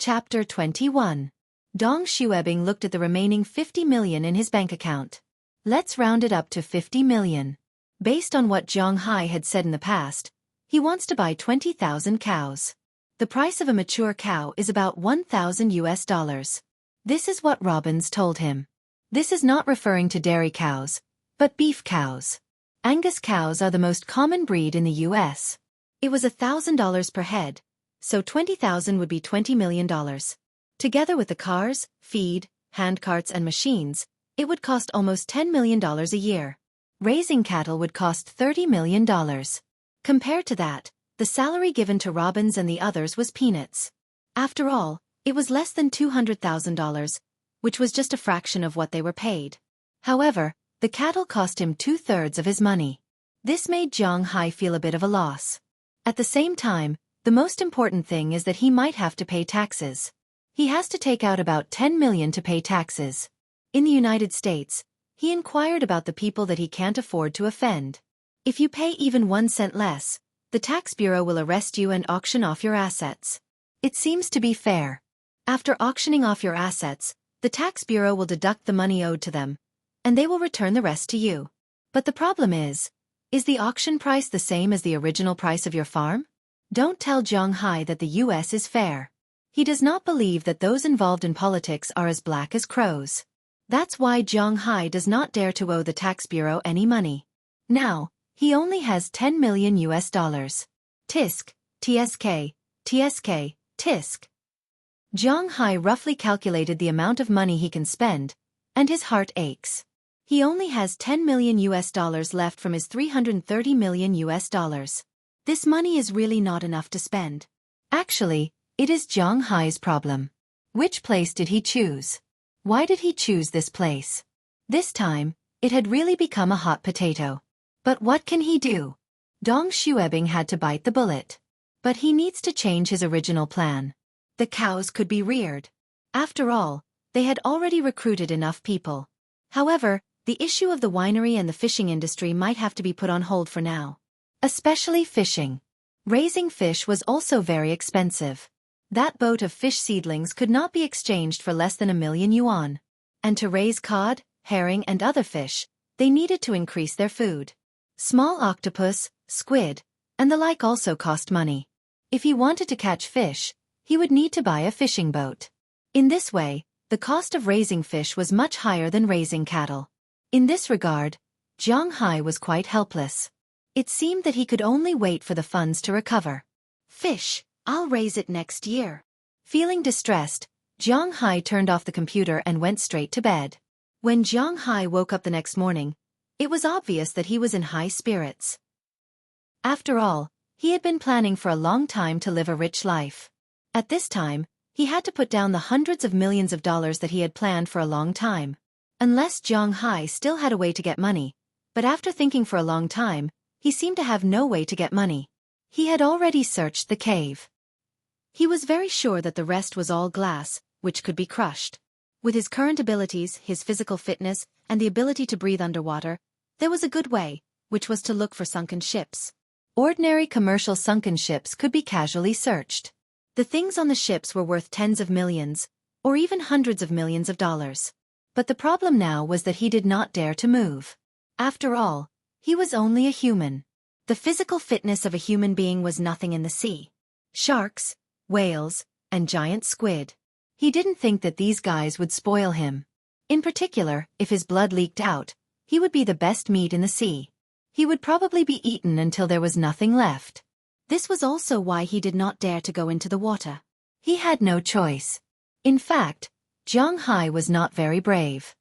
Chapter 21. Dong Xueqi looked at the remaining 50 million in his bank account. Let's round it up to 50 million. Based on what Zhang Hai had said in the past, he wants to buy 20,000 cows. The price of a mature cow is about $1,000. This is what Robbins told him. This is not referring to dairy cows, but beef cows. Angus cows are the most common breed in the US. It was $1,000 per head, so 20,000 would be $20 million. Together with the cars, feed, handcarts and machines, it would cost almost $10 million a year. Raising cattle would cost $30 million. Compared to that, the salary given to Robbins and the others was peanuts. After all, it was less than $200,000, which was just a fraction of what they were paid. However, the cattle cost him 2/3 of his money. This made Zhang Hai feel a bit of a loss. At the same time, the most important thing is that he might have to pay taxes. He has to take out about 10 million to pay taxes. In the United States, he inquired about the people that he can't afford to offend. If you pay even 1 cent less, the tax bureau will arrest you and auction off your assets. It seems to be fair. After auctioning off your assets, the tax bureau will deduct the money owed to them, and they will return the rest to you. But the problem is the auction price the same as the original price of your farm? Don't tell Zhang Hai that the US is fair. He does not believe that those involved in politics are as black as crows. That's why Zhang Hai does not dare to owe the tax bureau any money. Now, he only has 10 million US dollars. Tisk, TSK, TSK, Tisk. Zhang Hai roughly calculated the amount of money he can spend, and his heart aches. He only has 10 million US dollars left from his 330 million US dollars. This money is really not enough to spend. Actually, it is Zhang Hai's problem. Which place did he choose? Why did he choose this place? This time, it had really become a hot potato. But what can he do? Dong Xueqi had to bite the bullet. But he needs to change his original plan. The cows could be reared. After all, they had already recruited enough people. However, the issue of the winery and the fishing industry might have to be put on hold for now. Especially fishing. Raising fish was also very expensive. That boat of fish seedlings could not be exchanged for less than 1 million yuan. And to raise cod, herring and other fish, they needed to increase their food. Small octopus, squid, and the like also cost money. If he wanted to catch fish, he would need to buy a fishing boat. In this way, the cost of raising fish was much higher than raising cattle. In this regard, Zhang Hai was quite helpless. It seemed that he could only wait for the funds to recover. Fish, I'll raise it next year. Feeling distressed, Zhang Hai turned off the computer and went straight to bed. When Zhang Hai woke up the next morning, it was obvious that he was in high spirits. After all, he had been planning for a long time to live a rich life. At this time, he had to put down the hundreds of millions of dollars that he had planned for a long time. Unless Zhang Hai still had a way to get money, but after thinking for a long time, he seemed to have no way to get money. He had already searched the cave. He was very sure that the rest was all glass, which could be crushed. With his current abilities, his physical fitness, and the ability to breathe underwater, there was a good way, which was to look for sunken ships. Ordinary commercial sunken ships could be casually searched. The things on the ships were worth tens of millions, or even hundreds of millions of dollars. But the problem now was that he did not dare to move. After all, he was only a human. The physical fitness of a human being was nothing in the sea. Sharks, whales, and giant squid. He didn't think that these guys would spoil him. In particular, if his blood leaked out, he would be the best meat in the sea. He would probably be eaten until there was nothing left. This was also why he did not dare to go into the water. He had no choice. In fact, Zhang Hai was not very brave.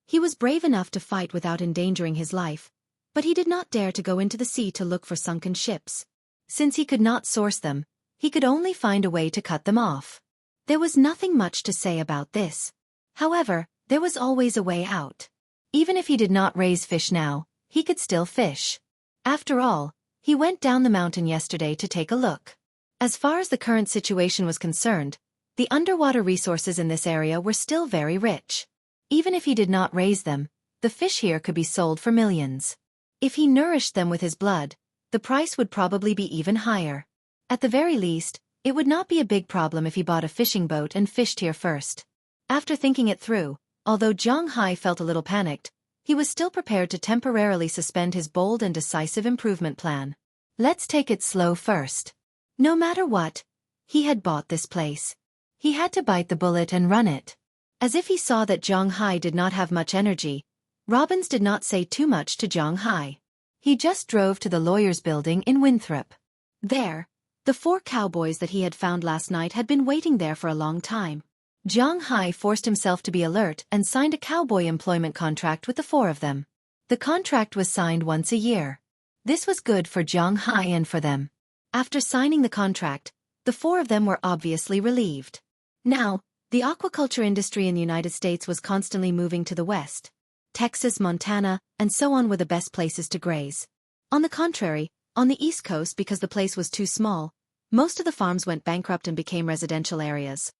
He was brave enough to fight without endangering his life, but he did not dare to go into the sea to look for sunken ships. Since he could not source them, he could only find a way to cut them off. There was nothing much to say about this. However, there was always a way out. Even if he did not raise fish now, he could still fish. After all, he went down the mountain yesterday to take a look. As far as the current situation was concerned, the underwater resources in this area were still very rich. Even if he did not raise them, the fish here could be sold for millions. If he nourished them with his blood, the price would probably be even higher. At the very least, It would not be a big problem if he bought a fishing boat and fished here first. After thinking it through, although Zhang Hai felt a little panicked, he was still prepared to temporarily suspend his bold and decisive improvement plan. Let's take it slow first. No matter what, he had bought this place. He had to bite the bullet and run it. As if he saw that Zhang Hai did not have much energy, Robbins did not say too much to Zhang Hai. He just drove to the lawyer's building in Winthrop. There, the 4 cowboys that he had found last night had been waiting there for a long time. Zhang Hai forced himself to be alert and signed a cowboy employment contract with the 4 of them. The contract was signed once a year. This was good for Zhang Hai and for them. After signing the contract, the 4 of them were obviously relieved. Now, the aquaculture industry in the United States was constantly moving to the west. Texas, Montana, and so on were the best places to graze. On the contrary, on the East Coast, because the place was too small, most of the farms went bankrupt and became residential areas.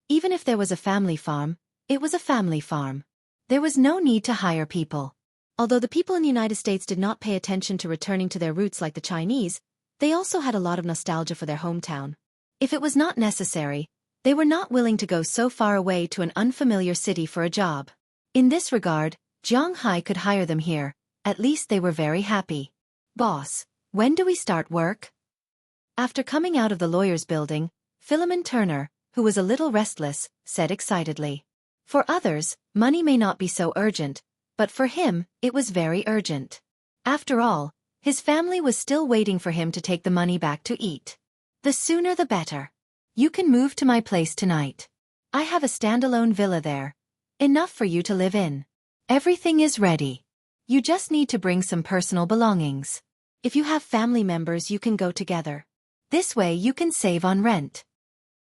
Even if there was a family farm, it was a family farm. There was no need to hire people. Although the people in the United States did not pay attention to returning to their roots like the Chinese, they also had a lot of nostalgia for their hometown. If it was not necessary, they were not willing to go so far away to an unfamiliar city for a job. In this regard, Zhang Hai could hire them here. At least they were very happy. Boss, when do we start work? After coming out of the lawyer's building, Philemon Turner, who was a little restless, said excitedly. For others, money may not be so urgent, but for him, it was very urgent. After all, his family was still waiting for him to take the money back to eat. The sooner the better. You can move to my place tonight. I have a standalone villa there. Enough for you to live in. Everything is ready. You just need to bring some personal belongings. If you have family members, you can go together. This way you can save on rent.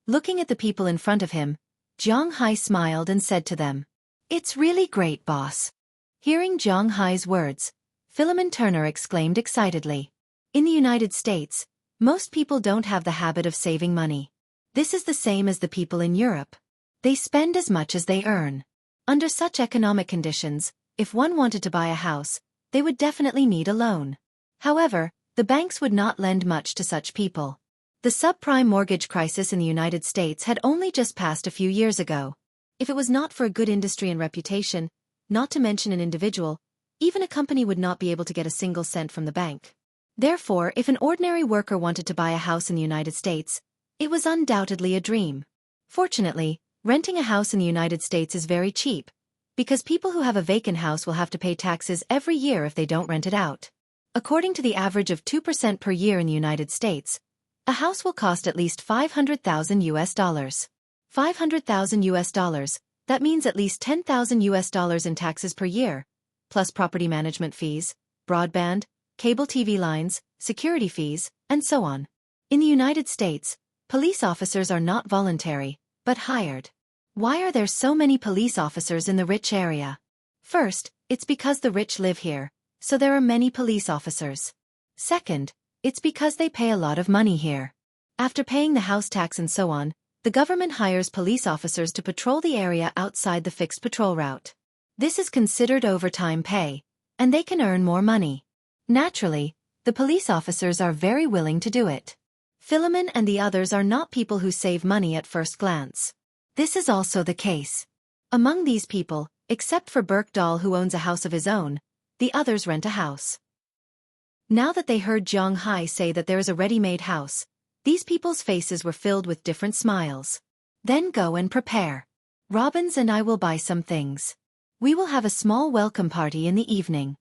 Looking at the people in front of him, Zhang Hai smiled and said to them, "It's really great, boss." Hearing Zhang Hai's words, Philemon Turner exclaimed excitedly. In the United States, most people don't have the habit of saving money. This is the same as the people in Europe. They spend as much as they earn. Under such economic conditions, if one wanted to buy a house, they would definitely need a loan. However, the banks would not lend much to such people. The subprime mortgage crisis in the United States had only just passed a few years ago. If it was not for a good industry and reputation, not to mention an individual, even a company would not be able to get a single cent from the bank. Therefore, if an ordinary worker wanted to buy a house in the United States, it was undoubtedly a dream. Fortunately, renting a house in the United States is very cheap, because people who have a vacant house will have to pay taxes every year if they don't rent it out. According to the average of 2% per year in the United States, a house will cost at least $500,000. $500,000, that means at least $10,000 in taxes per year, plus property management fees, broadband, cable TV lines, security fees, and so on. In the United States, police officers are not voluntary, but hired. Why are there so many police officers in the rich area? First, it's because the rich live here, so there are many police officers. Second, it's because they pay a lot of money here. After paying the house tax and so on, the government hires police officers to patrol the area outside the fixed patrol route. This is considered overtime pay, and they can earn more money. Naturally, the police officers are very willing to do it. Philemon and the others are not people who save money at first glance. This is also the case. Among these people, except for Burke Dahl who owns a house of his own, the others rent a house. Now that they heard Zhang Hai say that there is a ready-made house, these people's faces were filled with different smiles. Then go and prepare. Robbins and I will buy some things. We will have a small welcome party in the evening.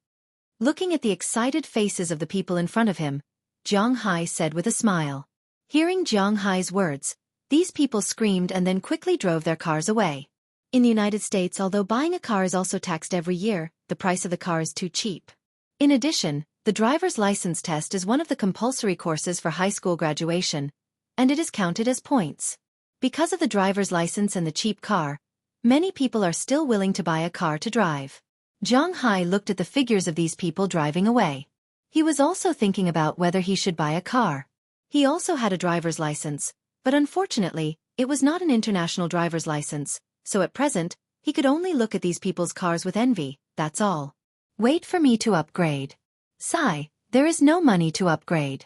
Looking at the excited faces of the people in front of him, Zhang Hai said with a smile. Hearing Zhang Hai's words, these people screamed and then quickly drove their cars away. In the United States, although buying a car is also taxed every year, the price of the car is too cheap. In addition, the driver's license test is one of the compulsory courses for high school graduation, and it is counted as points. Because of the driver's license and the cheap car, many people are still willing to buy a car to drive. Zhang Hai looked at the figures of these people driving away. He was also thinking about whether he should buy a car. He also had a driver's license, but unfortunately, it was not an international driver's license, so at present, he could only look at these people's cars with envy, that's all. Wait for me to upgrade. Sigh, there is no money to upgrade.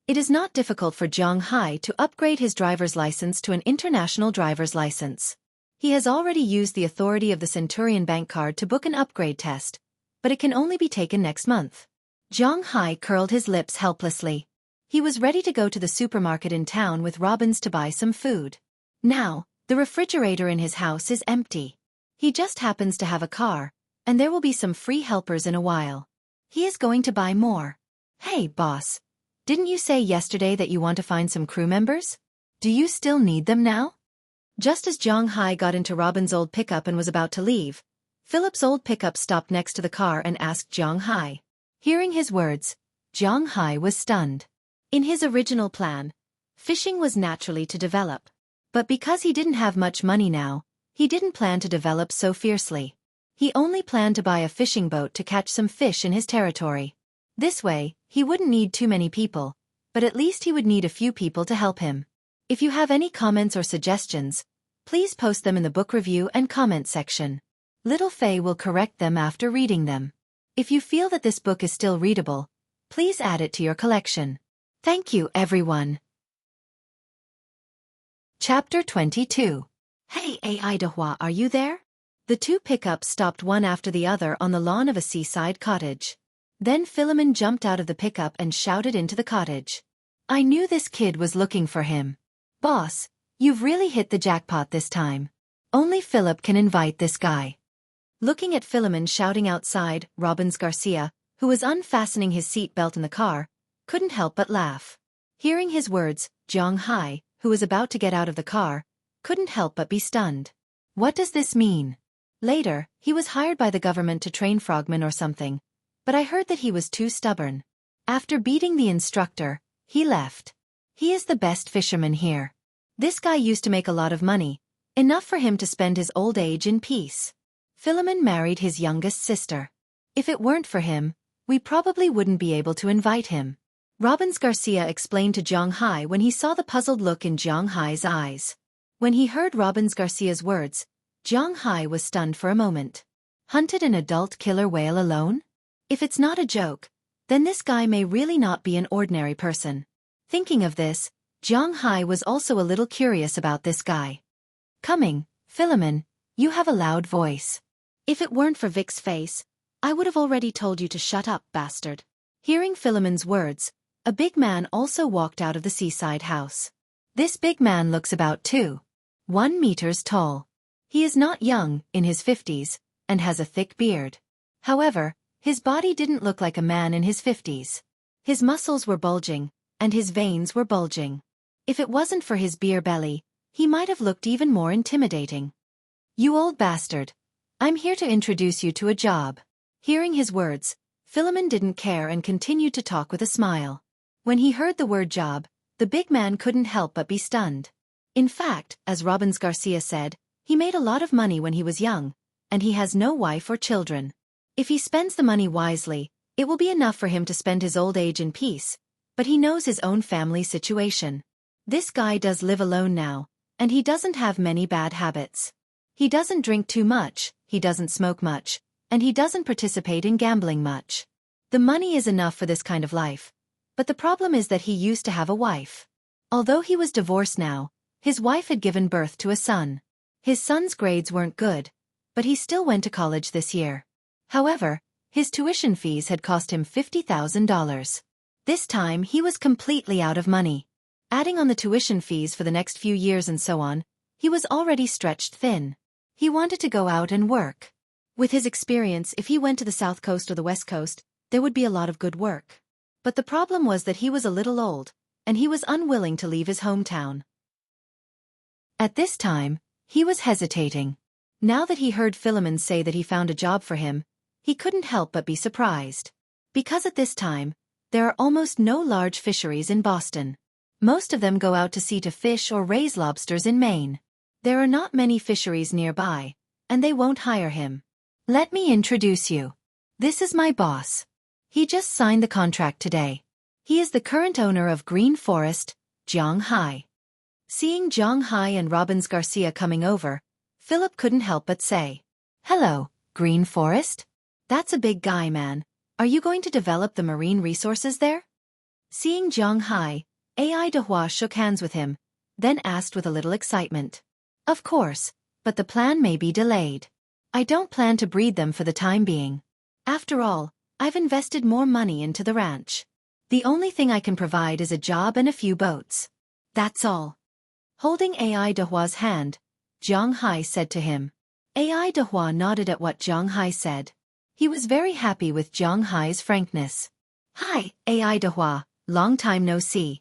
It is not difficult for Zhang Hai to upgrade his driver's license to an international driver's license. He has already used the authority of the Centurion bank card to book an upgrade test, but it can only be taken next month. Zhang Hai curled his lips helplessly. He was ready to go to the supermarket in town with Robbins to buy some food. Now, the refrigerator in his house is empty. He just happens to have a car, and there will be some free helpers in a while. He is going to buy more. Hey, boss. Didn't you say yesterday that you want to find some crew members? Do you still need them now? Just as Zhang Hai got into Robin's old pickup and was about to leave, Philip's old pickup stopped next to the car and asked Zhang Hai. Hearing his words, Zhang Hai was stunned. In his original plan, fishing was naturally to develop. But because he didn't have much money now, he didn't plan to develop so fiercely. He only planned to buy a fishing boat to catch some fish in his territory. This way, he wouldn't need too many people, but at least he would need a few people to help him. If you have any comments or suggestions, please post them in the book review and comment section. Little Faye will correct them after reading them. If you feel that this book is still readable, please add it to your collection. Thank you, everyone. Chapter 22. Hey, Idahua, are you there? The two pickups stopped one after the other on the lawn of a seaside cottage. Then Philemon jumped out of the pickup and shouted into the cottage. I knew this kid was looking for him. Boss, you've really hit the jackpot this time. Only Philip can invite this guy. Looking at Philemon shouting outside, Robbins Garcia, who was unfastening his seat belt in the car, couldn't help but laugh. Hearing his words, Zhang Hai, who was about to get out of the car, couldn't help but be stunned. What does this mean? Later, he was hired by the government to train frogmen or something, but I heard that he was too stubborn. After beating the instructor, he left. He is the best fisherman here. This guy used to make a lot of money, enough for him to spend his old age in peace. Philemon married his youngest sister. If it weren't for him, we probably wouldn't be able to invite him. Robbins Garcia explained to Zhang Hai when he saw the puzzled look in Zhang Hai's eyes. When he heard Robbins Garcia's words, Zhang Hai was stunned for a moment. Hunted an adult killer whale alone? If it's not a joke, then this guy may really not be an ordinary person. Thinking of this, Zhang Hai was also a little curious about this guy. Coming, Philemon, you have a loud voice. If it weren't for Vic's face, I would have already told you to shut up, bastard. Hearing Philemon's words, a big man also walked out of the seaside house. This big man looks about 1 meter tall. He is not young, in his 50s, and has a thick beard. However, his body didn't look like a man in his 50s. His muscles were bulging, and his veins were bulging. If it wasn't for his beer belly, he might have looked even more intimidating. You old bastard. I'm here to introduce you to a job. Hearing his words, Philemon didn't care and continued to talk with a smile. When he heard the word job, the big man couldn't help but be stunned. In fact, as Robbins Garcia said, he made a lot of money when he was young, and he has no wife or children. If he spends the money wisely, it will be enough for him to spend his old age in peace, but he knows his own family situation. This guy does live alone now, and he doesn't have many bad habits. He doesn't drink too much, he doesn't smoke much, and he doesn't participate in gambling much. The money is enough for this kind of life, but the problem is that he used to have a wife. Although he was divorced now, his wife had given birth to a son. His son's grades weren't good, but he still went to college this year. However, his tuition fees had cost him $50,000. This time he was completely out of money. Adding on the tuition fees for the next few years and so on, he was already stretched thin. He wanted to go out and work. With his experience, if he went to the South Coast or the West Coast, there would be a lot of good work. But the problem was that he was a little old, and he was unwilling to leave his hometown. At this time, he was hesitating. Now that he heard Philemon say that he found a job for him, he couldn't help but be surprised. Because at this time, there are almost no large fisheries in Boston. Most of them go out to sea to fish or raise lobsters in Maine. There are not many fisheries nearby, and they won't hire him. Let me introduce you. This is my boss. He just signed the contract today. He is the current owner of Green Forest, Zhang Hai. Seeing Zhang Hai and Robbins Garcia coming over, Philip couldn't help but say, Hello, Green Forest? That's a big guy, man. Are you going to develop the marine resources there? Seeing Zhang Hai, AI Dehua shook hands with him, then asked with a little excitement. Of course, but the plan may be delayed. I don't plan to breed them for the time being. After all, I've invested more money into the ranch. The only thing I can provide is a job and a few boats. That's all. Holding AI Dehua's hand, Zhang Hai said to him. AI Dehua nodded at what Zhang Hai said. He was very happy with Zhang Hai's frankness. Hi, AI Dehua, long time no see.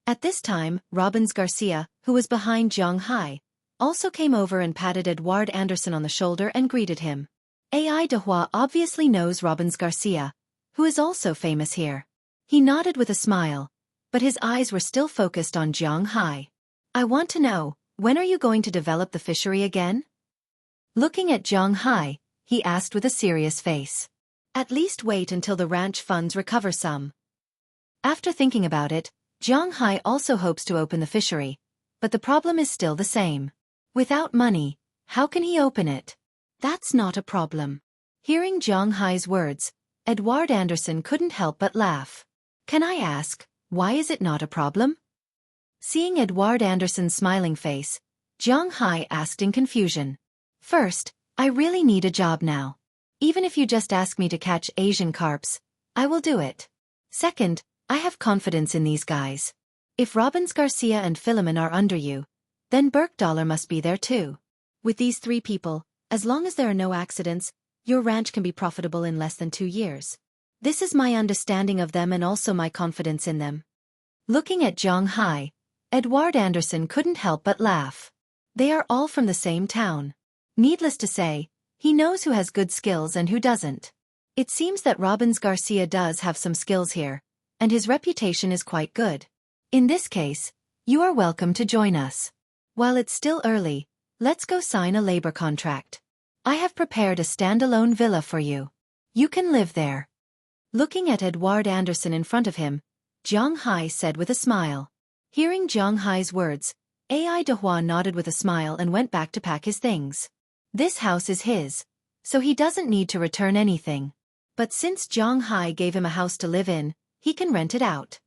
At this time, Robbins Garcia, who was behind Zhang Hai, also came over and patted Edouard Anderson on the shoulder and greeted him. AI Dehua obviously knows Robbins Garcia, who is also famous here. He nodded with a smile, but his eyes were still focused on Zhang Hai. I want to know, when are you going to develop the fishery again? Looking at Zhang Hai, he asked with a serious face. At least wait until the ranch funds recover some. After thinking about it, Zhang Hai also hopes to open the fishery, but the problem is still the same. Without money, how can he open it? That's not a problem. Hearing Zhang Hai's words, Edouard Anderson couldn't help but laugh. Can I ask, why is it not a problem? Seeing Edouard Anderson's smiling face, Zhang Hai asked in confusion. First, I really need a job now. Even if you just ask me to catch Asian carps, I will do it. Second, I have confidence in these guys. If Robbins Garcia and Philemon are under you, then Burke must be there too. With these three people, as long as there are no accidents, your ranch can be profitable in less than 2 years. This is my understanding of them and also my confidence in them. Looking at Zhang Hai, Edouard Anderson couldn't help but laugh. They are all from the same town. Needless to say, he knows who has good skills and who doesn't. It seems that Robbins Garcia does have some skills here, and his reputation is quite good. In this case, you are welcome to join us. While it's still early, let's go sign a labor contract. I have prepared a standalone villa for you. You can live there. Looking at Edouard Anderson in front of him, Zhang Hai said with a smile. Hearing Zhang Hai's words, AI Dehua nodded with a smile and went back to pack his things. This house is his, so he doesn't need to return anything. But since Zhang Hai gave him a house to live in, he can rent it out.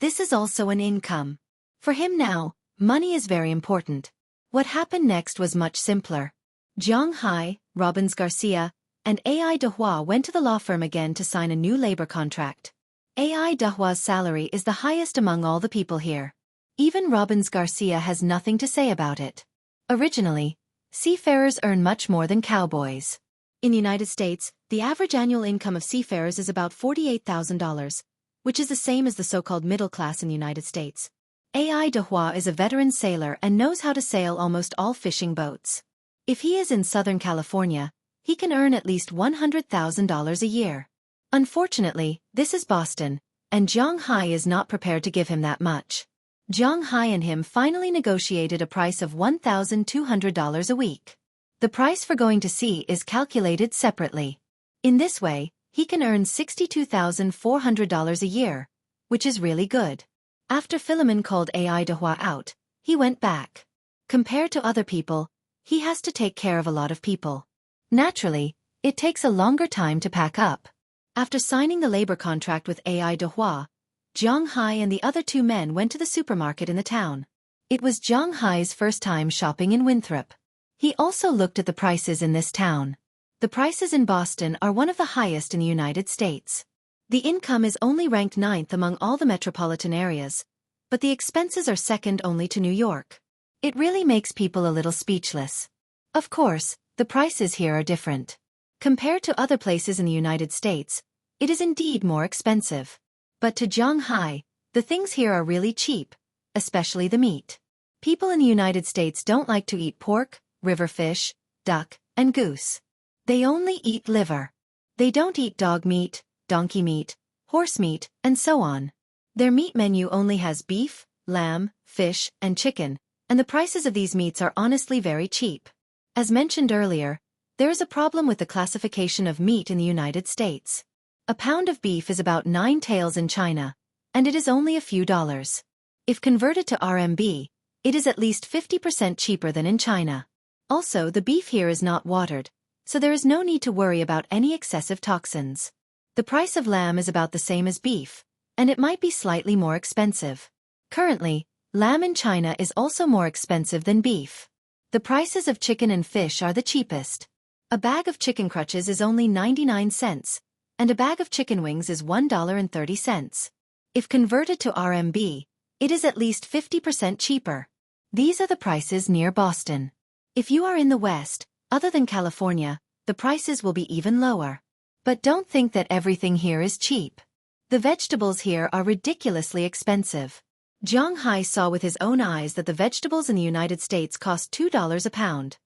This is also an income. For him now, money is very important. What happened next was much simpler. Zhang Hai, Robbins Garcia, and AI Dehua went to the law firm again to sign a new labor contract. AI Dehua's salary is the highest among all the people here. Even Robbins Garcia has nothing to say about it. Originally, seafarers earn much more than cowboys. In the United States, the average annual income of seafarers is about $48,000, which is the same as the so-called middle class in the United States. AI Dehua is a veteran sailor and knows how to sail almost all fishing boats. If he is in Southern California, he can earn at least $100,000 a year. Unfortunately, this is Boston, and Zhang Hai is not prepared to give him that much. Zhang Hai and him finally negotiated a price of $1,200 a week. The price for going to sea is calculated separately. In this way, he can earn $62,400 a year, which is really good. After Philemon called AI Dehua out, he went back. Compared to other people, he has to take care of a lot of people. Naturally, it takes a longer time to pack up. After signing the labor contract with AI Dehua, Zhang Hai and the other 2 men went to the supermarket in the town. It was Zhang Hai's first time shopping in Winthrop. He also looked at the prices in this town. The prices in Boston are one of the highest in the United States. The income is only ranked 9th among all the metropolitan areas, but the expenses are second only to New York. It really makes people a little speechless. Of course, the prices here are different. Compared to other places in the United States, it is indeed more expensive. But to Zhang Hai, the things here are really cheap, especially the meat. People in the United States don't like to eat pork, river fish, duck, and goose. They only eat liver. They don't eat dog meat, donkey meat, horse meat, and so on. Their meat menu only has beef, lamb, fish, and chicken, and the prices of these meats are honestly very cheap. As mentioned earlier, there is a problem with the classification of meat in the United States. A pound of beef is about 9 taels in China, and it is only a few dollars. If converted to RMB, it is at least 50% cheaper than in China. Also, the beef here is not watered, so there is no need to worry about any excessive toxins. The price of lamb is about the same as beef, and it might be slightly more expensive. Currently, lamb in China is also more expensive than beef. The prices of chicken and fish are the cheapest. A bag of chicken crutches is only 99 cents, and a bag of chicken wings is $1.30. If converted to RMB, it is at least 50% cheaper. These are the prices near Boston. If you are in the West, other than California, the prices will be even lower. But don't think that everything here is cheap. The vegetables here are ridiculously expensive. Zhang Hai saw with his own eyes that the vegetables in the United States cost $2 a pound.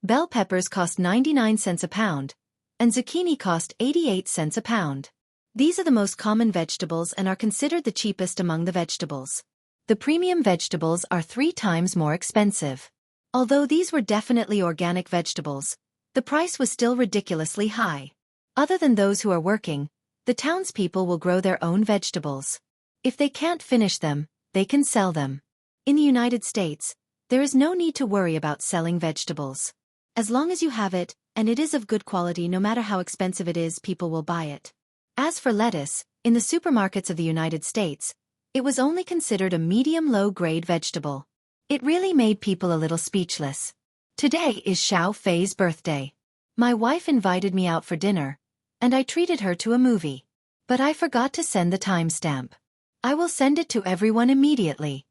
Bell peppers cost 99 cents a pound, and zucchini cost 88 cents a pound. These are the most common vegetables and are considered the cheapest among the vegetables. The premium vegetables are 3 times more expensive. Although these were definitely organic vegetables, the price was still ridiculously high. Other than those who are working, the townspeople will grow their own vegetables. If they can't finish them, they can sell them. In the United States, there is no need to worry about selling vegetables. As long as you have it, and it is of good quality, no matter how expensive it is, people will buy it. As for lettuce, in the supermarkets of the United States, it was only considered a medium-low-grade vegetable. It really made people a little speechless. Today is Xiao Fei's birthday. My wife invited me out for dinner, and I treated her to a movie. But I forgot to send the timestamp. I will send it to everyone immediately.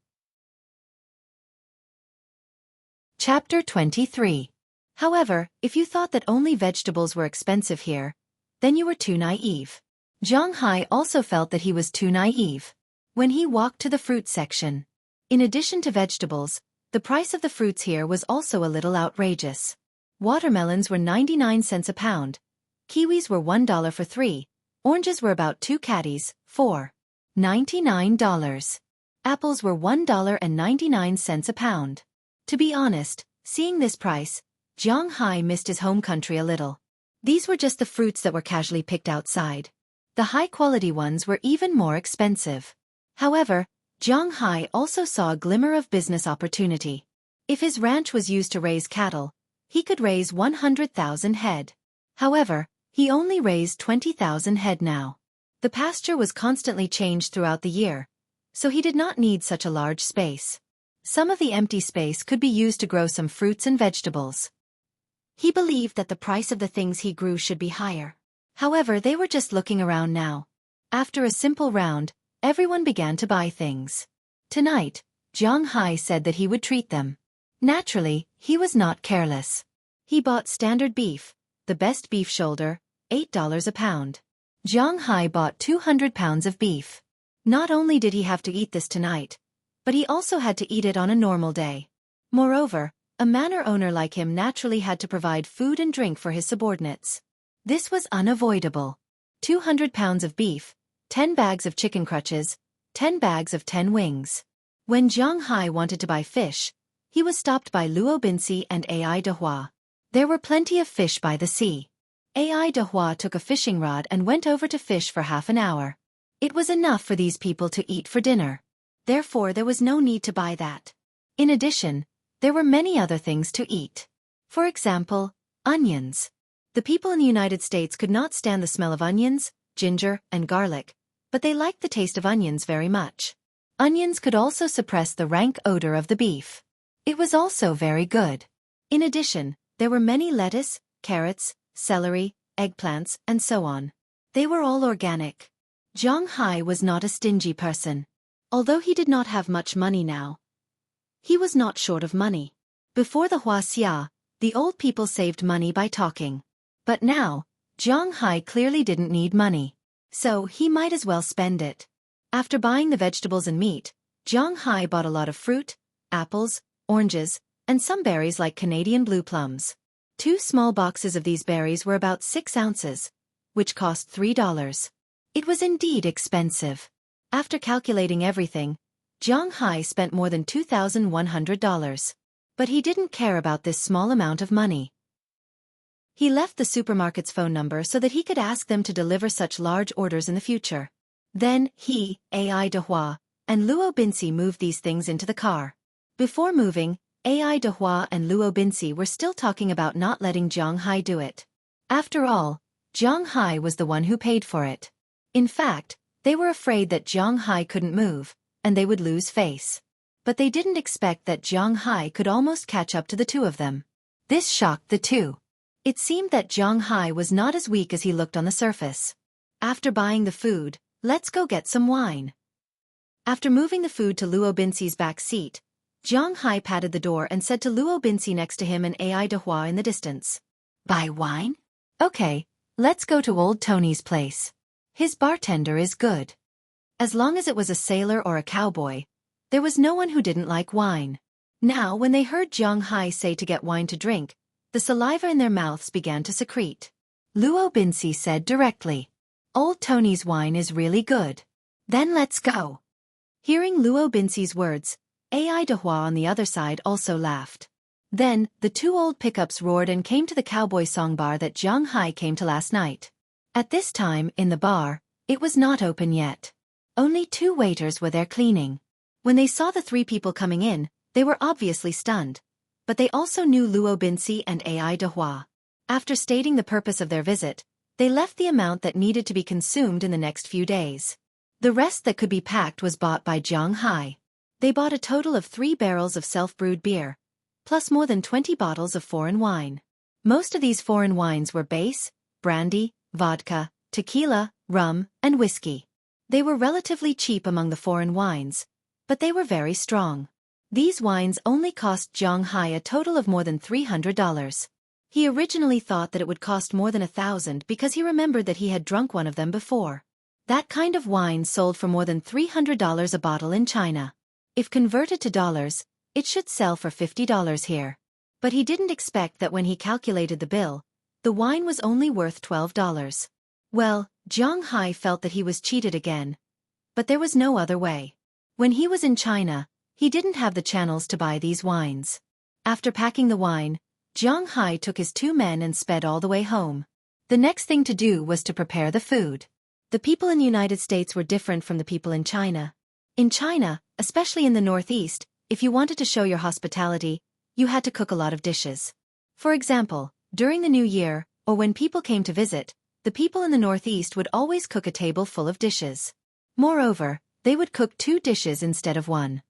Chapter 23. However, if you thought that only vegetables were expensive here, then you were too naive. Zhang Hai also felt that he was too naive. When he walked to the fruit section, in addition to vegetables, the price of the fruits here was also a little outrageous. Watermelons were 99 cents a pound, kiwis were $1 for 3, oranges were about 2 caddies, $4.99. Apples were $1.99 a pound. To be honest, seeing this price, Zhang Hai missed his home country a little. These were just the fruits that were casually picked outside. The high-quality ones were even more expensive. However, Zhang Hai also saw a glimmer of business opportunity. If his ranch was used to raise cattle, he could raise 100,000 head. However, he only raised 20,000 head now. The pasture was constantly changed throughout the year, so he did not need such a large space. Some of the empty space could be used to grow some fruits and vegetables. He believed that the price of the things he grew should be higher. However, they were just looking around now. After a simple round, everyone began to buy things. Tonight, Zhang Hai said that he would treat them. Naturally, he was not careless. He bought standard beef, the best beef shoulder, $8 a pound. Zhang Hai bought 200 pounds of beef. Not only did he have to eat this tonight, but he also had to eat it on a normal day. Moreover, a manor owner like him naturally had to provide food and drink for his subordinates. This was unavoidable. 200 pounds of beef, 10 bags of chicken crutches, 10 bags of 10 wings. When Zhang Hai wanted to buy fish, he was stopped by Luo Binci and Ai Dehua. There were plenty of fish by the sea. Ai Dehua took a fishing rod and went over to fish for half an hour. It was enough for these people to eat for dinner. Therefore, there was no need to buy that. In addition, there were many other things to eat. For example, onions. The people in the United States could not stand the smell of onions, ginger, and garlic, but they liked the taste of onions very much. Onions could also suppress the rank odor of the beef. It was also very good. In addition, there were many lettuce, carrots, celery, eggplants, and so on. They were all organic. Zhang Hai was not a stingy person. Although he did not have much money now, he was not short of money. Before the Huaxia, the old people saved money by talking. But now, Zhang Hai clearly didn't need money. So he might as well spend it. After buying the vegetables and meat, Zhang Hai bought a lot of fruit, apples, oranges, and some berries like Canadian blue plums. 2 small boxes of these berries were about 6 ounces, which cost $3. It was indeed expensive. After calculating everything, Zhang Hai spent more than $2,100. But he didn't care about this small amount of money. He left the supermarket's phone number so that he could ask them to deliver such large orders in the future. Then, he, Ai Dehua, and Luo Binci moved these things into the car. Before moving, Ai Dehua and Luo Binci were still talking about not letting Zhang Hai do it. After all, Zhang Hai was the one who paid for it. In fact, they were afraid that Zhang Hai couldn't move, and they would lose face. But they didn't expect that Zhang Hai could almost catch up to the two of them. This shocked the two. It seemed that Zhang Hai was not as weak as he looked on the surface. After buying the food, let's go get some wine. After moving the food to Luo Binxi's back seat, Zhang Hai patted the door and said to Luo Binxi next to him and Ai Dehua in the distance. Buy wine? Okay, let's go to Old Tony's place. His bartender is good. As long as it was a sailor or a cowboy, there was no one who didn't like wine. Now when they heard Zhang Hai say to get wine to drink, the saliva in their mouths began to secrete. Luo Binxi said directly, Old Tony's wine is really good. Then let's go. Hearing Luo Binxi's words, Ai Dehua on the other side also laughed. Then, the two old pickups roared and came to the cowboy song bar that Zhang Hai came to last night. At this time, in the bar, it was not open yet. Only 2 waiters were there cleaning. When they saw the 3 people coming in, they were obviously stunned. But they also knew Luo Binxi and Ai Dehua. After stating the purpose of their visit, they left the amount that needed to be consumed in the next few days. The rest that could be packed was bought by Zhang Hai. They bought a total of 3 barrels of self-brewed beer, plus more than 20 bottles of foreign wine. Most of these foreign wines were base, brandy, vodka, tequila, rum, and whiskey. They were relatively cheap among the foreign wines, but they were very strong. These wines only cost Zhang Hai a total of more than $300. He originally thought that it would cost more than $1,000 because he remembered that he had drunk one of them before. That kind of wine sold for more than $300 a bottle in China. If converted to dollars, it should sell for $50 here. But he didn't expect that when he calculated the bill, the wine was only worth $12. Well, Zhang Hai felt that he was cheated again. But there was no other way. When he was in China, he didn't have the channels to buy these wines. After packing the wine, Zhang Hai took his 2 men and sped all the way home. The next thing to do was to prepare the food. The people in the United States were different from the people in China. In China, especially in the Northeast, if you wanted to show your hospitality, you had to cook a lot of dishes. For example, during the New Year, or when people came to visit, the people in the Northeast would always cook a table full of dishes. Moreover, they would cook 2 dishes instead of 1.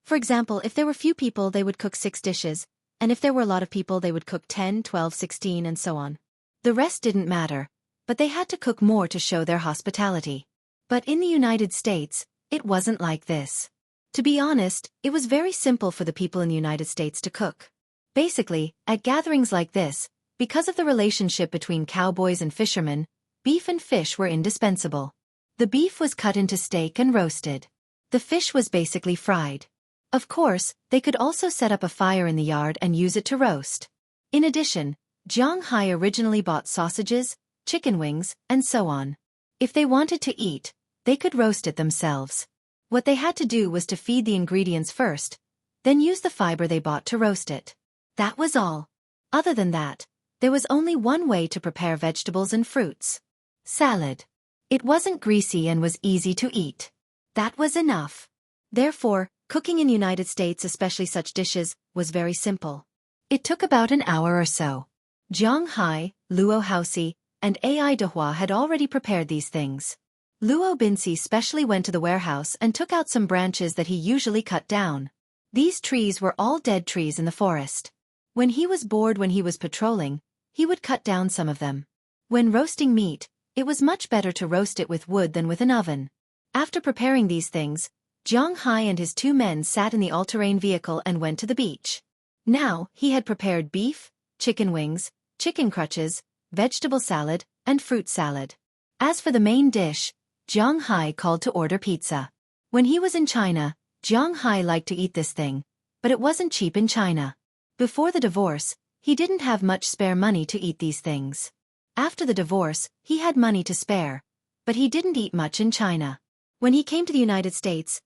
For example, if there were few people, they would cook 6 dishes, and if there were a lot of people, they would cook 10, 12, 16, and so on. The rest didn't matter, but they had to cook more to show their hospitality. But in the United States, it wasn't like this. To be honest, it was very simple for the people in the United States to cook. Basically, at gatherings like this, because of the relationship between cowboys and fishermen, beef and fish were indispensable. The beef was cut into steak and roasted. The fish was basically fried. Of course, they could also set up a fire in the yard and use it to roast. In addition, Zhang Hai originally bought sausages, chicken wings, and so on. If they wanted to eat, they could roast it themselves. What they had to do was to feed the ingredients first, then use the fiber they bought to roast it. That was all. Other than that, there was only one way to prepare vegetables and fruits. Salad. It wasn't greasy and was easy to eat. That was enough. Therefore, cooking in the United States, especially such dishes, was very simple. It took about an hour or so. Zhang Hai, Luo Haoxi, and Ai Dehua had already prepared these things. Luo Binxi specially went to the warehouse and took out some branches that he usually cut down. These trees were all dead trees in the forest. When he was bored when he was patrolling, he would cut down some of them. When roasting meat, it was much better to roast it with wood than with an oven. After preparing these things, Zhang Hai and his 2 men sat in the all-terrain vehicle and went to the beach. Now, he had prepared beef, chicken wings, chicken crutches, vegetable salad, and fruit salad. As for the main dish, Zhang Hai called to order pizza. When he was in China, Zhang Hai liked to eat this thing, but it wasn't cheap in China. Before the divorce, he didn't have much spare money to eat these things. After the divorce, he had money to spare, but he didn't eat much in China. When he came to the United States,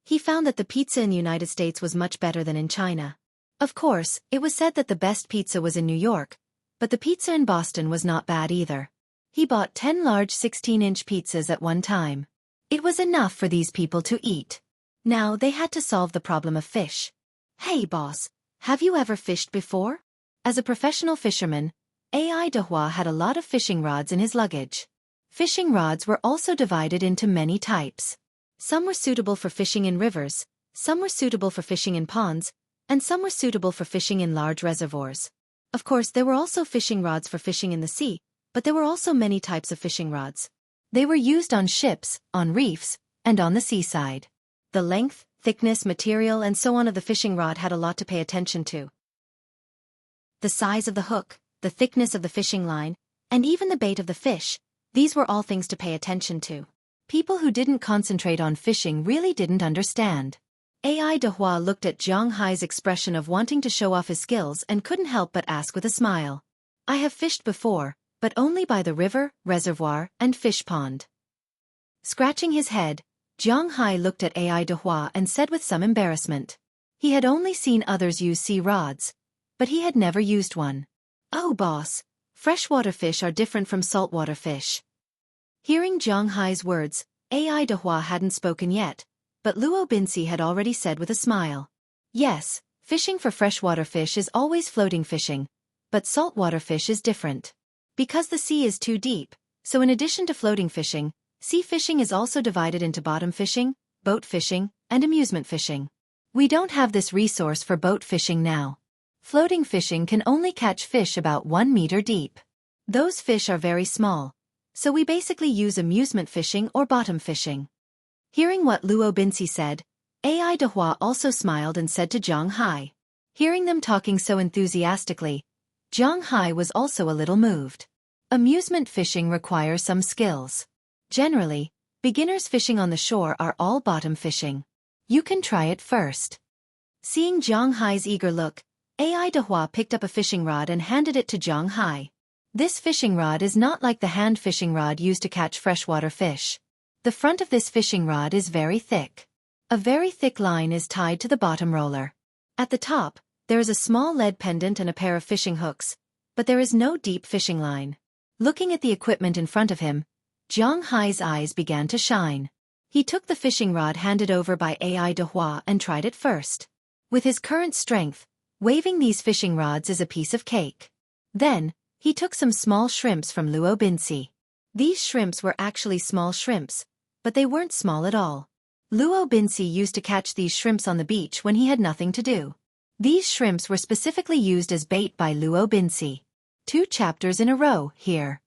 he found that the pizza in the United States was much better than in China. Of course, it was said that the best pizza was in New York, but the pizza in Boston was not bad either. He bought 10 large 16-inch pizzas at one time. It was enough for these people to eat. Now they had to solve the problem of fish. Hey boss, have you ever fished before? As a professional fisherman, AI Dehua had a lot of fishing rods in his luggage. Fishing rods were also divided into many types. Some were suitable for fishing in rivers, some were suitable for fishing in ponds, and some were suitable for fishing in large reservoirs. Of course, there were also fishing rods for fishing in the sea, but there were also many types of fishing rods. They were used on ships, on reefs, and on the seaside. The length, thickness, material, and so on of the fishing rod had a lot to pay attention to. The size of the hook, the thickness of the fishing line, and even the bait of the fish, these were all things to pay attention to. People who didn't concentrate on fishing really didn't understand. AI Dehua looked at Zhang Hai's expression of wanting to show off his skills and couldn't help but ask with a smile. I have fished before, but only by the river, reservoir, and fish pond. Scratching his head, Zhang Hai looked at AI Dehua and said with some embarrassment. He had only seen others use sea rods, but he had never used one. Oh boss, freshwater fish are different from saltwater fish. Hearing Zhang Hai's words, AI Dehua hadn't spoken yet, but Luo Binci had already said with a smile. Yes, fishing for freshwater fish is always floating fishing, but saltwater fish is different. Because the sea is too deep, so in addition to floating fishing, sea fishing is also divided into bottom fishing, boat fishing, and amusement fishing. We don't have this resource for boat fishing now. Floating fishing can only catch fish about 1 meter deep. Those fish are very small, so we basically use amusement fishing or bottom fishing. Hearing what Luo Binci said, AI Dehua also smiled and said to Zhang Hai. Hearing them talking so enthusiastically, Zhang Hai was also a little moved. Amusement fishing requires some skills. Generally, beginners fishing on the shore are all bottom fishing. You can try it first. Seeing Zhang Hai's eager look, AI Dehua picked up a fishing rod and handed it to Zhang Hai. This fishing rod is not like the hand fishing rod used to catch freshwater fish. The front of this fishing rod is very thick. A very thick line is tied to the bottom roller. At the top, there is a small lead pendant and a pair of fishing hooks, but there is no deep fishing line. Looking at the equipment in front of him, Zhang Hai's eyes began to shine. He took the fishing rod handed over by AI Dehua and tried it first. With his current strength, waving these fishing rods is a piece of cake. Then, he took some small shrimps from Luo Binci. These shrimps were actually small shrimps, but they weren't small at all. Luo Binci used to catch these shrimps on the beach when he had nothing to do. These shrimps were specifically used as bait by Luo Binci. 2 chapters in a row here.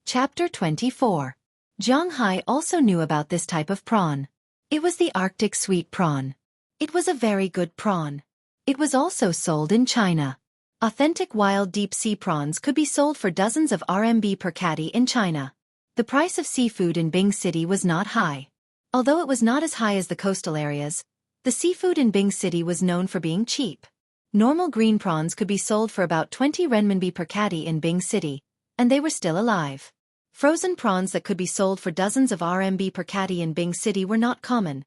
Chapter 24. Zhang Hai also knew about this type of prawn. It was the Arctic sweet prawn. It was a very good prawn. It was also sold in China. Authentic wild deep-sea prawns could be sold for dozens of RMB per catty in China. The price of seafood in Bing City was not high. Although it was not as high as the coastal areas, the seafood in Bing City was known for being cheap. Normal green prawns could be sold for about 20 renminbi per catty in Bing City, and they were still alive. Frozen prawns that could be sold for dozens of RMB per catty in Bing City were not common,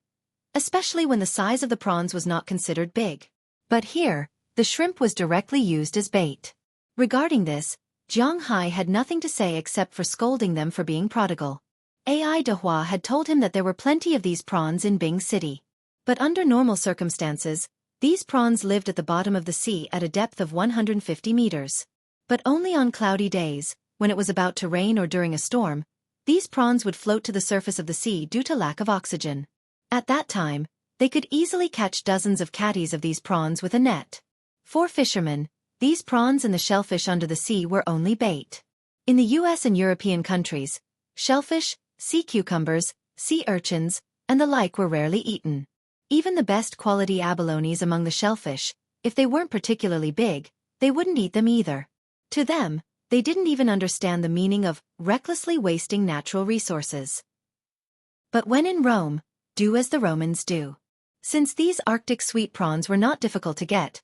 especially when the size of the prawns was not considered big. But here, the shrimp was directly used as bait. Regarding this, Zhang Hai had nothing to say except for scolding them for being prodigal. AI Dehua had told him that there were plenty of these prawns in Bing City. But under normal circumstances, these prawns lived at the bottom of the sea at a depth of 150 meters. But only on cloudy days, when it was about to rain or during a storm, these prawns would float to the surface of the sea due to lack of oxygen. At that time, they could easily catch dozens of catties of these prawns with a net. For fishermen, these prawns and the shellfish under the sea were only bait. In the US and European countries, shellfish, sea cucumbers, sea urchins, and the like were rarely eaten. Even the best quality abalones among the shellfish, if they weren't particularly big, they wouldn't eat them either. To them, they didn't even understand the meaning of recklessly wasting natural resources. But when in Rome, do as the Romans do. Since these Arctic sweet prawns were not difficult to get,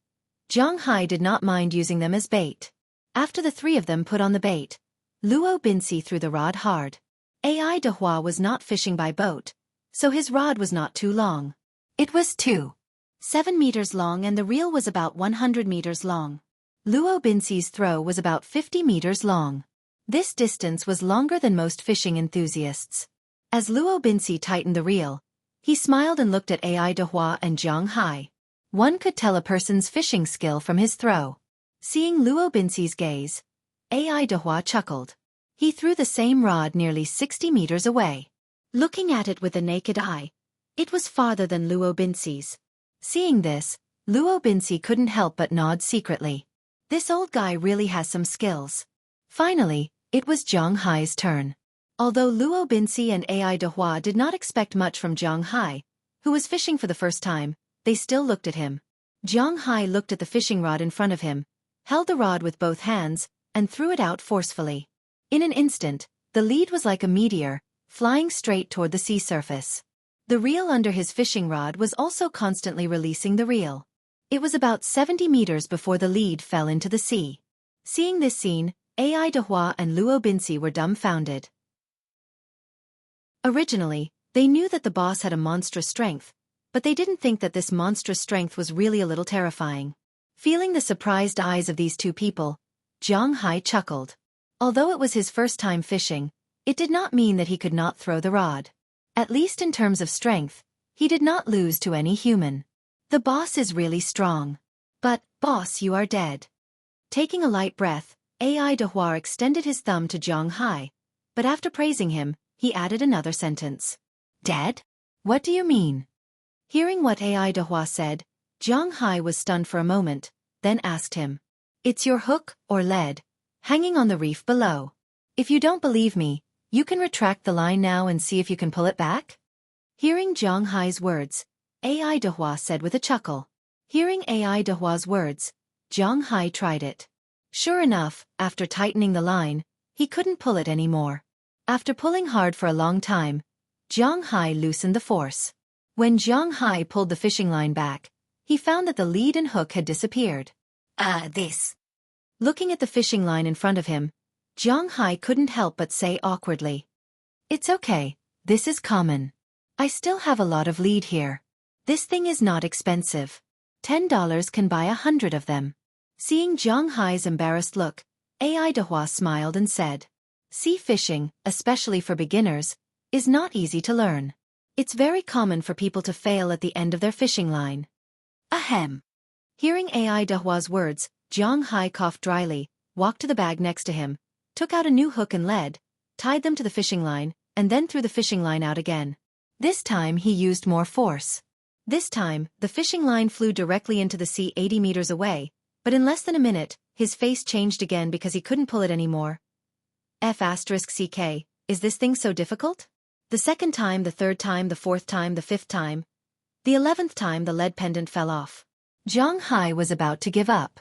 Zhang Hai did not mind using them as bait. After the 3 of them put on the bait, Luo Binci threw the rod hard. AI Dehua was not fishing by boat, so his rod was not too long. It was 2.7 meters long and the reel was about 100 meters long. Luo Binci's throw was about 50 meters long. This distance was longer than most fishing enthusiasts. As Luo Binci tightened the reel, he smiled and looked at AI Dehua and Zhang Hai. One could tell a person's fishing skill from his throw. Seeing Luo Binxi's gaze, AI Dehua chuckled. He threw the same rod nearly 60 meters away. Looking at it with the naked eye, it was farther than Luo Binxi's. Seeing this, Luo Binxi couldn't help but nod secretly. This old guy really has some skills. Finally, it was Zhang Hai's turn. Although Luo Binxi and AI Dehua did not expect much from Zhang Hai, who was fishing for the first time, they still looked at him. Zhang Hai looked at the fishing rod in front of him, held the rod with both hands, and threw it out forcefully. In an instant, the lead was like a meteor, flying straight toward the sea surface. The reel under his fishing rod was also constantly releasing the reel. It was about 70 meters before the lead fell into the sea. Seeing this scene, AI Dehua and Luo Binxi were dumbfounded. Originally, they knew that the boss had a monstrous strength, but they didn't think that this monstrous strength was really a little terrifying. Feeling the surprised eyes of these two people, Zhang Hai chuckled. Although it was his first time fishing, it did not mean that he could not throw the rod. At least in terms of strength, he did not lose to any human. The boss is really strong. But, boss, you are dead. Taking a light breath, AI Dehua extended his thumb to Zhang Hai, but after praising him, he added another sentence. Dead? What do you mean? Hearing what AI Dehua said, Zhang Hai was stunned for a moment, then asked him. It's your hook, or lead, hanging on the reef below. If you don't believe me, you can retract the line now and see if you can pull it back? Hearing Zhang Hai's words, AI Dehua said with a chuckle. Hearing AI Dehua's words, Zhang Hai tried it. Sure enough, after tightening the line, he couldn't pull it anymore. After pulling hard for a long time, Zhang Hai loosened the force. When Zhang Hai pulled the fishing line back, he found that the lead and hook had disappeared. This. Looking at the fishing line in front of him, Zhang Hai couldn't help but say awkwardly. It's okay, this is common. I still have a lot of lead here. This thing is not expensive. $10 can buy 100 of them. Seeing Zhang Hai's embarrassed look, AI Dehua smiled and said, sea fishing, especially for beginners, is not easy to learn. It's very common for people to fail at the end of their fishing line. Ahem. Hearing AI Dehua's words, Zhang Hai coughed dryly, walked to the bag next to him, took out a new hook and lead, tied them to the fishing line, and then threw the fishing line out again. This time he used more force. This time, the fishing line flew directly into the sea 80 meters away, but in less than a minute, his face changed again because he couldn't pull it anymore. F***CK, is this thing so difficult? The second time, the third time, the fourth time, the fifth time. The 11th time the lead pendant fell off. Zhang Hai was about to give up.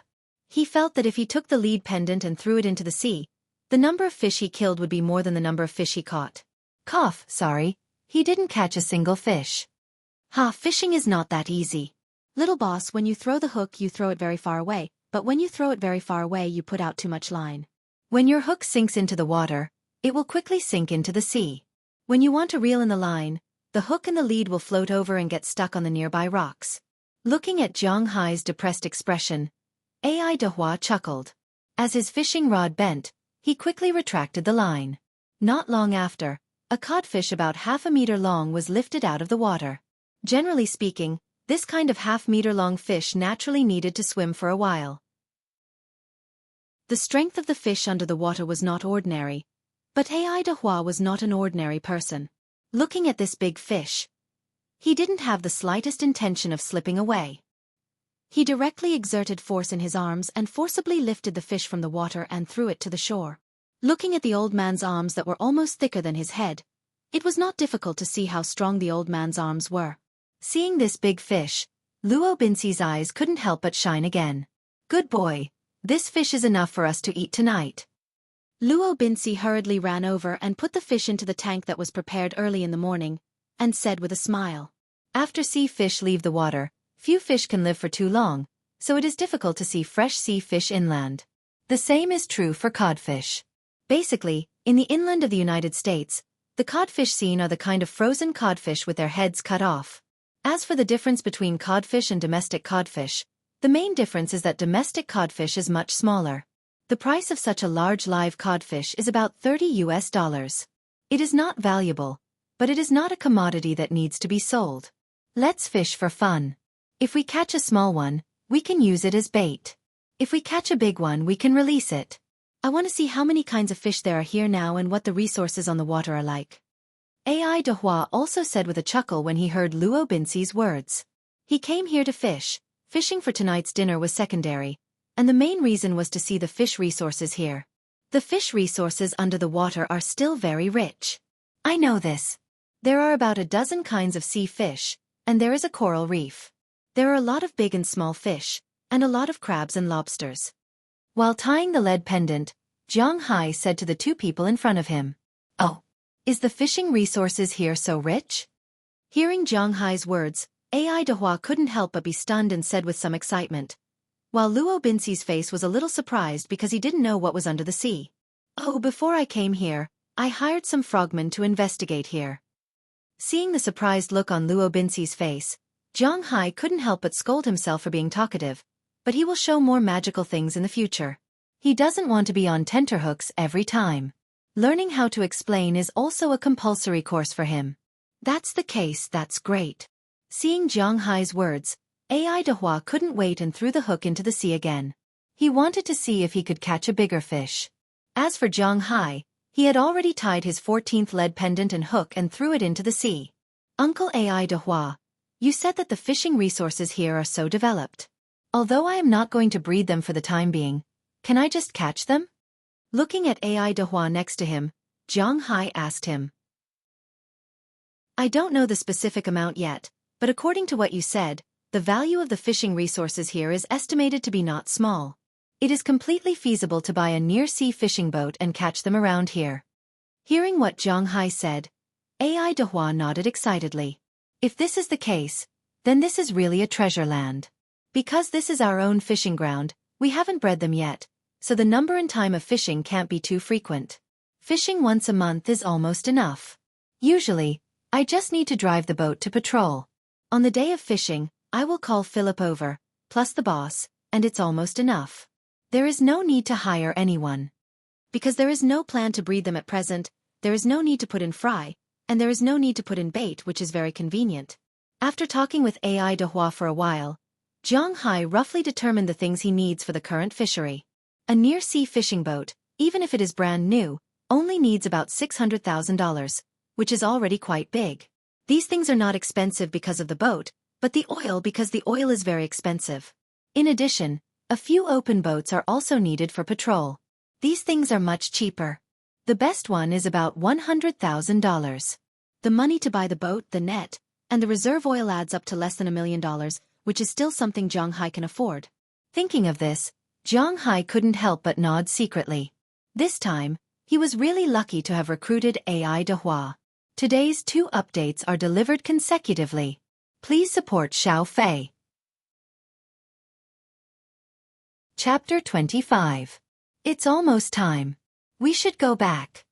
He felt that if he took the lead pendant and threw it into the sea, the number of fish he killed would be more than the number of fish he caught. Sorry, he didn't catch a single fish. Fishing is not that easy. Little boss, when you throw the hook you throw it very far away, but when you throw it very far away you put out too much line. When your hook sinks into the water, it will quickly sink into the sea. When you want to reel in the line, the hook and the lead will float over and get stuck on the nearby rocks. Looking at Zhang Hai's depressed expression, AI Dehua chuckled. As his fishing rod bent, he quickly retracted the line. Not long after, a codfish about half a meter long was lifted out of the water. Generally speaking, this kind of half-meter-long fish naturally needed to swim for a while. The strength of the fish under the water was not ordinary, but AI Dehua was not an ordinary person. Looking at this big fish, he didn't have the slightest intention of slipping away. He directly exerted force in his arms and forcibly lifted the fish from the water and threw it to the shore. Looking at the old man's arms that were almost thicker than his head, it was not difficult to see how strong the old man's arms were. Seeing this big fish, Luo Binxi's eyes couldn't help but shine again. Good boy, this fish is enough for us to eat tonight. Luo Binxi hurriedly ran over and put the fish into the tank that was prepared early in the morning, and said with a smile. After sea fish leave the water, few fish can live for too long, so it is difficult to see fresh sea fish inland. The same is true for codfish. Basically, in the inland of the United States, the codfish seen are the kind of frozen codfish with their heads cut off. As for the difference between codfish and domestic codfish, the main difference is that domestic codfish is much smaller. The price of such a large live codfish is about $30. It is not valuable, but it is not a commodity that needs to be sold. Let's fish for fun. If we catch a small one, we can use it as bait. If we catch a big one, we can release it. I want to see how many kinds of fish there are here now and what the resources on the water are like. AI de Hua also said with a chuckle when he heard Luo Binxi's words. He came here to fish. Fishing for tonight's dinner was secondary, and the main reason was to see the fish resources here. The fish resources under the water are still very rich. I know this. There are about a dozen kinds of sea fish, and there is a coral reef. There are a lot of big and small fish, and a lot of crabs and lobsters. While tying the lead pendant, Zhang Hai said to the two people in front of him, "Oh, is the fishing resources here so rich?" Hearing Zhang Hai's words, AI de Hua couldn't help but be stunned and said with some excitement, while Luo Binxi's face was a little surprised because he didn't know what was under the sea. "Oh, before I came here, I hired some frogmen to investigate here." Seeing the surprised look on Luo Binxi's face, Zhang Hai couldn't help but scold himself for being talkative, but he will show more magical things in the future. He doesn't want to be on tenterhooks every time. Learning how to explain is also a compulsory course for him. That's the case, that's great. Seeing Zhang Hai's words, AI de Hua couldn't wait and threw the hook into the sea again. He wanted to see if he could catch a bigger fish. As for Zhang Hai, he had already tied his 14th lead pendant and hook and threw it into the sea. "Uncle AI de Hua, you said that the fishing resources here are so developed. Although I am not going to breed them for the time being, can I just catch them?" Looking at AI de Hua next to him, Zhang Hai asked him. "I don't know the specific amount yet, but according to what you said, the value of the fishing resources here is estimated to be not small. It is completely feasible to buy a near-sea fishing boat and catch them around here." Hearing what Zhang Hai said, AI de Hua nodded excitedly. "If this is the case, then this is really a treasure land. Because this is our own fishing ground, we haven't bred them yet, so the number and time of fishing can't be too frequent. Fishing once a month is almost enough. Usually, I just need to drive the boat to patrol. On the day of fishing, I will call Philip over, plus the boss, and it's almost enough. There is no need to hire anyone. Because there is no plan to breed them at present, there is no need to put in fry, and there is no need to put in bait, which is very convenient." After talking with AI de Hua for a while, Zhang Hai roughly determined the things he needs for the current fishery. A near-sea fishing boat, even if it is brand new, only needs about $600,000, which is already quite big. These things are not expensive because of the boat, but the oil because the oil is very expensive. In addition, a few open boats are also needed for patrol. These things are much cheaper. The best one is about $100,000. The money to buy the boat, the net, and the reserve oil adds up to less than $1 million, which is still something Zhang Hai can afford. Thinking of this, Zhang Hai couldn't help but nod secretly. This time, he was really lucky to have recruited AI de Hua. Today's 2 updates are delivered consecutively. Please support Xiao Fei. Chapter 25. It's almost time. We should go back.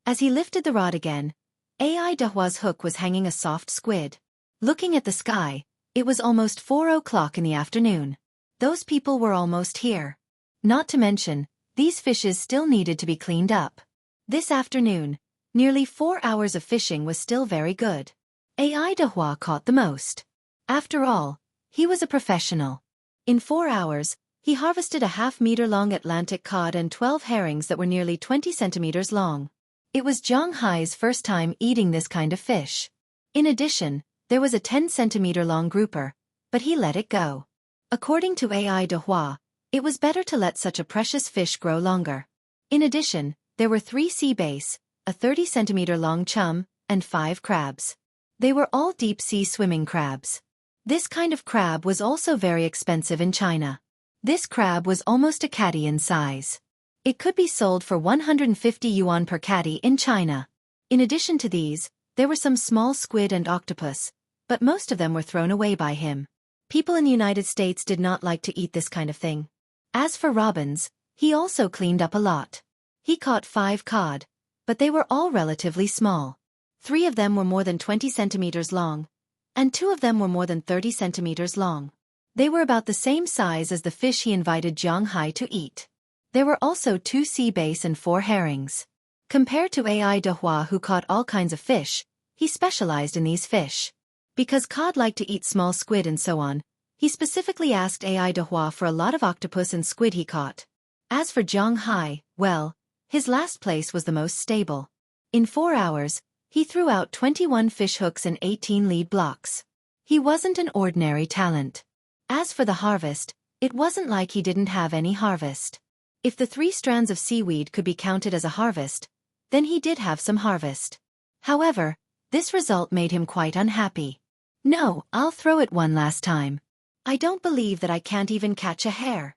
As he lifted the rod again, AI de Hua's hook was hanging a soft squid. Looking at the sky, it was almost 4 o'clock in the afternoon. Those people were almost here. Not to mention, these fishes still needed to be cleaned up. This afternoon, nearly 4 hours of fishing was still very good. AI de Hua caught the most. After all, he was a professional. In 4 hours, he harvested a half-meter-long Atlantic cod and 12 herrings that were nearly 20 centimeters long. It was Zhang Hai's first time eating this kind of fish. In addition, there was a 10-centimeter-long grouper, but he let it go. According to AI de Hua, it was better to let such a precious fish grow longer. In addition, there were 3 sea bass, a 30-centimeter-long chum, and 5 crabs. They were all deep-sea swimming crabs. This kind of crab was also very expensive in China. This crab was almost a catty in size. It could be sold for 150 yuan per catty in China. In addition to these, there were some small squid and octopus, but most of them were thrown away by him. People in the United States did not like to eat this kind of thing. As for robins, he also cleaned up a lot. He caught 5 cod, but they were all relatively small. 3 of them were more than 20 centimeters long, and 2 of them were more than 30 centimeters long. They were about the same size as the fish he invited Zhang Hai to eat. There were also 2 sea bass and 4 herrings. Compared to AI de Hua, who caught all kinds of fish, he specialized in these fish. Because cod like to eat small squid and so on, He specifically asked AI Dehua for a lot of octopus and squid he caught. As for Zhang Hai, well, his last place was the most stable. In 4 hours, he threw out 21 fish hooks and 18 lead blocks. He wasn't an ordinary talent. As for the harvest, it wasn't like he didn't have any harvest. If the 3 strands of seaweed could be counted as a harvest, then he did have some harvest. However, this result made him quite unhappy. No, I'll throw it one last time. I don't believe that I can't even catch a hare.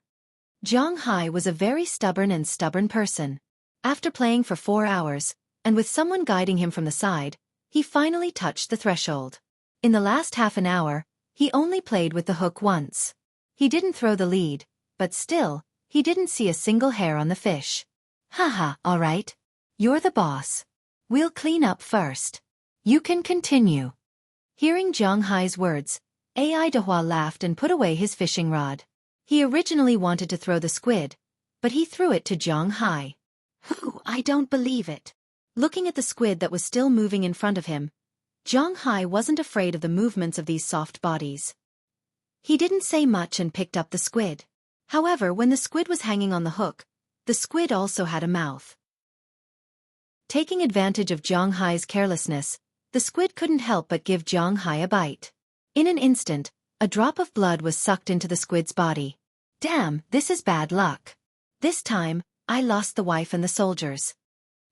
Zhang Hai was a very stubborn person. After playing for 4 hours, and with someone guiding him from the side, he finally touched the threshold. In the last half an hour, he only played with the hook once. He didn't throw the lead, but still, he didn't see a single hair on the fish. Haha, alright. You're the boss. We'll clean up first. You can continue. Hearing Zhang Hai's words, AI Dehua laughed and put away his fishing rod. He originally wanted to throw the squid, but he threw it to Zhang Hai. I don't believe it. Looking at the squid that was still moving in front of him, Zhang Hai wasn't afraid of the movements of these soft bodies. He didn't say much and picked up the squid. However, when the squid was hanging on the hook, the squid also had a mouth. Taking advantage of Zhang Hai's carelessness, the squid couldn't help but give Zhang Hai a bite. In an instant, a drop of blood was sucked into the squid's body. Damn, this is bad luck. This time, I lost the wife and the soldiers.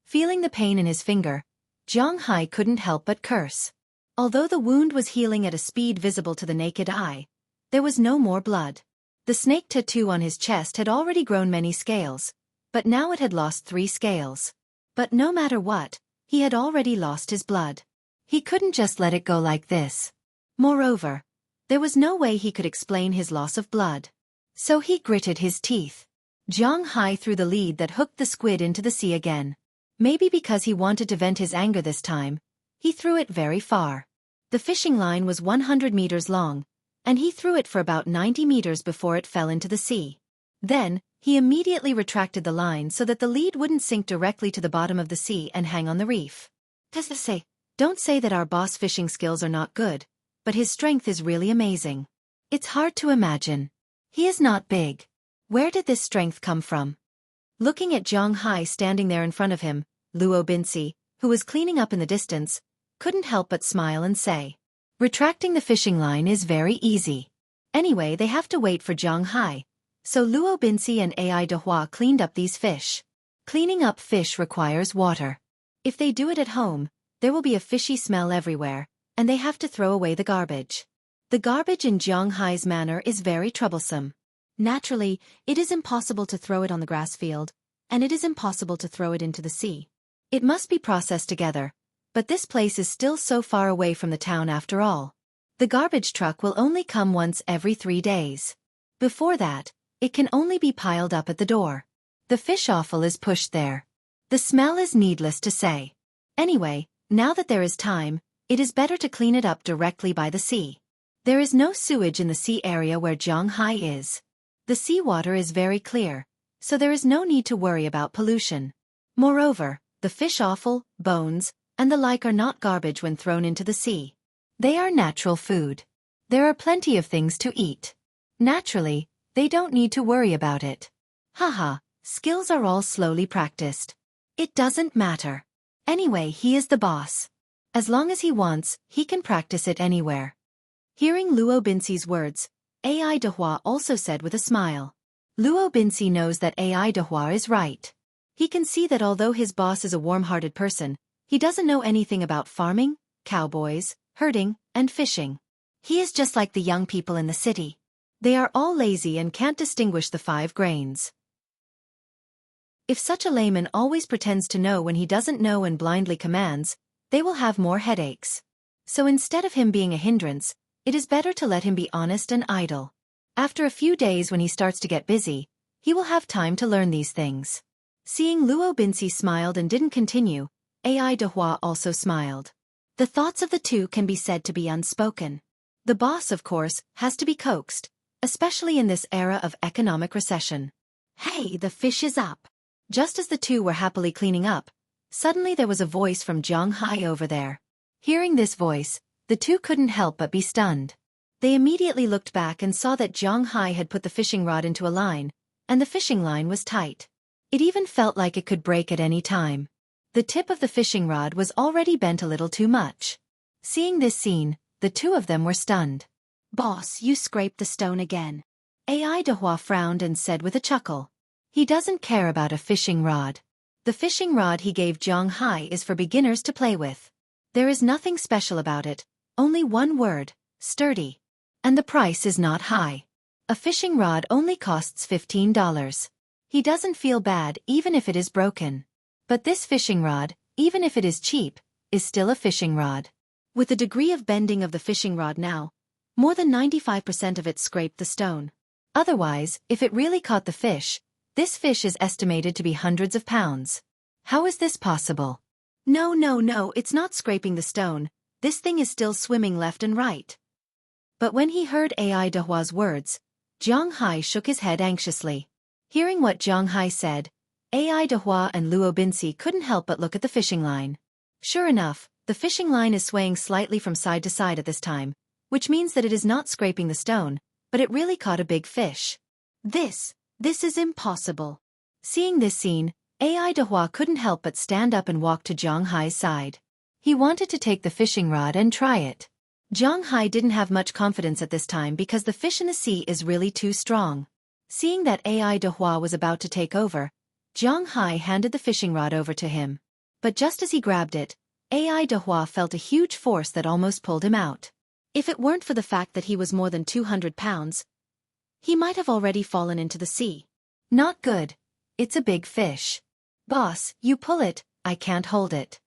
Feeling the pain in his finger, Zhang Hai couldn't help but curse. Although the wound was healing at a speed visible to the naked eye, there was no more blood. The snake tattoo on his chest had already grown many scales, but now it had lost 3 scales. But no matter what, he had already lost his blood. He couldn't just let it go like this. Moreover, there was no way he could explain his loss of blood. So he gritted his teeth. Zhang Hai threw the lead that hooked the squid into the sea again. Maybe because he wanted to vent his anger this time, he threw it very far. The fishing line was 100 meters long, and he threw it for about 90 meters before it fell into the sea. Then, he immediately retracted the line so that the lead wouldn't sink directly to the bottom of the sea and hang on the reef. Don't say that our boss fishing skills are not good, but his strength is really amazing. It's hard to imagine. He is not big. Where did this strength come from? Looking at Zhang Hai standing there in front of him, Luo Binsi, who was cleaning up in the distance, couldn't help but smile and say, retracting the fishing line is very easy. Anyway, they have to wait for Zhang Hai. So Luo Binsi and AI Dehua cleaned up these fish. Cleaning up fish requires water. If they do it at home, there will be a fishy smell everywhere, and they have to throw away the garbage. The garbage in Zhang Hai's manor is very troublesome. Naturally, it is impossible to throw it on the grass field, and it is impossible to throw it into the sea. It must be processed together, but this place is still so far away from the town after all. The garbage truck will only come once every 3 days. Before that, it can only be piled up at the door. The fish offal is pushed there. The smell is needless to say. Anyway, now that there is time, it is better to clean it up directly by the sea. There is no sewage in the sea area where Zhang Hai is. The seawater is very clear, so there is no need to worry about pollution. Moreover, the fish offal, bones, and the like are not garbage when thrown into the sea. They are natural food. There are plenty of things to eat. Naturally, they don't need to worry about it. Haha, skills are all slowly practiced. It doesn't matter. Anyway, he is the boss. As long as he wants, he can practice it anywhere. Hearing Luo Binsi's words, AI Dehua also said with a smile. Luo Binsi knows that AI Dehua is right. He can see that although his boss is a warm-hearted person, he doesn't know anything about farming, cowboys, herding, and fishing. He is just like the young people in the city. They are all lazy and can't distinguish the 5 grains. If such a layman always pretends to know when he doesn't know and blindly commands, they will have more headaches. So instead of him being a hindrance, it is better to let him be honest and idle. After a few days when he starts to get busy, he will have time to learn these things. Seeing Luo Binsi smiled and didn't continue, AI Dehua also smiled. The thoughts of the two can be said to be unspoken. The boss, of course, has to be coaxed, especially in this era of economic recession. Hey, the fish is up. Just as the two were happily cleaning up, suddenly there was a voice from Zhang Hai over there. Hearing this voice, the two couldn't help but be stunned. They immediately looked back and saw that Zhang Hai had put the fishing rod into a line, and the fishing line was tight. It even felt like it could break at any time. The tip of the fishing rod was already bent a little too much. Seeing this scene, the two of them were stunned. "Boss, you scraped the stone again." AI Dehua frowned and said with a chuckle. He doesn't care about a fishing rod. The fishing rod he gave Zhang Hai is for beginners to play with. There is nothing special about it, only one word, sturdy. And the price is not high. A fishing rod only costs $15. He doesn't feel bad even if it is broken. But this fishing rod, even if it is cheap, is still a fishing rod. With the degree of bending of the fishing rod now, more than 95% of it scraped the stone. Otherwise, if it really caught the fish, this fish is estimated to be hundreds of pounds. How is this possible? No, it's not scraping the stone. This thing is still swimming left and right. But when he heard AI Dehua's words, Zhang Hai shook his head anxiously. Hearing what Zhang Hai said, AI Dehua and Luo Binci couldn't help but look at the fishing line. Sure enough, the fishing line is swaying slightly from side to side at this time, which means that it is not scraping the stone, but it really caught a big fish. This is impossible. Seeing this scene, AI Dehua couldn't help but stand up and walk to Zhang Hai's side. He wanted to take the fishing rod and try it. Zhang Hai didn't have much confidence at this time because the fish in the sea is really too strong. Seeing that AI Dehua was about to take over, Zhang Hai handed the fishing rod over to him. But just as he grabbed it, AI Dehua felt a huge force that almost pulled him out. If it weren't for the fact that he was more than 200 pounds, he might have already fallen into the sea. Not good. It's a big fish. Boss, you pull it, I can't hold it.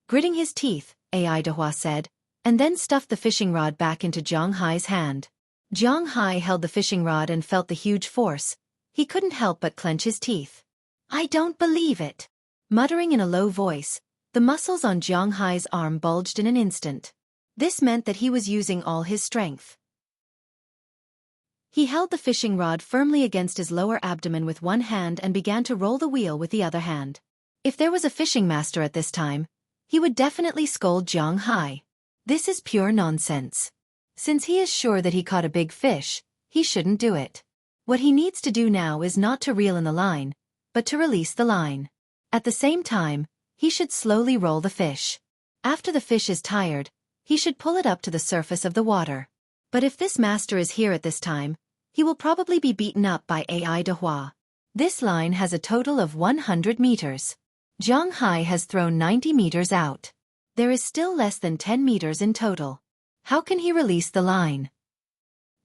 Gritting his teeth, AI Dehua said, and then stuffed the fishing rod back into Zhang Hai's hand. Zhang Hai held the fishing rod and felt the huge force. He couldn't help but clench his teeth. I don't believe it. Muttering in a low voice, the muscles on Zhang Hai's arm bulged in an instant. This meant that he was using all his strength. He held the fishing rod firmly against his lower abdomen with one hand and began to roll the wheel with the other hand. If there was a fishing master at this time, he would definitely scold Zhang Hai. This is pure nonsense. Since he is sure that he caught a big fish, he shouldn't do it. What he needs to do now is not to reel in the line, but to release the line. At the same time, he should slowly roll the fish. After the fish is tired, he should pull it up to the surface of the water. But if this master is here at this time, he will probably be beaten up by AI Dehua. This line has a total of 100 meters. Zhang Hai has thrown 90 meters out. There is still less than 10 meters in total. How can he release the line?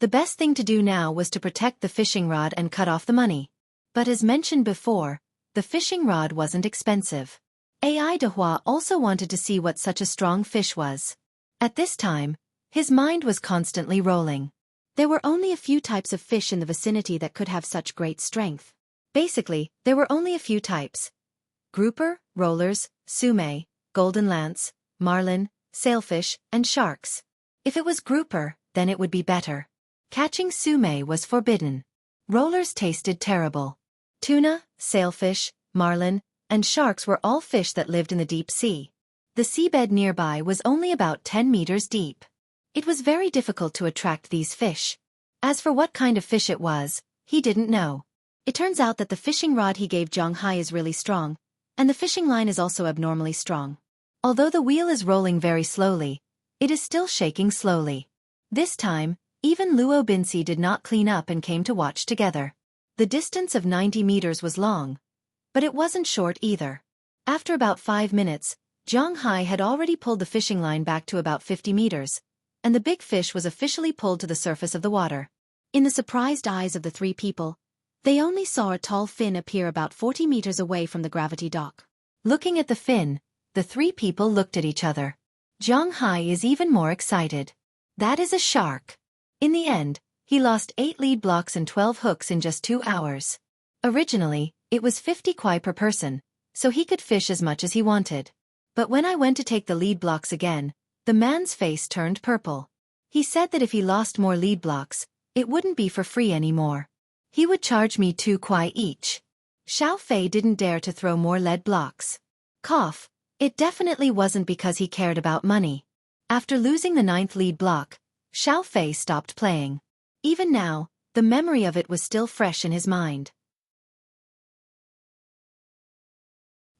The best thing to do now was to protect the fishing rod and cut off the money. But as mentioned before, the fishing rod wasn't expensive. AI Dehua also wanted to see what such a strong fish was. At this time, his mind was constantly rolling. There were only a few types of fish in the vicinity that could have such great strength. Basically, there were only a few types. Grouper, rollers, sume, golden lance, marlin, sailfish, and sharks. If it was grouper, then it would be better. Catching sume was forbidden. Rollers tasted terrible. Tuna, sailfish, marlin, and sharks were all fish that lived in the deep sea. The seabed nearby was only about 10 meters deep. It was very difficult to attract these fish. As for what kind of fish it was, he didn't know. It turns out that the fishing rod he gave Zhang Hai is really strong, and the fishing line is also abnormally strong. Although the wheel is rolling very slowly, it is still shaking slowly. This time, even Luo Binci did not clean up and came to watch together. The distance of 90 meters was long, but it wasn't short either. After about 5 minutes, Zhang Hai had already pulled the fishing line back to about 50 meters, and the big fish was officially pulled to the surface of the water. In the surprised eyes of the three people, they only saw a tall fin appear about 40 meters away from the gravity dock. Looking at the fin, the three people looked at each other. Zhang Hai is even more excited. That is a shark. In the end, he lost 8 lead blocks and 12 hooks in just 2 hours. Originally, it was 50 kwai per person, so he could fish as much as he wanted. But when I went to take the lead blocks again, the man's face turned purple. He said that if he lost more lead blocks, it wouldn't be for free anymore. He would charge me 2 kwai each. Xiao Fei didn't dare to throw more lead blocks. Cough. It definitely wasn't because he cared about money. After losing the 9th lead block, Xueqi stopped playing. Even now, the memory of it was still fresh in his mind.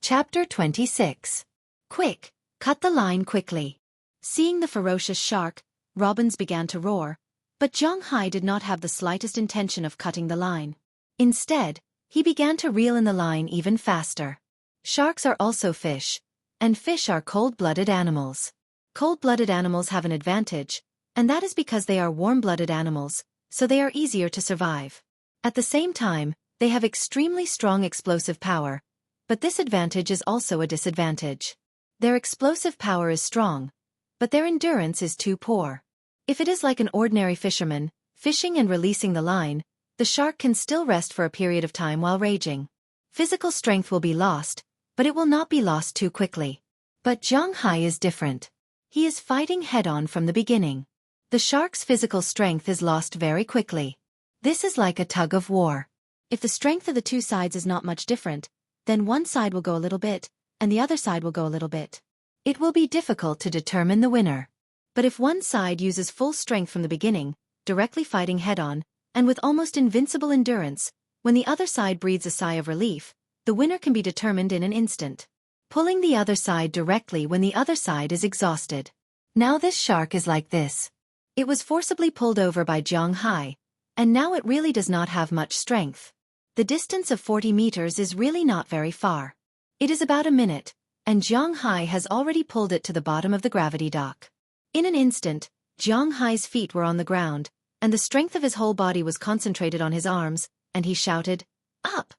Chapter 26. Quick, cut the line quickly. Seeing the ferocious shark, robins began to roar, but Zhang Hai did not have the slightest intention of cutting the line. Instead, he began to reel in the line even faster. Sharks are also fish, and fish are cold-blooded animals. Cold-blooded animals have an advantage, and that is because they are warm-blooded animals, so they are easier to survive. At the same time, they have extremely strong explosive power, but this advantage is also a disadvantage. Their explosive power is strong, but their endurance is too poor. If it is like an ordinary fisherman, fishing and releasing the line, the shark can still rest for a period of time while raging. Physical strength will be lost, but it will not be lost too quickly. But Zhang Hai is different. He is fighting head-on from the beginning. The shark's physical strength is lost very quickly. This is like a tug of war. If the strength of the two sides is not much different, then one side will go a little bit, and the other side will go a little bit. It will be difficult to determine the winner. But if one side uses full strength from the beginning, directly fighting head-on, and with almost invincible endurance, when the other side breathes a sigh of relief, the winner can be determined in an instant. Pulling the other side directly when the other side is exhausted. Now this shark is like this. It was forcibly pulled over by Zhang Hai, and now it really does not have much strength. The distance of 40 meters is really not very far. It is about a minute, and Zhang Hai has already pulled it to the bottom of the gravity dock. In an instant, Zhang Hai's feet were on the ground, and the strength of his whole body was concentrated on his arms, and he shouted, "Up!"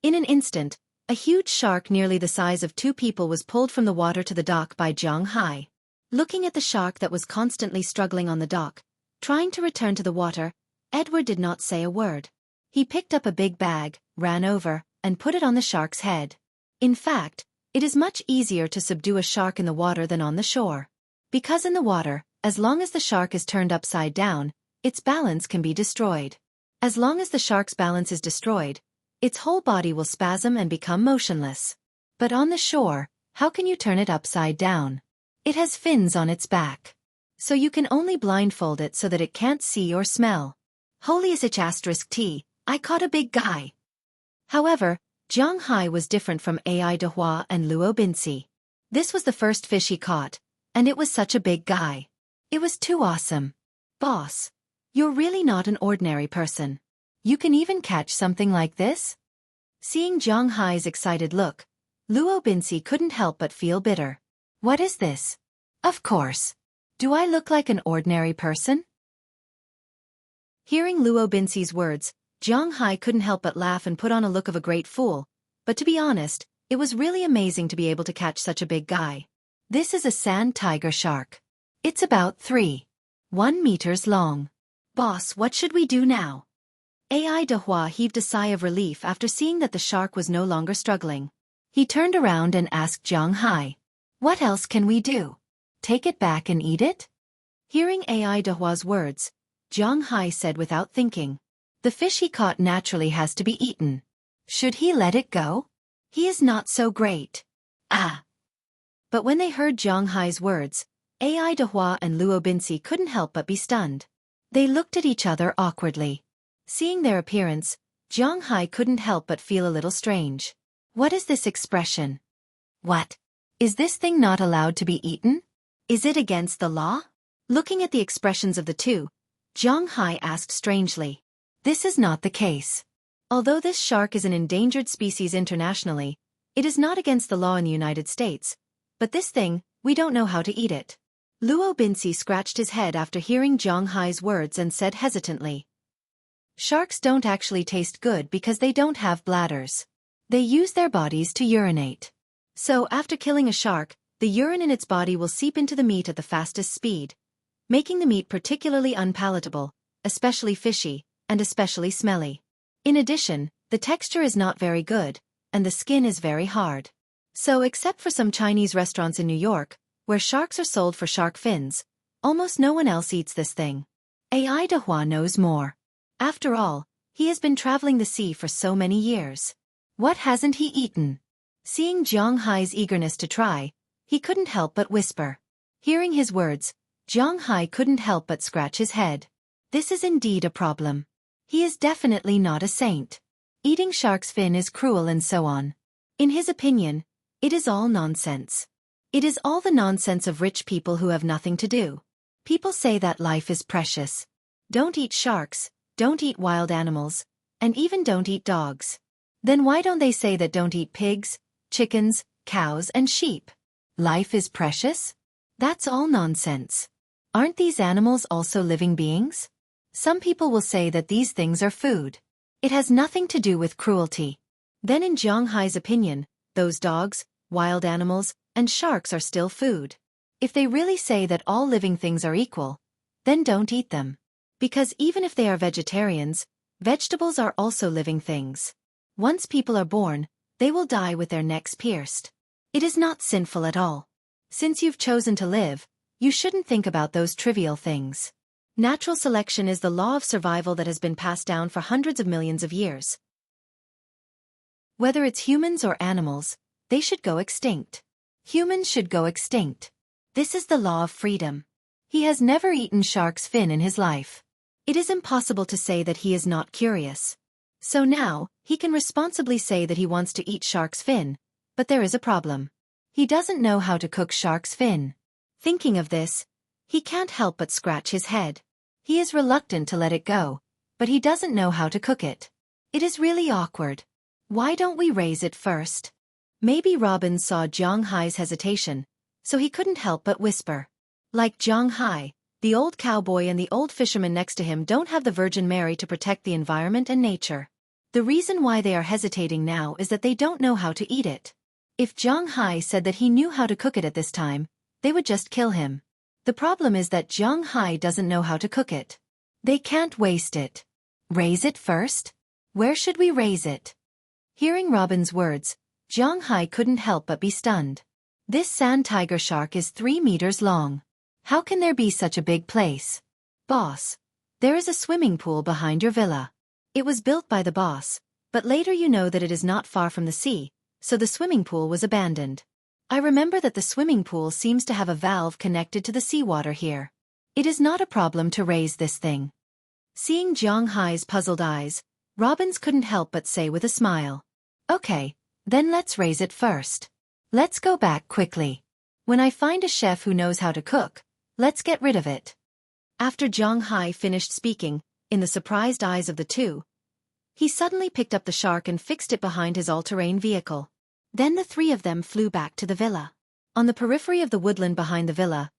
In an instant, a huge shark nearly the size of two people was pulled from the water to the dock by Zhang Hai. Looking at the shark that was constantly struggling on the dock, trying to return to the water, Edward did not say a word. He picked up a big bag, ran over, and put it on the shark's head. In fact, it is much easier to subdue a shark in the water than on the shore. Because in the water, as long as the shark is turned upside down, its balance can be destroyed. As long as the shark's balance is destroyed, its whole body will spasm and become motionless. But on the shore, how can you turn it upside down? It has fins on its back. So you can only blindfold it so that it can't see or smell. Holy *T, I caught a big guy. However, Zhang Hai was different from Ai Dehua and Luo Binci. This was the first fish he caught, and it was such a big guy. It was too awesome. Boss, you're really not an ordinary person. You can even catch something like this? Seeing Zhang Hai's excited look, Luo Binci couldn't help but feel bitter. What is this? Of course. Do I look like an ordinary person? Hearing Luo Binci's words, Zhang Hai couldn't help but laugh and put on a look of a great fool, but to be honest, it was really amazing to be able to catch such a big guy. This is a sand tiger shark. It's about 3.1 meters long. Boss, what should we do now? Ai Dehua heaved a sigh of relief after seeing that the shark was no longer struggling. He turned around and asked Zhang Hai, "What else can we do? Take it back and eat it?" Hearing Ai Dehua's words, Zhang Hai said without thinking, "The fish he caught naturally has to be eaten. Should he let it go? He is not so great." Ah! But when they heard Zhang Hai's words, Ai Dehua and Luo Binci couldn't help but be stunned. They looked at each other awkwardly. Seeing their appearance, Zhang Hai couldn't help but feel a little strange. What is this expression? What? Is this thing not allowed to be eaten? Is it against the law? Looking at the expressions of the two, Zhang Hai asked strangely. This is not the case. Although this shark is an endangered species internationally, it is not against the law in the United States. But this thing, we don't know how to eat it. Luo Binci scratched his head after hearing Zhang Hai's words and said hesitantly. Sharks don't actually taste good because they don't have bladders. They use their bodies to urinate. So after killing a shark, the urine in its body will seep into the meat at the fastest speed, making the meat particularly unpalatable, especially fishy, and especially smelly. In addition, the texture is not very good, and the skin is very hard. So except for some Chinese restaurants in New York, where sharks are sold for shark fins, almost no one else eats this thing. Ai Dehua knows more. After all, he has been traveling the sea for so many years. What hasn't he eaten? Seeing Zhang Hai's eagerness to try, he couldn't help but whisper. Hearing his words, Zhang Hai couldn't help but scratch his head. This is indeed a problem. He is definitely not a saint. Eating shark's fin is cruel and so on. In his opinion, it is all nonsense. It is all the nonsense of rich people who have nothing to do. People say that life is precious. Don't eat sharks, don't eat wild animals, and even don't eat dogs. Then why don't they say that don't eat pigs, chickens, cows and sheep? Life is precious? That's all nonsense. Aren't these animals also living beings? Some people will say that these things are food. It has nothing to do with cruelty. Then in Zhang Hai's opinion, those dogs, wild animals, and sharks are still food. If they really say that all living things are equal, then don't eat them. Because even if they are vegetarians, vegetables are also living things. Once people are born, they will die with their necks pierced. It is not sinful at all. Since you've chosen to live, you shouldn't think about those trivial things. Natural selection is the law of survival that has been passed down for hundreds of millions of years. Whether it's humans or animals, they should go extinct. Humans should go extinct. This is the law of freedom. He has never eaten shark's fin in his life. It is impossible to say that he is not curious. So now, he can responsibly say that he wants to eat shark's fin, but there is a problem. He doesn't know how to cook shark's fin. Thinking of this, he can't help but scratch his head. He is reluctant to let it go, but he doesn't know how to cook it. It is really awkward. Why don't we raise it first? Maybe Robin saw Zhang Hai's hesitation, so he couldn't help but whisper. Like Zhang Hai, the old cowboy and the old fisherman next to him don't have the Virgin Mary to protect the environment and nature. The reason why they are hesitating now is that they don't know how to eat it. If Zhang Hai said that he knew how to cook it at this time, they would just kill him. The problem is that Zhang Hai doesn't know how to cook it. They can't waste it. Raise it first? Where should we raise it? Hearing Robin's words, Zhang Hai couldn't help but be stunned. This sand tiger shark is 3 meters long. How can there be such a big place? Boss, there is a swimming pool behind your villa. It was built by the boss, but later you know that it is not far from the sea, so the swimming pool was abandoned. I remember that the swimming pool seems to have a valve connected to the seawater here. It is not a problem to raise this thing. Seeing Zhang Hai's puzzled eyes, Robbins couldn't help but say with a smile. Okay, then let's raise it first. Let's go back quickly. When I find a chef who knows how to cook, let's get rid of it. After Zhang Hai finished speaking, in the surprised eyes of the two, he suddenly picked up the shark and fixed it behind his all-terrain vehicle. Then the three of them flew back to the villa. On the periphery of the woodland behind the villa,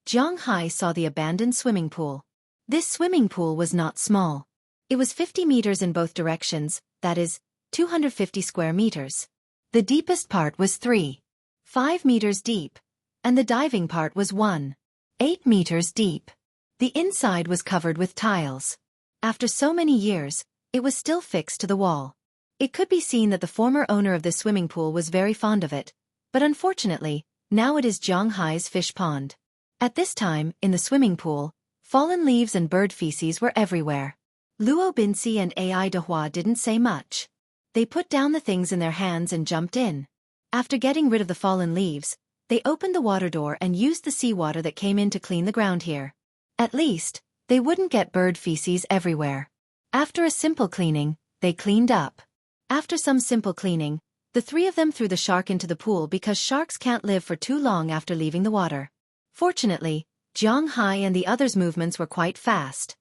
Zhang Hai saw the abandoned swimming pool. This swimming pool was not small. It was 50 meters in both directions, that is, 250 square meters. The deepest part was 3.5 meters deep, and the diving part was 1.8 meters deep. The inside was covered with tiles. After so many years, it was still fixed to the wall. It could be seen that the former owner of this swimming pool was very fond of it, but unfortunately, now it is Zhang Hai's fish pond. At this time, in the swimming pool, fallen leaves and bird feces were everywhere. Luo Binci and Ai Dehua didn't say much. They put down the things in their hands and jumped in. After getting rid of the fallen leaves, they opened the water door and used the seawater that came in to clean the ground here. At least, they wouldn't get bird feces everywhere. After a simple cleaning, they cleaned up. After some simple cleaning, the three of them threw the shark into the pool because sharks can't live for too long after leaving the water. Fortunately, Zhang Hai and the others' movements were quite fast.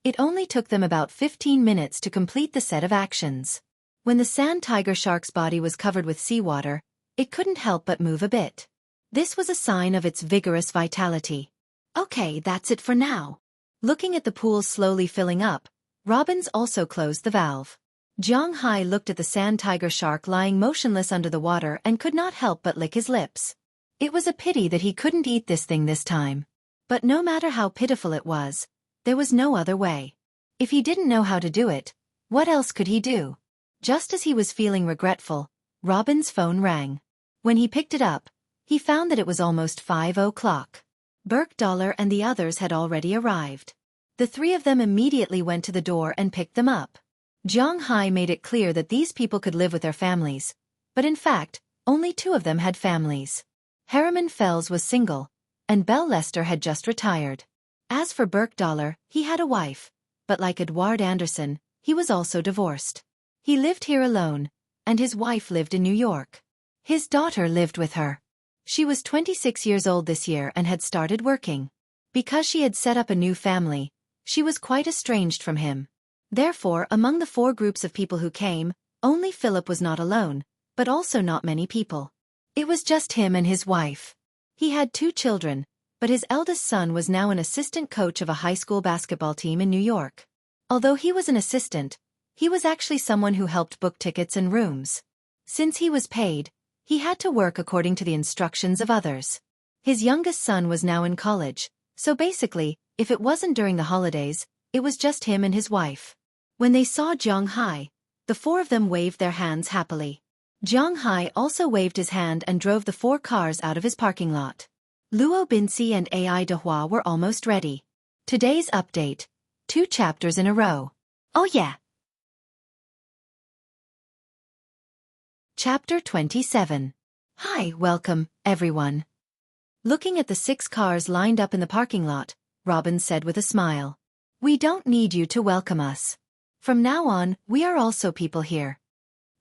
It only took them about 15 minutes to complete the set of actions. When the sand tiger shark's body was covered with seawater, it couldn't help but move a bit. This was a sign of its vigorous vitality. Okay, that's it for now. Looking at the pool slowly filling up, Robbins also closed the valve. Zhang Hai looked at the sand tiger shark lying motionless under the water and could not help but lick his lips. It was a pity that he couldn't eat this thing this time. But no matter how pitiful it was, there was no other way. If he didn't know how to do it, what else could he do? Just as he was feeling regretful, Robin's phone rang. When he picked it up, he found that it was almost 5 o'clock. Burke Dollar and the others had already arrived. The three of them immediately went to the door and picked them up. Zhang Hai made it clear that these people could live with their families, but in fact, only 2 of them had families. Harriman Fells was single, and Belle Lester had just retired. As for Burke Dollar, he had a wife, but like Edward Anderson, he was also divorced. He lived here alone, and his wife lived in New York. His daughter lived with her. She was 26 years old this year and had started working. Because she had set up a new family, she was quite estranged from him. Therefore, among the 4 groups of people who came, only Philip was not alone, but also not many people. It was just him and his wife. He had 2 children, but his eldest son was now an assistant coach of a high school basketball team in New York. Although he was an assistant, he was actually someone who helped book tickets and rooms. Since he was paid, he had to work according to the instructions of others. His youngest son was now in college, so basically, if it wasn't during the holidays, it was just him and his wife. When they saw Zhang Hai, the 4 of them waved their hands happily. Zhang Hai also waved his hand and drove the 4 cars out of his parking lot. Luo Binci and Ai Dehua were almost ready. Today's update: 2 chapters in a row. Oh yeah! Chapter 27. Hi, welcome, everyone. Looking at the 6 cars lined up in the parking lot, Robin said with a smile. We don't need you to welcome us. From now on, we are also people here.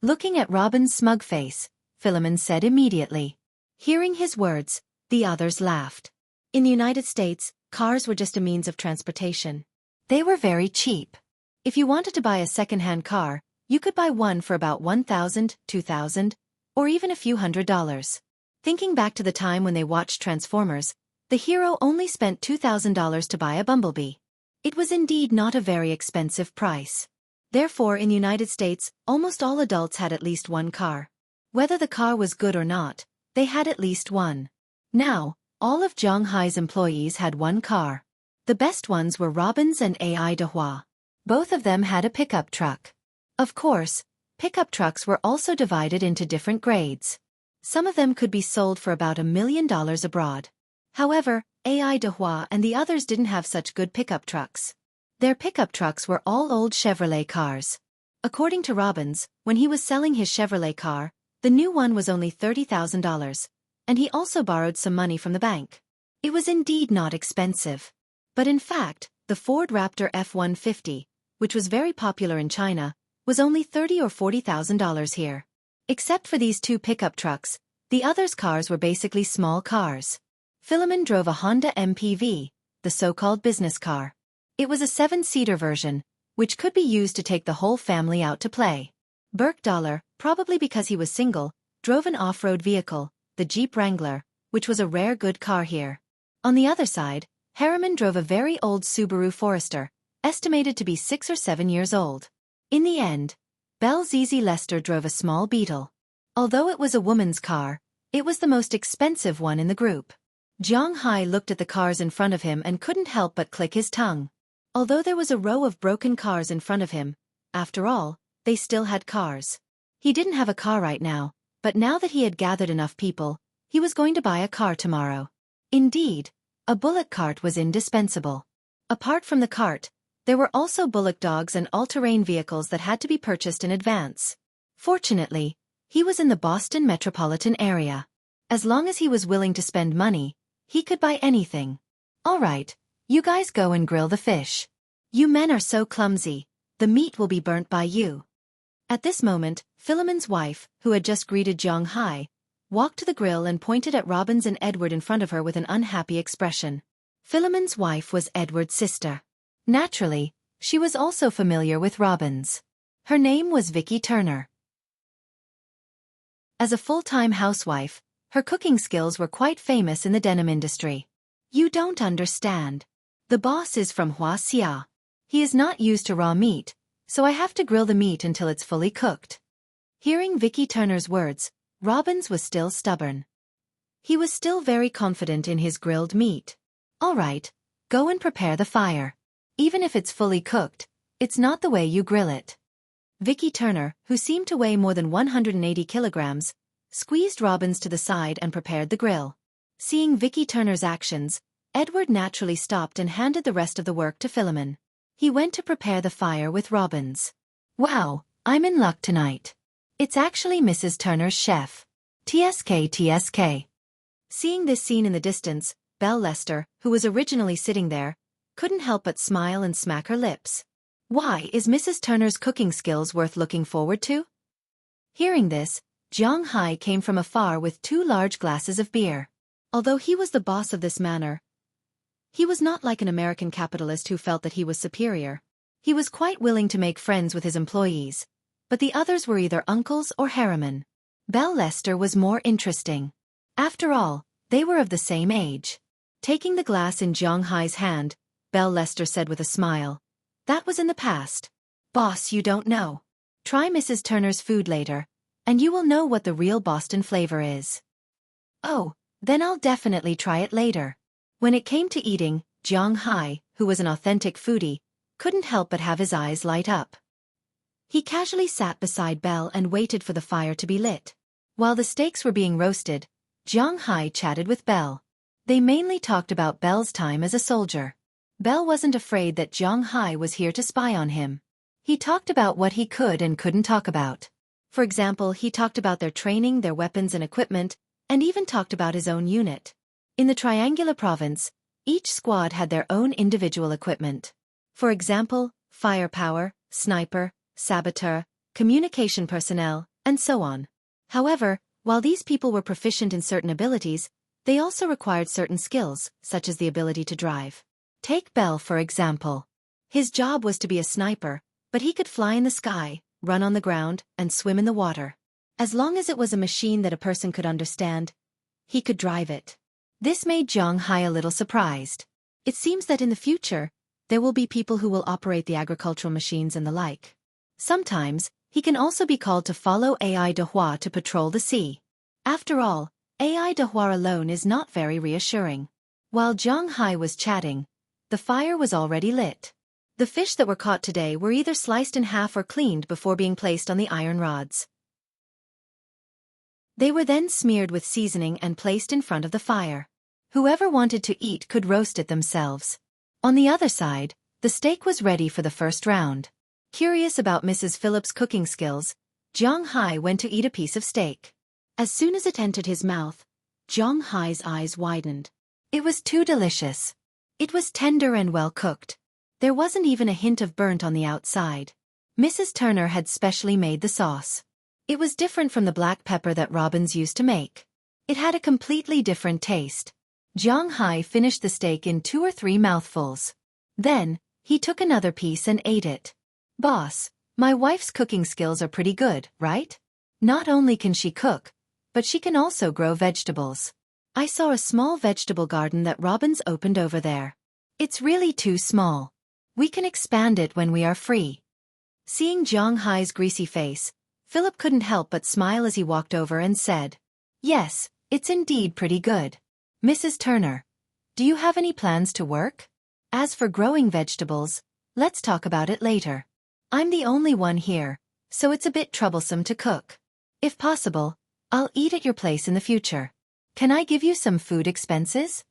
Looking at Robin's smug face, Philemon said immediately. Hearing his words, the others laughed. In the United States, cars were just a means of transportation. They were very cheap. If you wanted to buy a second-hand car, you could buy one for about $1,000, $2,000, or even a few $100s. Thinking back to the time when they watched Transformers, the hero only spent $2,000 to buy a Bumblebee. It was indeed not a very expensive price. Therefore, in the United States, almost all adults had at least one car. Whether the car was good or not, they had at least one. Now, all of Zhang Hai's employees had one car. The best ones were Robin's and Ai Dehua. Both of them had a pickup truck. Of course, pickup trucks were also divided into different grades. Some of them could be sold for about $1 million abroad. However, Ai Dehua and the others didn't have such good pickup trucks. Their pickup trucks were all old Chevrolet cars. According to Robbins, when he was selling his Chevrolet car, the new one was only $30,000, and he also borrowed some money from the bank. It was indeed not expensive. But in fact, the Ford Raptor F-150, which was very popular in China, was only $30,000 or $40,000 here. Except for these 2 pickup trucks, the others' cars were basically small cars. Philemon drove a Honda MPV, the so-called business car. It was a 7-seater version, which could be used to take the whole family out to play. Burke Dollar, probably because he was single, drove an off-road vehicle, the Jeep Wrangler, which was a rare good car here. On the other side, Harriman drove a very old Subaru Forester, estimated to be 6 or 7 years old. In the end, Belle Zizi Lester drove a small Beetle. Although it was a woman's car, it was the most expensive one in the group. Zhang Hai looked at the cars in front of him and couldn't help but click his tongue. Although there was a row of broken cars in front of him, after all, they still had cars. He didn't have a car right now, but now that he had gathered enough people, he was going to buy a car tomorrow. Indeed, a bullock cart was indispensable. Apart from the cart, there were also bullock dogs and all-terrain vehicles that had to be purchased in advance. Fortunately, he was in the Boston metropolitan area. As long as he was willing to spend money, he could buy anything. All right, you guys go and grill the fish. You men are so clumsy, the meat will be burnt by you. At this moment, Philemon's wife, who had just greeted Zhang Hai, walked to the grill and pointed at Robbins and Edward in front of her with an unhappy expression. Philemon's wife was Edward's sister. Naturally, she was also familiar with Robbins. Her name was Vicky Turner. As a full-time housewife, her cooking skills were quite famous in the denim industry. You don't understand. The boss is from Huaxia. He is not used to raw meat, so I have to grill the meat until it's fully cooked. Hearing Vicky Turner's words, Robbins was still stubborn. He was still very confident in his grilled meat. All right, go and prepare the fire. Even if it's fully cooked, it's not the way you grill it. Vicky Turner, who seemed to weigh more than 180 kilograms, squeezed Robbins to the side and prepared the grill. Seeing Vicky Turner's actions, Edward naturally stopped and handed the rest of the work to Philemon. He went to prepare the fire with Robbins. Wow, I'm in luck tonight. It's actually Mrs. Turner's chef. TSK. Seeing this scene in the distance, Belle Lester, who was originally sitting there, couldn't help but smile and smack her lips. Why, is Mrs. Turner's cooking skills worth looking forward to? Hearing this, Jiang Hai came from afar with 2 large glasses of beer. Although he was the boss of this manor, he was not like an American capitalist who felt that he was superior. He was quite willing to make friends with his employees, but the others were either uncles or harriman. Belle Lester was more interesting. After all, they were of the same age. Taking the glass in Jiang Hai's hand, Belle Lester said with a smile, "That was in the past. Boss, you don't know. Try Mrs. Turner's food later, and you will know what the real Boston flavor is." "Oh, then I'll definitely try it later." When it came to eating, Jiang Hai, who was an authentic foodie, couldn't help but have his eyes light up. He casually sat beside Belle and waited for the fire to be lit. While the steaks were being roasted, Jiang Hai chatted with Belle. They mainly talked about Belle's time as a soldier. Belle wasn't afraid that Jiang Hai was here to spy on him. He talked about what he could and couldn't talk about. For example, he talked about their training, their weapons and equipment, and even talked about his own unit. In the Triangular Province, each squad had their own individual equipment. For example, firepower, sniper, saboteur, communication personnel, and so on. However, while these people were proficient in certain abilities, they also required certain skills, such as the ability to drive. Take Belle for example. His job was to be a sniper, but he could fly in the sky, run on the ground, and swim in the water. As long as it was a machine that a person could understand, he could drive it. This made Jiang Hai a little surprised. It seems that in the future, there will be people who will operate the agricultural machines and the like. Sometimes, he can also be called to follow AI de Hua to patrol the sea. After all, AI de Hua alone is not very reassuring. While Jiang Hai was chatting, the fire was already lit. The fish that were caught today were either sliced in half or cleaned before being placed on the iron rods. They were then smeared with seasoning and placed in front of the fire. Whoever wanted to eat could roast it themselves. On the other side, the steak was ready for the first round. Curious about Mrs. Phillips' cooking skills, Jiang Hai went to eat a piece of steak. As soon as it entered his mouth, Jiang Hai's eyes widened. It was too delicious. It was tender and well cooked. There wasn't even a hint of burnt on the outside. Mrs. Turner had specially made the sauce. It was different from the black pepper that Robbins used to make. It had a completely different taste. Jiang Hai finished the steak in 2 or 3 mouthfuls. Then, he took another piece and ate it. "Boss, my wife's cooking skills are pretty good, right? Not only can she cook, but she can also grow vegetables. I saw a small vegetable garden that Robbins opened over there. It's really too small. We can expand it when we are free." Seeing Jiang Hai's greasy face, Philip couldn't help but smile as he walked over and said, "Yes, it's indeed pretty good. Mrs. Turner, do you have any plans to work? As for growing vegetables, let's talk about it later. I'm the only one here, so it's a bit troublesome to cook. If possible, I'll eat at your place in the future. Can I give you some food expenses?"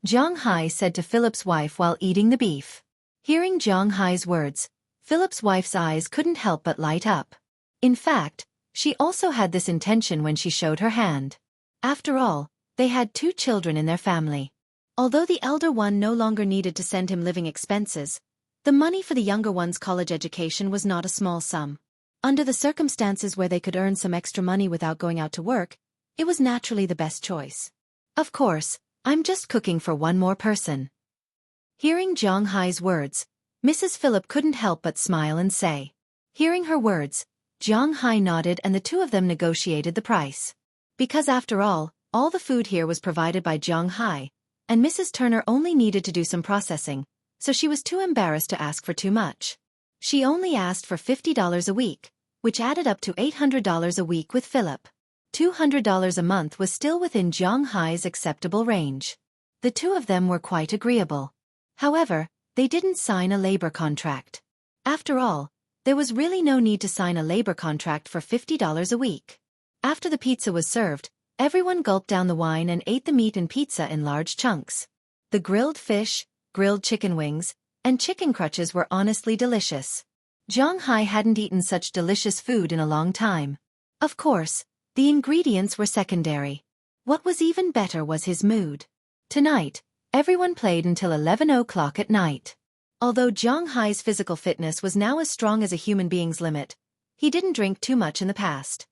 Jiang Hai said to Philip's wife while eating the beef. Hearing Jiang Hai's words, Philip's wife's eyes couldn't help but light up. In fact, she also had this intention when she showed her hand. After all, they had 2 children in their family. Although the elder one no longer needed to send him living expenses, the money for the younger one's college education was not a small sum. Under the circumstances where they could earn some extra money without going out to work, it was naturally the best choice. "Of course, I'm just cooking for one more person." Hearing Jiang Hai's words, Mrs. Philip couldn't help but smile and say. Hearing her words, Jiang Hai nodded and the 2 of them negotiated the price. Because after all the food here was provided by Jiang Hai, and Mrs. Turner only needed to do some processing, so she was too embarrassed to ask for too much. She only asked for $50 a week, which added up to $800 a week with Philip. $200 a month was still within Jiang Hai's acceptable range. The 2 of them were quite agreeable. However, they didn't sign a labor contract. After all, there was really no need to sign a labor contract for $50 a week. After the pizza was served, everyone gulped down the wine and ate the meat and pizza in large chunks. The grilled fish, grilled chicken wings, and chicken crutches were honestly delicious. Jiang Hai hadn't eaten such delicious food in a long time. Of course, the ingredients were secondary. What was even better was his mood. Tonight, everyone played until 11 o'clock at night. Although Zhang Hai's physical fitness was now as strong as a human being's limit, he didn't drink too much in the past.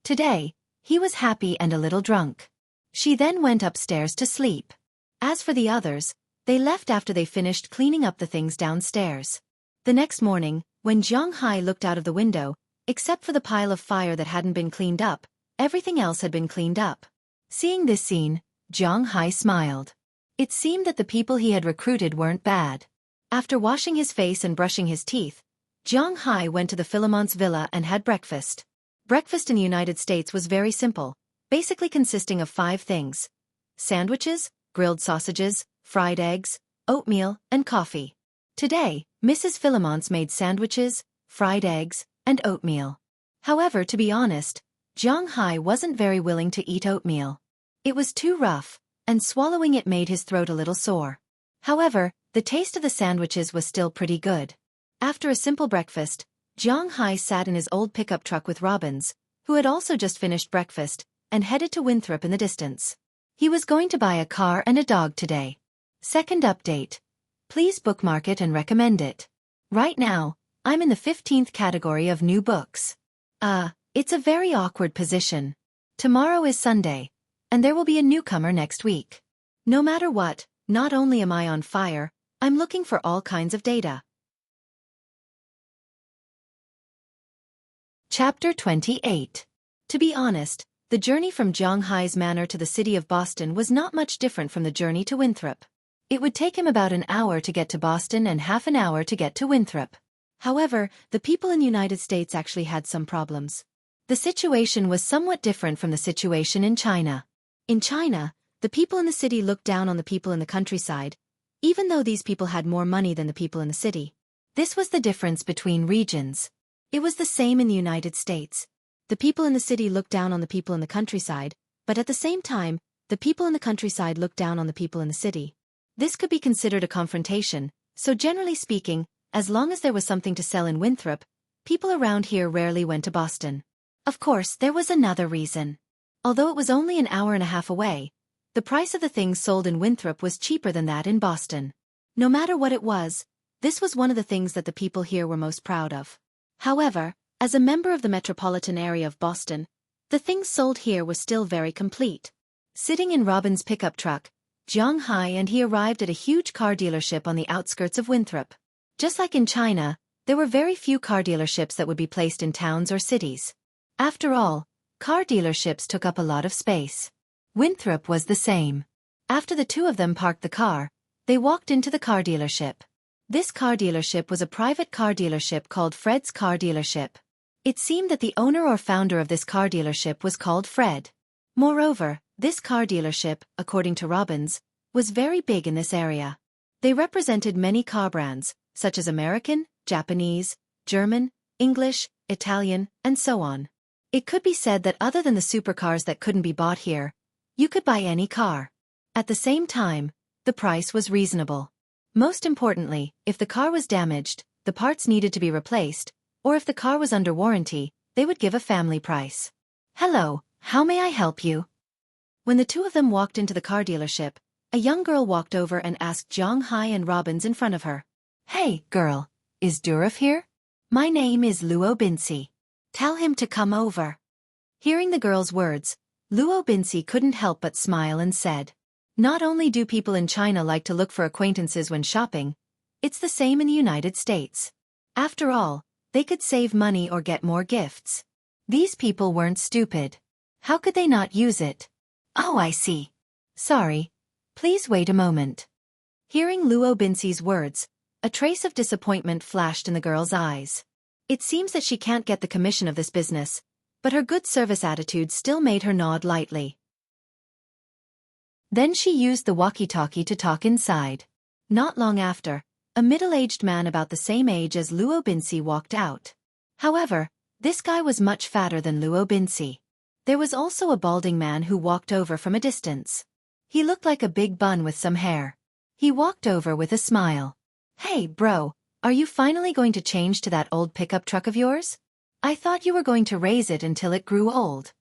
Today, he was happy and a little drunk. She then went upstairs to sleep. As for the others, they left after they finished cleaning up the things downstairs. The next morning, when Zhang Hai looked out of the window, except for the pile of fire that hadn't been cleaned up, everything else had been cleaned up. Seeing this scene, Zhang Hai smiled. It seemed that the people he had recruited weren't bad. After washing his face and brushing his teeth, Zhang Hai went to the Philemon's villa and had breakfast. Breakfast in the United States was very simple, basically consisting of 5 things: sandwiches, grilled sausages, fried eggs, oatmeal, and coffee. Today, Mrs. Philemon's made sandwiches, fried eggs, and oatmeal. However, to be honest, Zhang Hai wasn't very willing to eat oatmeal. It was too rough, and swallowing it made his throat a little sore. However, the taste of the sandwiches was still pretty good. After a simple breakfast, Zhang Hai sat in his old pickup truck with Robbins, who had also just finished breakfast, and headed to Winthrop in the distance. He was going to buy a car and a dog today. Second update. Please bookmark it and recommend it. Right now, I'm in the 15th category of new books. It's a very awkward position. Tomorrow is Sunday, and there will be a newcomer next week. No matter what, not only am I on fire, I'm looking for all kinds of data. Chapter 28. To be honest, the journey from Zhang Hai's manor to the city of Boston was not much different from the journey to Winthrop. It would take him about an hour to get to Boston and half an hour to get to Winthrop. However, the people in the United States actually had some problems. The situation was somewhat different from the situation in China. In China, the people in the city looked down on the people in the countryside, even though these people had more money than the people in the city. This was the difference between regions. It was the same in the United States. The people in the city looked down on the people in the countryside, but at the same time, the people in the countryside looked down on the people in the city. This could be considered a confrontation, so generally speaking, as long as there was something to sell in Winthrop, people around here rarely went to Boston. Of course, there was another reason. Although it was only an hour and a half away, the price of the things sold in Winthrop was cheaper than that in Boston. No matter what it was, this was one of the things that the people here were most proud of. However, as a member of the metropolitan area of Boston, the things sold here was still very complete. Sitting in Robin's pickup truck, Zhang Hai and he arrived at a huge car dealership on the outskirts of Winthrop. Just like in China, there were very few car dealerships that would be placed in towns or cities. After all, car dealerships took up a lot of space. Winthrop was the same. After the two of them parked the car, they walked into the car dealership. This car dealership was a private car dealership called Fred's Car Dealership. It seemed that the owner or founder of this car dealership was called Fred. Moreover, this car dealership, according to Robbins, was very big in this area. They represented many car brands, such as American, Japanese, German, English, Italian, and so on. It could be said that other than the supercars that couldn't be bought here, you could buy any car. At the same time, the price was reasonable. Most importantly, if the car was damaged, the parts needed to be replaced, or if the car was under warranty, they would give a family price. "Hello, how may I help you?" When the two of them walked into the car dealership, a young girl walked over and asked Zhang Hai and Robbins in front of her. "Hey, girl, is Durov here? My name is Luo Binsi. Tell him to come over." Hearing the girl's words, Luo Binsi couldn't help but smile and said, "Not only do people in China like to look for acquaintances when shopping, it's the same in the United States. After all, they could save money or get more gifts. These people weren't stupid. How could they not use it?" "Oh, I see. Sorry. Please wait a moment." Hearing Luo Binsi's words, a trace of disappointment flashed in the girl's eyes. It seems that she can't get the commission of this business, but her good service attitude still made her nod lightly. Then she used the walkie-talkie to talk inside. Not long after, a middle-aged man about the same age as Luo Binsi walked out. However, this guy was much fatter than Luo Binsi. There was also a balding man who walked over from a distance. He looked like a big bun with some hair. He walked over with a smile. "Hey, bro, are you finally going to change to that old pickup truck of yours? I thought you were going to raise it until it grew old."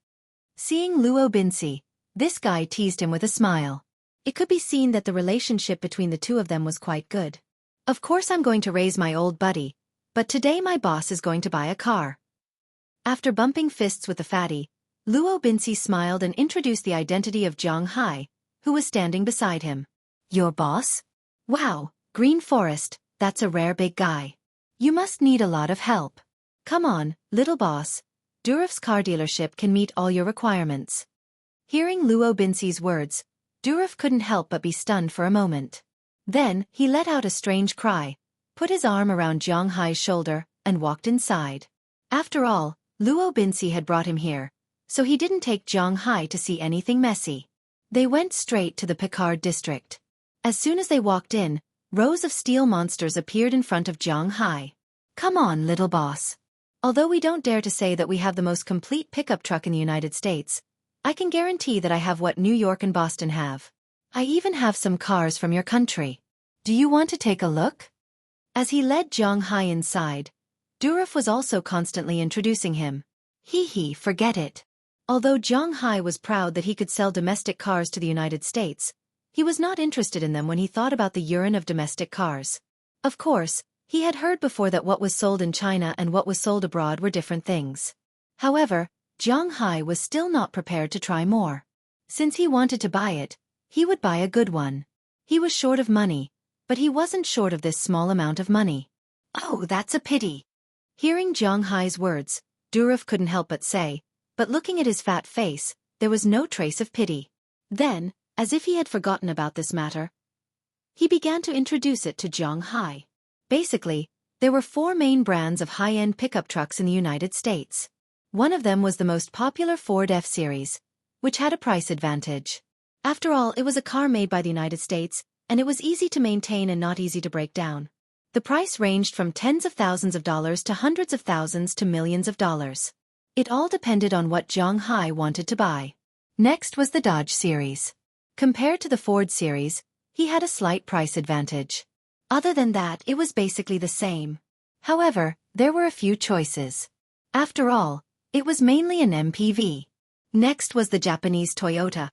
Seeing Luo Binsi, This guy teased him with a smile. It could be seen that the relationship between the two of them was quite good. Of course I'm going to raise my old buddy, but today my boss is going to buy a car. After bumping fists with the fatty, Luo Binci smiled and introduced the identity of Zhang Hai, who was standing beside him. Your boss? Wow, Green Forest, that's a rare big guy. You must need a lot of help. Come on, little boss. Duraf's car dealership can meet all your requirements. Hearing Luo Binci's words, Duraf couldn't help but be stunned for a moment. Then, he let out a strange cry, put his arm around Zhang Hai's shoulder, and walked inside. After all, Luo Binci had brought him here, so he didn't take Zhang Hai to see anything messy. They went straight to the Picard district. As soon as they walked in, rows of steel monsters appeared in front of Zhang Hai. Come on, little boss. Although we don't dare to say that we have the most complete pickup truck in the United States, I can guarantee that I have what New York and Boston have. I even have some cars from your country. Do you want to take a look? As he led Zhang Hai inside, Duraf was also constantly introducing him. Forget it. Although Zhang Hai was proud that he could sell domestic cars to the United States, he was not interested in them when he thought about the urine of domestic cars. Of course, he had heard before that what was sold in China and what was sold abroad were different things. However, Zhang Hai was still not prepared to try more. Since he wanted to buy it, he would buy a good one. He was short of money, but he wasn't short of this small amount of money. Oh, that's a pity. Hearing Zhang Hai's words, Duraf couldn't help but say, but looking at his fat face, there was no trace of pity. Then, as if he had forgotten about this matter, he began to introduce it to Zhang Hai. Basically, there were 4 main brands of high-end pickup trucks in the United States. One of them was the most popular Ford F-Series, which had a price advantage. After all, it was a car made by the United States, and it was easy to maintain and not easy to break down. The price ranged from tens of thousands of dollars to hundreds of thousands to millions of dollars. It all depended on what Zhang Hai wanted to buy. Next was the Dodge series. Compared to the Ford series, he had a slight price advantage. Other than that, it was basically the same. However, there were a few choices. After all, it was mainly an MPV. Next was the Japanese Toyota.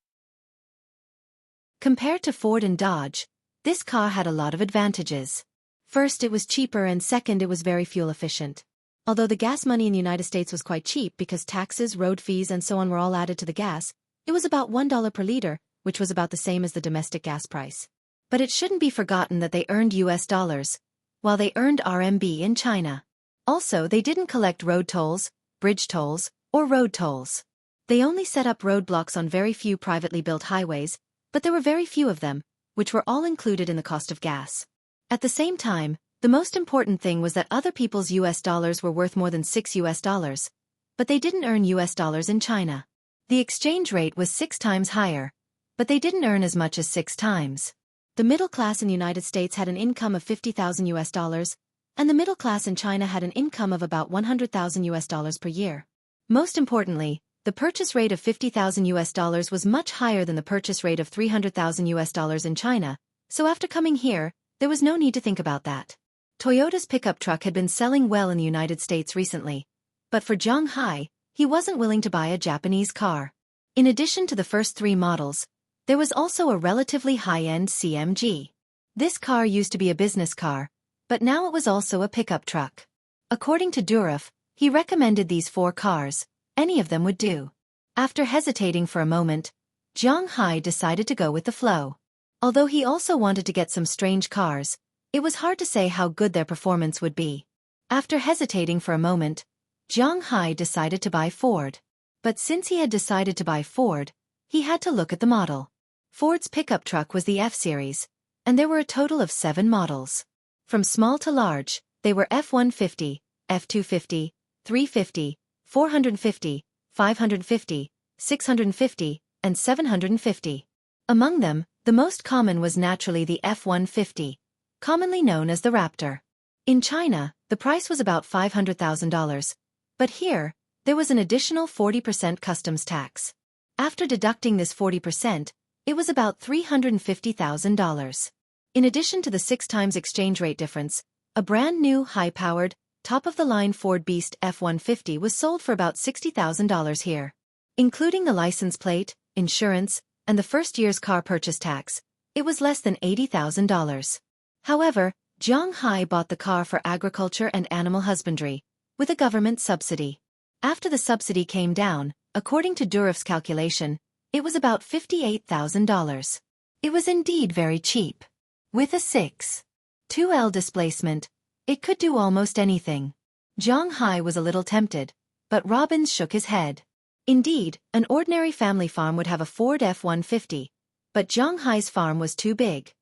Compared to Ford and Dodge, this car had a lot of advantages. First, it was cheaper, and second, it was very fuel efficient. Although the gas money in the United States was quite cheap because taxes, road fees, and so on were all added to the gas, it was about $1 per liter, which was about the same as the domestic gas price. But it shouldn't be forgotten that they earned US dollars, while they earned RMB in China. Also, they didn't collect road tolls, bridge tolls, or road tolls. They only set up roadblocks on very few privately built highways, but there were very few of them, which were all included in the cost of gas. At the same time, the most important thing was that other people's US dollars were worth more than $6, but they didn't earn US dollars in China. The exchange rate was 6 times higher, but they didn't earn as much as 6 times. The middle class in the United States had an income of $50,000, and the middle class in China had an income of about $100,000 per year. Most importantly, the purchase rate of $50,000 was much higher than the purchase rate of $300,000 in China, so after coming here, there was no need to think about that. Toyota's pickup truck had been selling well in the United States recently, but for Zhang Hai, he wasn't willing to buy a Japanese car. In addition to the first 3 models, there was also a relatively high-end CMG. This car used to be a business car, but now it was also a pickup truck. According to Duraf, he recommended these 4 cars. Any of them would do. After hesitating for a moment, Zhang Hai decided to go with the flow. Although he also wanted to get some strange cars, it was hard to say how good their performance would be. After hesitating for a moment, Zhang Hai decided to buy Ford. But since he had decided to buy Ford, he had to look at the model. Ford's pickup truck was the F-Series, and there were a total of 7 models. From small to large, they were F-150, F-250, 350, 450, 550, 650, and 750. Among them, the most common was naturally the F-150, commonly known as the Raptor. In China, the price was about $500,000, but here, there was an additional 40% customs tax. After deducting this 40%, it was about $350,000. In addition to the 6 times exchange rate difference, a brand new, high-powered, top-of-the-line Ford Beast F-150 was sold for about $60,000 here. Including the license plate, insurance, and the first year's car purchase tax, it was less than $80,000. However, Zhang Hai bought the car for agriculture and animal husbandry, with a government subsidy. After the subsidy came down, according to Durof's calculation, it was about $58,000. It was indeed very cheap. With a 6.2L displacement, it could do almost anything. Zhang Hai was a little tempted, but Robbins shook his head. Indeed, an ordinary family farm would have a Ford F-150, but Zhang Hai's farm was too big.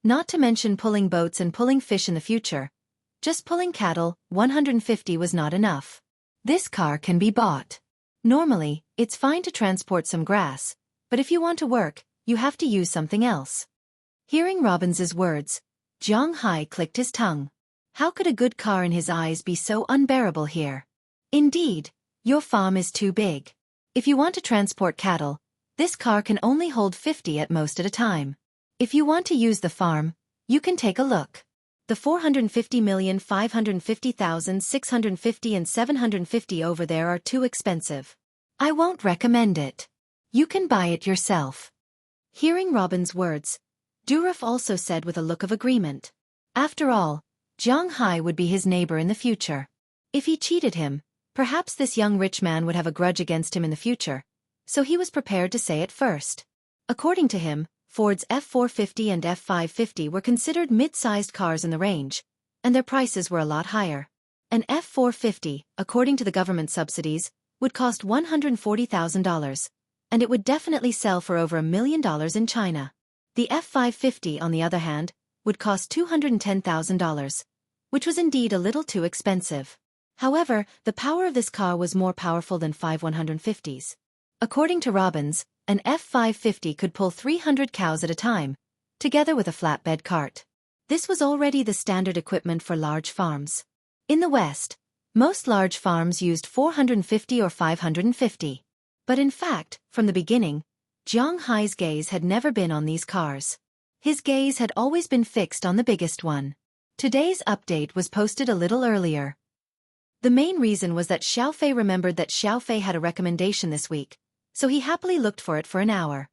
Not to mention pulling boats and pulling fish in the future. Just pulling cattle, 150 was not enough. This car can be bought. Normally, it's fine to transport some grass, but if you want to work, you have to use something else. Hearing Robbins's words, Zhang Hai clicked his tongue. How could a good car in his eyes be so unbearable here? Indeed, your farm is too big. If you want to transport cattle, this car can only hold 50 at most at a time. If you want to use the farm, you can take a look. The 450,550,650 and 750 over there are too expensive. I won't recommend it. You can buy it yourself. Hearing Robin's words, Durof also said with a look of agreement. After all, Zhang Hai would be his neighbor in the future. If he cheated him, perhaps this young rich man would have a grudge against him in the future, so he was prepared to say it first. According to him, Ford's F450 and F550 were considered mid-sized cars in the range, and their prices were a lot higher. An F450, according to the government subsidies, would cost $140,000, and it would definitely sell for over $1 million in China. The F550, on the other hand, would cost $210,000, which was indeed a little too expensive. However, the power of this car was more powerful than 150s. According to Robbins, an F550 could pull 300 cows at a time, together with a flatbed cart. This was already the standard equipment for large farms. In the West, most large farms used 450 or 550. But in fact, from the beginning, Zhang Hai's gaze had never been on these cars. His gaze had always been fixed on the biggest one. Today's update was posted a little earlier. The main reason was that Xueqi remembered that Xueqi had a recommendation this week, so he happily looked for it for an hour.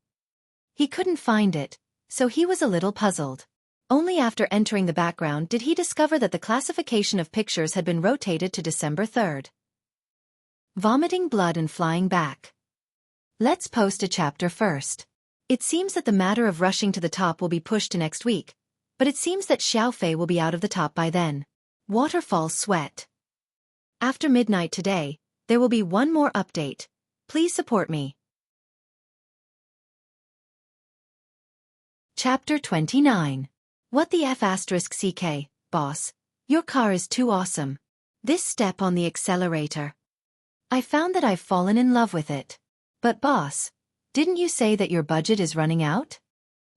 He couldn't find it, so he was a little puzzled. Only after entering the background did he discover that the classification of pictures had been rotated to December 3rd. Vomiting blood and flying back. Let's post a chapter first. It seems that the matter of rushing to the top will be pushed to next week, but it seems that Xueqi will be out of the top by then. Waterfall sweat. After midnight today, there will be one more update. Please support me. Chapter 29. What the F*** CK, boss. Your car is too awesome. This step on the accelerator. I found that I've fallen in love with it. But boss, didn't you say that your budget is running out?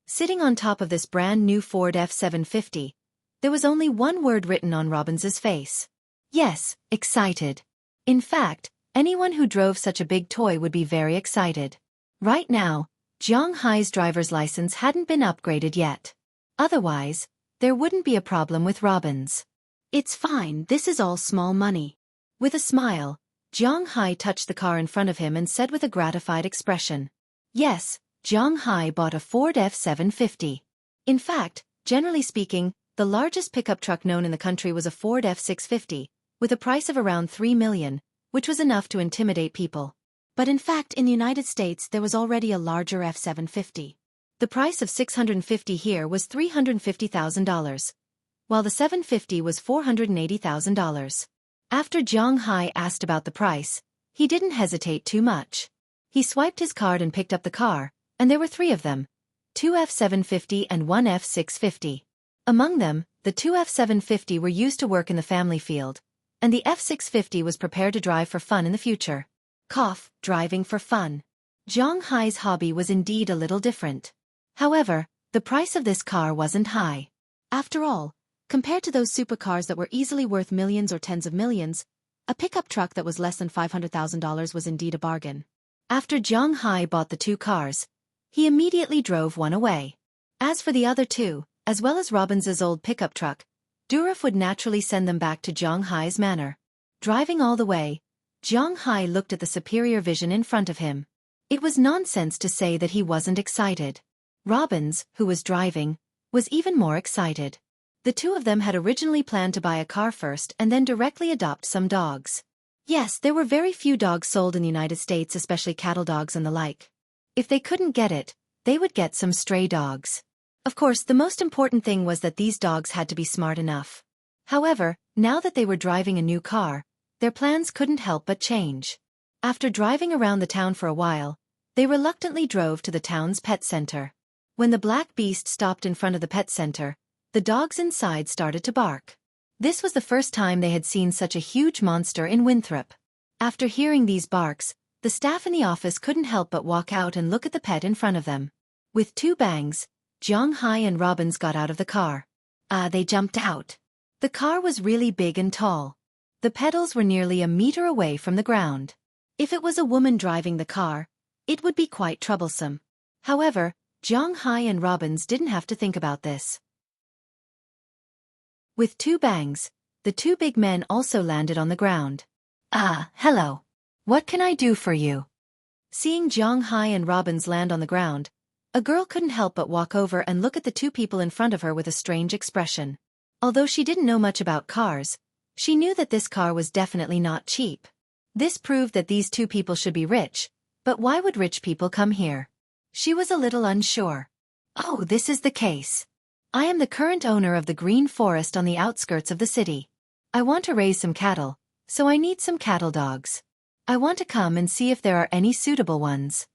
Sitting on top of this brand new Ford F750, there was only one word written on Robbins's face. Yes, excited. In fact, anyone who drove such a big toy would be very excited. Right now, Zhang Hai's driver's license hadn't been upgraded yet. Otherwise, there wouldn't be a problem with Robbins. It's fine, this is all small money. With a smile, Zhang Hai touched the car in front of him and said with a gratified expression. Yes, Zhang Hai bought a Ford F750. In fact, generally speaking, the largest pickup truck known in the country was a Ford F650, with a price of around $3 million, which was enough to intimidate people. But in fact, in the United States there was already a larger F750. The price of $650 here was $350,000, while the 750 was $480,000. After Zhang Hai asked about the price, he didn't hesitate too much. He swiped his card and picked up the car, and there were 3 of them, 2 F750 and 1 F650. Among them, the 2 F750 were used to work in the family field, and the F650 was prepared to drive for fun in the future. Driving for fun. Zhang Hai's hobby was indeed a little different. However, the price of this car wasn't high. After all, compared to those supercars that were easily worth millions or tens of millions, a pickup truck that was less than $500,000 was indeed a bargain. After Zhang Hai bought the 2 cars, he immediately drove one away. As for the other 2, as well as Robbins's old pickup truck, Durof would naturally send them back to Zhang Hai's manor. Driving all the way, Jiang Hai looked at the superior vision in front of him. It was nonsense to say that he wasn't excited. Robbins, who was driving, was even more excited. The two of them had originally planned to buy a car first and then directly adopt some dogs. Yes, there were very few dogs sold in the United States, especially cattle dogs and the like. If they couldn't get it, they would get some stray dogs. Of course, the most important thing was that these dogs had to be smart enough. However, now that they were driving a new car, their plans couldn't help but change. After driving around the town for a while, they reluctantly drove to the town's pet center. When the black beast stopped in front of the pet center, the dogs inside started to bark. This was the first time they had seen such a huge monster in Winthrop. After hearing these barks, the staff in the office couldn't help but walk out and look at the pet in front of them. With two bangs, Jiang Hai and Robbins got out of the car. They jumped out. The car was really big and tall. The pedals were nearly a meter away from the ground. If it was a woman driving the car, it would be quite troublesome. However, Jiang Hai and Robbins didn't have to think about this. With two bangs, the two big men also landed on the ground. Hello. What can I do for you? Seeing Jiang Hai and Robbins land on the ground, a girl couldn't help but walk over and look at the two people in front of her with a strange expression. Although she didn't know much about cars, she knew that this car was definitely not cheap. This proved that these two people should be rich, but why would rich people come here? She was a little unsure. Oh, this is the case. I am the current owner of the green forest on the outskirts of the city. I want to raise some cattle, so I need some cattle dogs. I want to come and see if there are any suitable ones.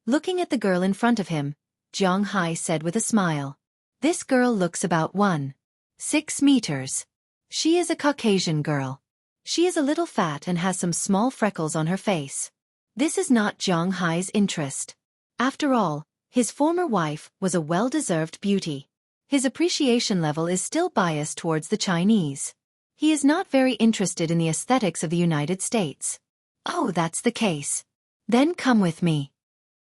Looking at the girl in front of him, Jiang Hai said with a smile. This girl looks about 1.6 meters. She is a Caucasian girl. She is a little fat and has some small freckles on her face. This is not Jiang Hai's interest. After all, his former wife was a well-deserved beauty. His appreciation level is still biased towards the Chinese. He is not very interested in the aesthetics of the United States. Oh, that's the case. Then come with me.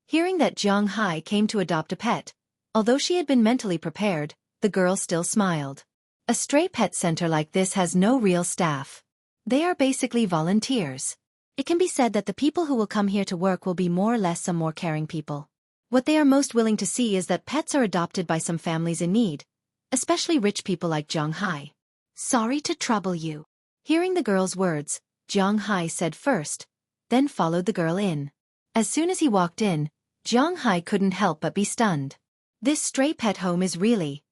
Hearing that Jiang Hai came to adopt a pet, although she had been mentally prepared, the girl still smiled. A stray pet center like this has no real staff. They are basically volunteers. It can be said that the people who will come here to work will be more or less some more caring people. What they are most willing to see is that pets are adopted by some families in need, especially rich people like Jiang Hai. Sorry to trouble you. Hearing the girl's words, Jiang Hai said first, then followed the girl in. As soon as he walked in, Jiang Hai couldn't help but be stunned. This stray pet home is really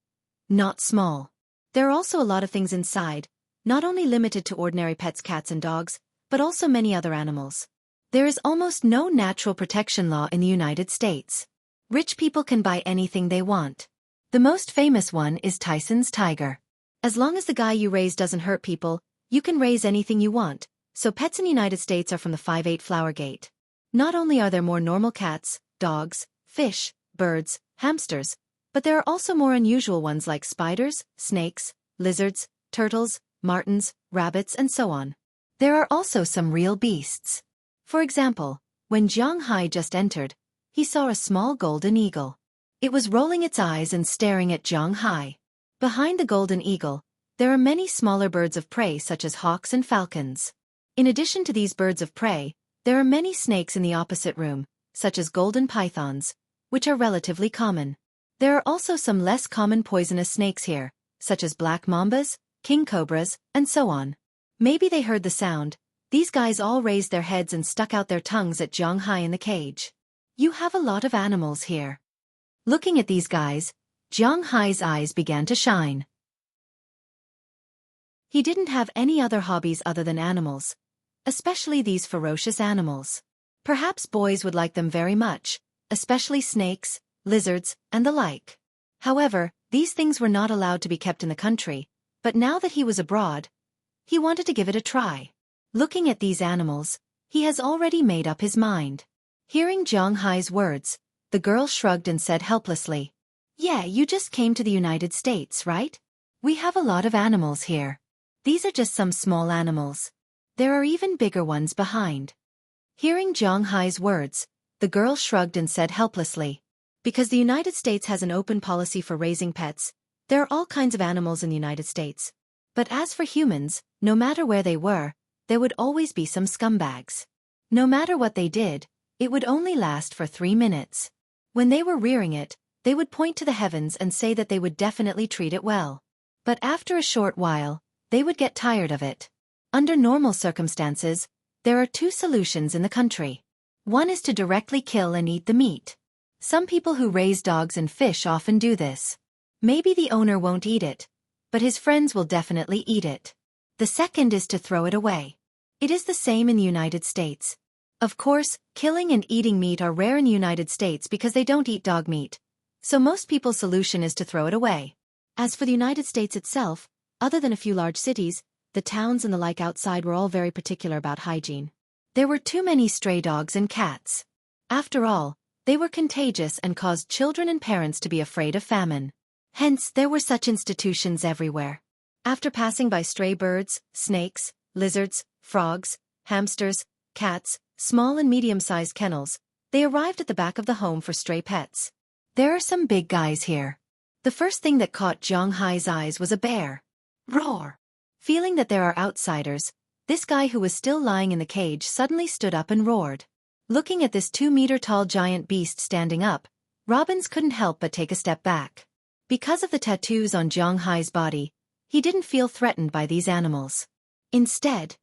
not small. There are also a lot of things inside, not only limited to ordinary pets, cats and dogs, but also many other animals. There is almost no natural protection law in the United States. Rich people can buy anything they want. The most famous one is Tyson's tiger. As long as the guy you raise doesn't hurt people, you can raise anything you want, so pets in the United States are from the 5/8 flower gate. Not only are there more normal cats, dogs, fish, birds, hamsters, but there are also more unusual ones like spiders, snakes, lizards, turtles, martins, rabbits and so on. There are also some real beasts. For example, when Jiang Hai just entered, he saw a small golden eagle. It was rolling its eyes and staring at Jiang Hai. Behind the golden eagle, there are many smaller birds of prey such as hawks and falcons. In addition to these birds of prey, there are many snakes in the opposite room, such as golden pythons, which are relatively common. There are also some less common poisonous snakes here, such as black mambas, king cobras, and so on. Maybe they heard the sound. These guys all raised their heads and stuck out their tongues at Jiang Hai in the cage. You have a lot of animals here. Looking at these guys, Jiang Hai's eyes began to shine. He didn't have any other hobbies other than animals, especially these ferocious animals. Perhaps boys would like them very much, especially snakes, lizards, and the like. However, these things were not allowed to be kept in the country, but now that he was abroad, he wanted to give it a try. Looking at these animals, he has already made up his mind. Hearing Jiang Hai's words, the girl shrugged and said helplessly, "Yeah, you just came to the United States, right? We have a lot of animals here. These are just some small animals. There are even bigger ones behind." Hearing Jiang Hai's words, the girl shrugged and said helplessly, "Because the United States has an open policy for raising pets, there are all kinds of animals in the United States. But as for humans, no matter where they were, there would always be some scumbags. No matter what they did, it would only last for 3 minutes. When they were rearing it, they would point to the heavens and say that they would definitely treat it well. But after a short while, they would get tired of it. Under normal circumstances, there are 2 solutions in the country. One is to directly kill and eat the meat. Some people who raise dogs and fish often do this. Maybe the owner won't eat it, but his friends will definitely eat it. The second is to throw it away. It is the same in the United States. Of course, killing and eating meat are rare in the United States because they don't eat dog meat. So most people's solution is to throw it away. As for the United States itself, other than a few large cities, the towns and the like outside were all very particular about hygiene. There were too many stray dogs and cats. After all, they were contagious and caused children and parents to be afraid of famine. Hence, there were such institutions everywhere. After passing by stray birds, snakes, lizards, frogs, hamsters, cats, small and medium-sized kennels, they arrived at the back of the home for stray pets. There are some big guys here. The first thing that caught Zhang Hai's eyes was a bear. Roar! Feeling that there are outsiders, this guy who was still lying in the cage suddenly stood up and roared. Looking at this 2-meter-tall giant beast standing up, Robbins couldn't help but take a step back. Because of the tattoos on Zhang Hai's body, he didn't feel threatened by these animals. Instead,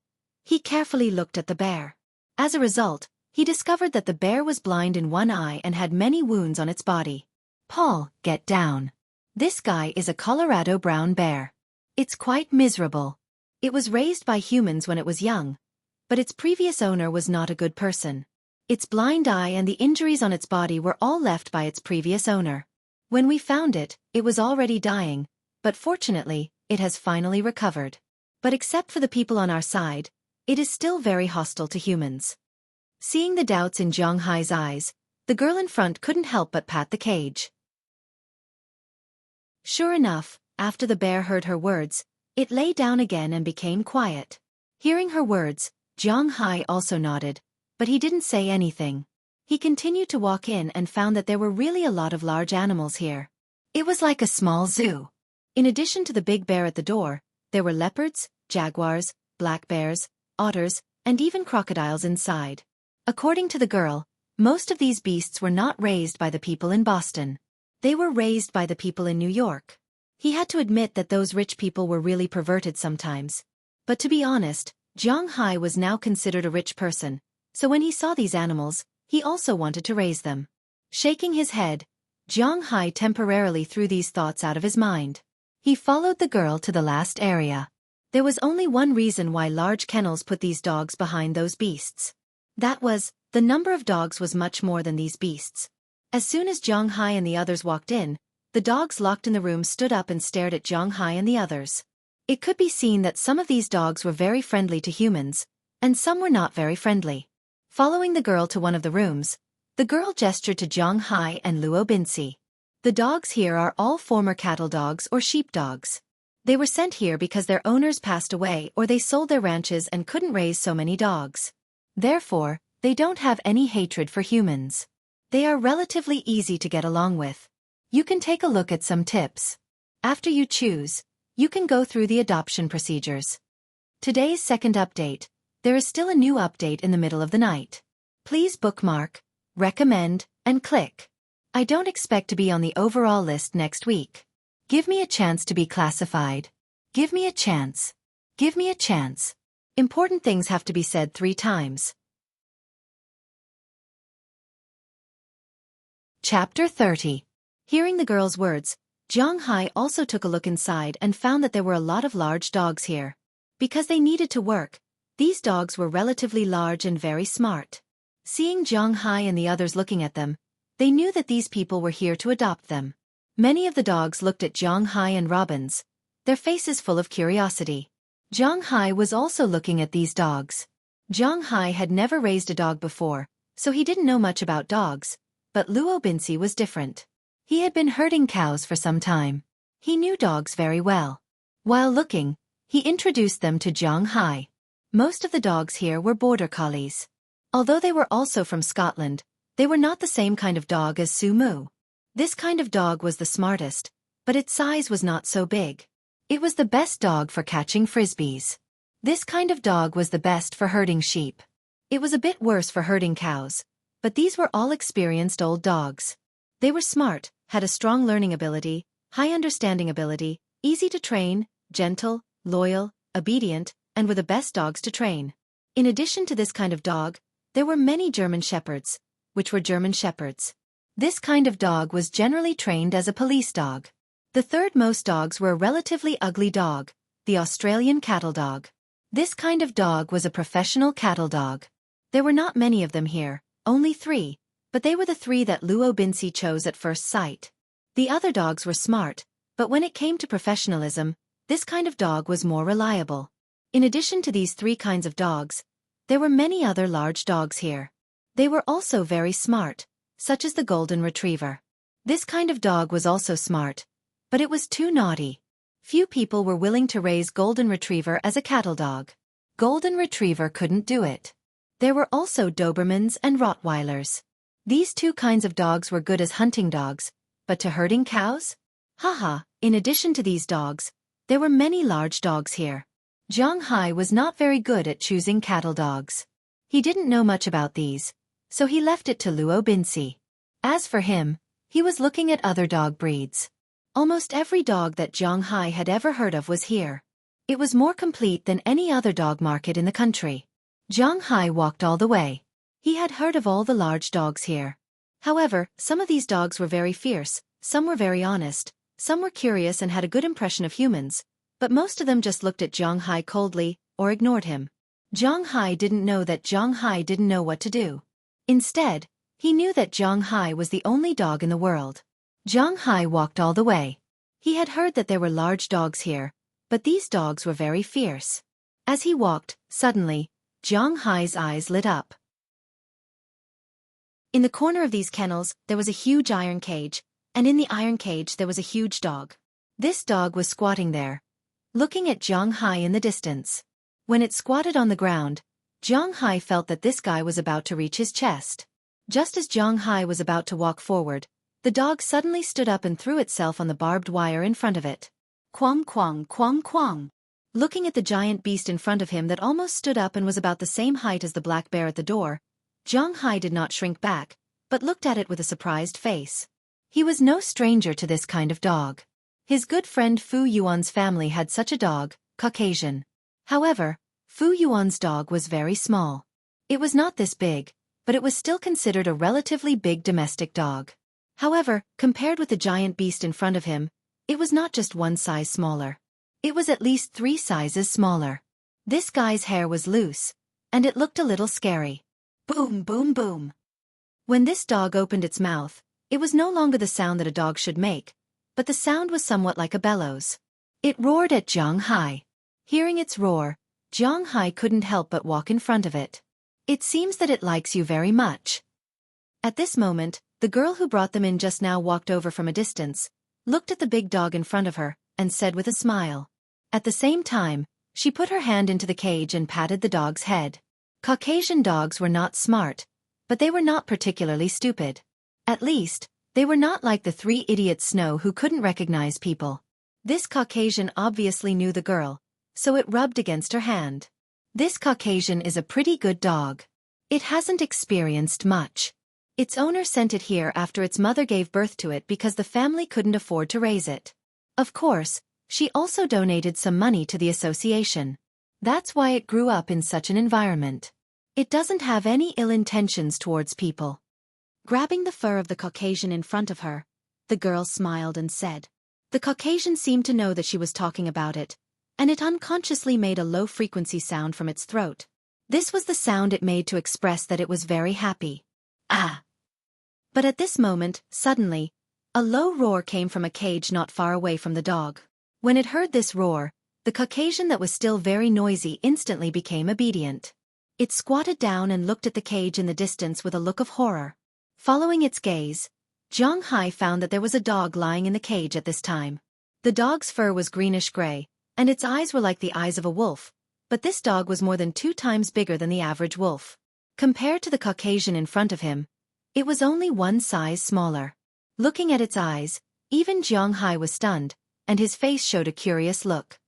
he carefully looked at the bear. As a result, he discovered that the bear was blind in one eye and had many wounds on its body. Paul, get down. This guy is a Colorado brown bear. It's quite miserable. It was raised by humans when it was young, but its previous owner was not a good person. Its blind eye and the injuries on its body were all left by its previous owner. When we found it, it was already dying, but fortunately, it has finally recovered. But except for the people on our side, it is still very hostile to humans. Seeing the doubts in Zhang Hai's eyes, the girl in front couldn't help but pat the cage. Sure enough, after the bear heard her words, it lay down again and became quiet. Hearing her words, Zhang Hai also nodded, but he didn't say anything. He continued to walk in and found that there were really a lot of large animals here. It was like a small zoo. In addition to the big bear at the door, there were leopards, jaguars, black bears, otters, and even crocodiles inside. According to the girl, most of these beasts were not raised by the people in Boston. They were raised by the people in New York. He had to admit that those rich people were really perverted sometimes. But to be honest, Zhang Hai was now considered a rich person, so when he saw these animals, he also wanted to raise them. Shaking his head, Zhang Hai temporarily threw these thoughts out of his mind. He followed the girl to the last area. There was only one reason why large kennels put these dogs behind those beasts. That was, the number of dogs was much more than these beasts. As soon as Zhang Hai and the others walked in, the dogs locked in the room stood up and stared at Zhang Hai and the others. It could be seen that some of these dogs were very friendly to humans, and some were not very friendly. Following the girl to one of the rooms, the girl gestured to Zhang Hai and Luo Binci. The dogs here are all former cattle dogs or sheep dogs. They were sent here because their owners passed away or they sold their ranches and couldn't raise so many dogs. Therefore, they don't have any hatred for humans. They are relatively easy to get along with. You can take a look at some tips. After you choose, you can go through the adoption procedures. Today's second update. There is still a new update in the middle of the night. Please bookmark, recommend, and click. I don't expect to be on the overall list next week. Give me a chance to be classified. Give me a chance. Give me a chance. Important things have to be said 3 times. Chapter 30. Hearing the girl's words, Zhang Hai also took a look inside and found that there were a lot of large dogs here. Because they needed to work, these dogs were relatively large and very smart. Seeing Zhang Hai and the others looking at them, they knew that these people were here to adopt them. Many of the dogs looked at Zhang Hai and Robbins, their faces full of curiosity. Zhang Hai was also looking at these dogs. Zhang Hai had never raised a dog before, so he didn't know much about dogs, but Luo Binci was different. He had been herding cows for some time. He knew dogs very well. While looking, he introduced them to Zhang Hai. Most of the dogs here were border collies. Although they were also from Scotland, they were not the same kind of dog as Sumu. This kind of dog was the smartest, but its size was not so big. It was the best dog for catching frisbees. This kind of dog was the best for herding sheep. It was a bit worse for herding cows, but these were all experienced old dogs. They were smart, had a strong learning ability, high understanding ability, easy to train, gentle, loyal, obedient, and were the best dogs to train. In addition to this kind of dog, there were many German shepherds, which were German shepherds. This kind of dog was generally trained as a police dog. The third most dogs were a relatively ugly dog, the Australian cattle dog. This kind of dog was a professional cattle dog. There were not many of them here, only 3, but they were the 3 that Luo Binci chose at first sight. The other dogs were smart, but when it came to professionalism, this kind of dog was more reliable. In addition to these 3 kinds of dogs, there were many other large dogs here. They were also very smart, such as the golden retriever. This kind of dog was also smart, but it was too naughty. Few people were willing to raise golden retriever as a cattle dog. Golden retriever couldn't do it. There were also Dobermans and Rottweilers. These 2 kinds of dogs were good as hunting dogs, but to herding cows? Haha, in addition to these dogs, there were many large dogs here. Zhang Hai was not very good at choosing cattle dogs. He didn't know much about these, so he left it to Luo Binci. As for him, he was looking at other dog breeds. Almost every dog that Zhang Hai had ever heard of was here. It was more complete than any other dog market in the country. Zhang Hai walked all the way. He had heard of all the large dogs here. However, some of these dogs were very fierce, some were very honest, some were curious and had a good impression of humans, but most of them just looked at Zhang Hai coldly, or ignored him. Zhang Hai didn't know that Zhang Hai didn't know what to do. Instead, he knew that Zhang Hai was the only dog in the world. Zhang Hai walked all the way. He had heard that there were large dogs here, but these dogs were very fierce. As he walked, suddenly, Zhang Hai's eyes lit up. In the corner of these kennels, there was a huge iron cage, and in the iron cage there was a huge dog. This dog was squatting there, looking at Zhang Hai in the distance. When it squatted on the ground, Zhang Hai felt that this guy was about to reach his chest. Just as Zhang Hai was about to walk forward, the dog suddenly stood up and threw itself on the barbed wire in front of it. Quang quang quang quang. Looking at the giant beast in front of him that almost stood up and was about the same height as the black bear at the door, Zhang Hai did not shrink back, but looked at it with a surprised face. He was no stranger to this kind of dog. His good friend Fu Yuan's family had such a dog, Caucasian. However, Fu Yuan's dog was very small. It was not this big, but it was still considered a relatively big domestic dog. However, compared with the giant beast in front of him, it was not just one size smaller. It was at least 3 sizes smaller. This guy's hair was loose, and it looked a little scary. Boom, boom, boom. When this dog opened its mouth, it was no longer the sound that a dog should make, but the sound was somewhat like a bellows. It roared at Zhang Hai. Hearing its roar, Zhang Hai couldn't help but walk in front of it. It seems that it likes you very much. At this moment, the girl who brought them in just now walked over from a distance, looked at the big dog in front of her, and said with a smile. At the same time, she put her hand into the cage and patted the dog's head. Caucasian dogs were not smart, but they were not particularly stupid. At least, they were not like the 3 idiots Snow who couldn't recognize people. This Caucasian obviously knew the girl, so it rubbed against her hand. This Caucasian is a pretty good dog. It hasn't experienced much. Its owner sent it here after its mother gave birth to it because the family couldn't afford to raise it. Of course, she also donated some money to the association. That's why it grew up in such an environment. It doesn't have any ill intentions towards people. Grabbing the fur of the Caucasian in front of her, the girl smiled and said. The Caucasian seemed to know that she was talking about it, and it unconsciously made a low-frequency sound from its throat. This was the sound it made to express that it was very happy. Ah! But at this moment, suddenly, a low roar came from a cage not far away from the dog. When it heard this roar, the Caucasian that was still very noisy instantly became obedient. It squatted down and looked at the cage in the distance with a look of horror. Following its gaze, Zhang Hai found that there was a dog lying in the cage at this time. The dog's fur was greenish-gray, and its eyes were like the eyes of a wolf, but this dog was more than 2 times bigger than the average wolf. Compared to the Caucasian in front of him, it was only 1 size smaller. Looking at its eyes, even Zhang Hai was stunned, and his face showed a curious look.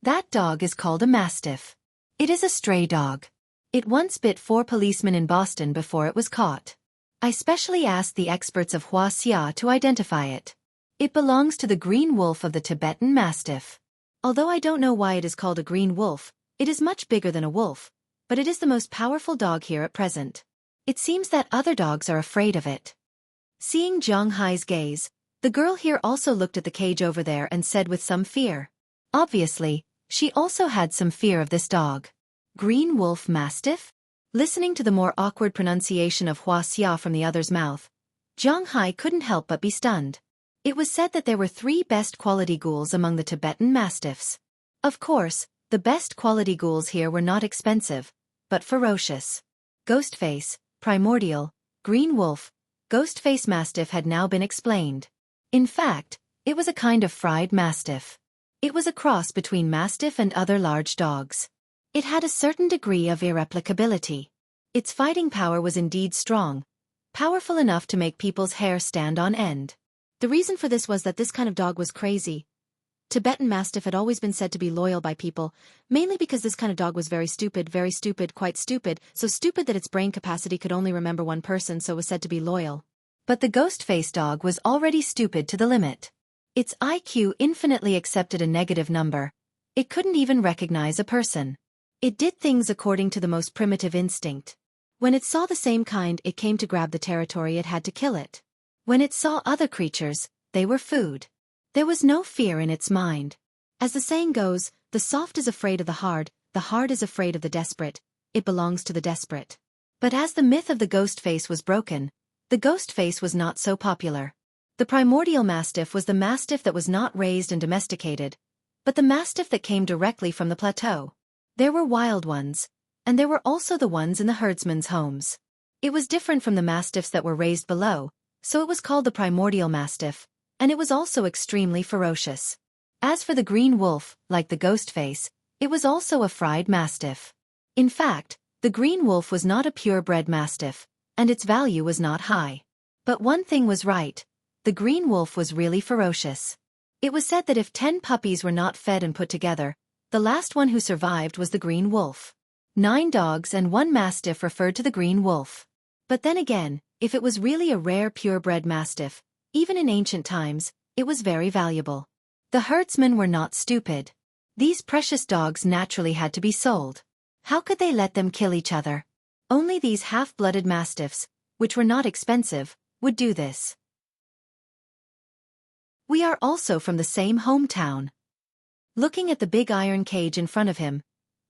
That dog is called a mastiff. It is a stray dog. It once bit 4 policemen in Boston before it was caught. I specially asked the experts of Xueqi to identify it. It belongs to the green wolf of the Tibetan mastiff. Although I don't know why it is called a green wolf, it is much bigger than a wolf, but it is the most powerful dog here at present. It seems that other dogs are afraid of it. Seeing Zhang Hai's gaze, the girl here also looked at the cage over there and said with some fear. Obviously, she also had some fear of this dog. Green wolf mastiff? Listening to the more awkward pronunciation of Xueqi from the other's mouth, Zhang Hai couldn't help but be stunned. It was said that there were 3 best quality ghouls among the Tibetan mastiffs. Of course, the best quality ghouls here were not expensive, but ferocious. Ghostface, primordial, green wolf, ghostface mastiff had now been explained. In fact, it was a kind of fried mastiff. It was a cross between mastiff and other large dogs. It had a certain degree of irreplicability. Its fighting power was indeed strong, powerful enough to make people's hair stand on end. The reason for this was that this kind of dog was crazy. Tibetan Mastiff had always been said to be loyal by people, mainly because this kind of dog was very stupid, quite stupid, so stupid that its brain capacity could only remember one person, so was said to be loyal. But the ghost-faced dog was already stupid to the limit. Its IQ infinitely accepted a negative number. It couldn't even recognize a person. It did things according to the most primitive instinct. When it saw the same kind, it came to grab the territory, it had to kill it. When it saw other creatures, they were food. There was no fear in its mind. As the saying goes, the soft is afraid of the hard is afraid of the desperate, it belongs to the desperate. But as the myth of the ghost face was broken, the ghost face was not so popular. The primordial mastiff was the mastiff that was not raised and domesticated, but the mastiff that came directly from the plateau. There were wild ones, and there were also the ones in the herdsmen's homes. It was different from the mastiffs that were raised below, so it was called the primordial mastiff, and it was also extremely ferocious. As for the green wolf, like the ghost face, it was also a fried mastiff. In fact, the green wolf was not a purebred mastiff, and its value was not high. But one thing was right, the green wolf was really ferocious. It was said that if 10 puppies were not fed and put together, the last one who survived was the green wolf. 9 dogs and 1 mastiff referred to the green wolf. But then again, if it was really a rare purebred mastiff, even in ancient times, it was very valuable. The herdsmen were not stupid. These precious dogs naturally had to be sold. How could they let them kill each other? Only these half-blooded mastiffs, which were not expensive, would do this. We are also from the same hometown. Looking at the big iron cage in front of him,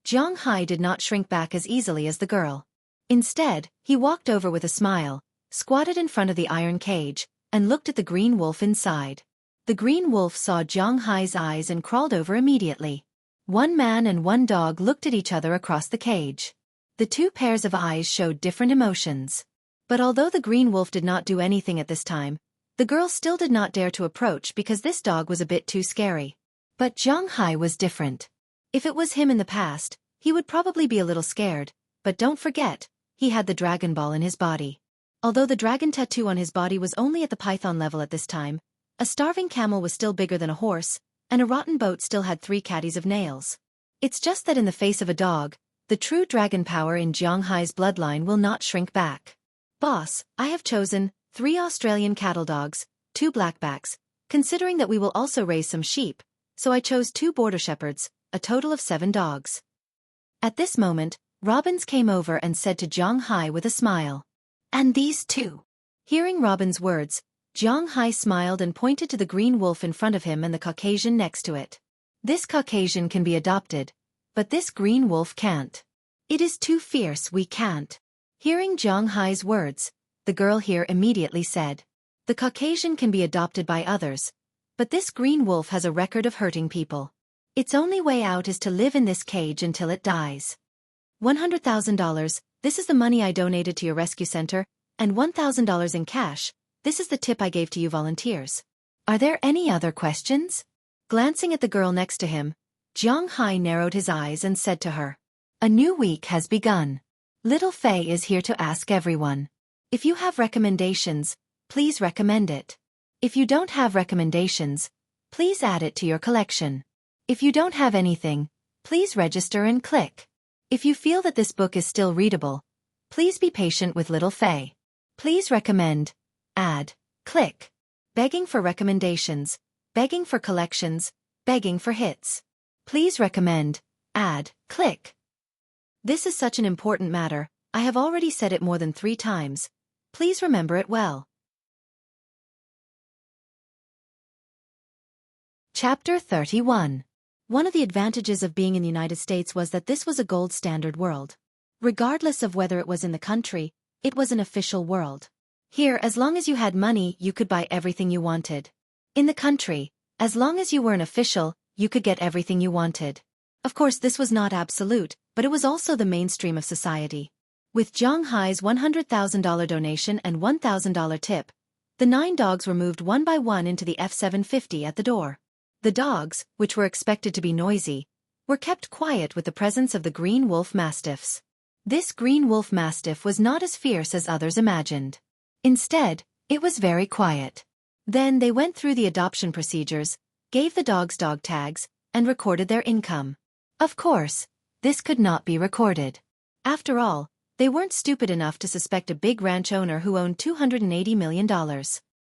Zhang Hai did not shrink back as easily as the girl. Instead, he walked over with a smile, squatted in front of the iron cage, and looked at the green wolf inside. The green wolf saw Zhang Hai's eyes and crawled over immediately. 1 man and 1 dog looked at each other across the cage. The 2 pairs of eyes showed different emotions. But although the green wolf did not do anything at this time, the girl still did not dare to approach because this dog was a bit too scary. But Zhang Hai was different. If it was him in the past, he would probably be a little scared, but don't forget, he had the Dragon Ball in his body. Although the dragon tattoo on his body was only at the python level at this time, a starving camel was still bigger than a horse, and a rotten boat still had 3 caddies of nails. It's just that in the face of a dog, the true dragon power in Zhang Hai's bloodline will not shrink back. Boss, I have chosen 3 Australian cattle dogs, 2 blackbacks, considering that we will also raise some sheep, so I chose 2 border shepherds, a total of 7 dogs. At this moment, Robbins came over and said to Zhang Hai with a smile. And these 2. Hearing Robin's words, Zhang Hai smiled and pointed to the green wolf in front of him and the Caucasian next to it. This Caucasian can be adopted, but this green wolf can't. It is too fierce, we can't. Hearing Zhang Hai's words, the girl here immediately said. The Caucasian can be adopted by others, but this green wolf has a record of hurting people. Its only way out is to live in this cage until it dies. $100,000, this is the money I donated to your rescue center, and $1,000 in cash, this is the tip I gave to you volunteers. Are there any other questions? Glancing at the girl next to him, Zhang Hai narrowed his eyes and said to her. A new week has begun. Little Fei is here to ask everyone. If you have recommendations, please recommend it. If you don't have recommendations, please add it to your collection. If you don't have anything, please register and click. If you feel that this book is still readable, please be patient with little Faye. Please recommend, add, click. Begging for recommendations, begging for collections, begging for hits. Please recommend, add, click. This is such an important matter, I have already said it more than 3 times. Please remember it well. Chapter 31. One of the advantages of being in the United States was that this was a gold standard world. Regardless of whether it was in the country, it was an official world. Here, as long as you had money, you could buy everything you wanted. In the country, as long as you were an official, you could get everything you wanted. Of course, this was not absolute, but it was also the mainstream of society. With Zhang Hai's $100,000 donation and $1,000 tip, the 9 dogs were moved one by one into the F-750 at the door. The dogs, which were expected to be noisy, were kept quiet with the presence of the green wolf mastiffs. This green wolf mastiff was not as fierce as others imagined. Instead, it was very quiet. Then they went through the adoption procedures, gave the dogs dog tags, and recorded their income. Of course, this could not be recorded. After all, they weren't stupid enough to suspect a big ranch owner who owned $280 million.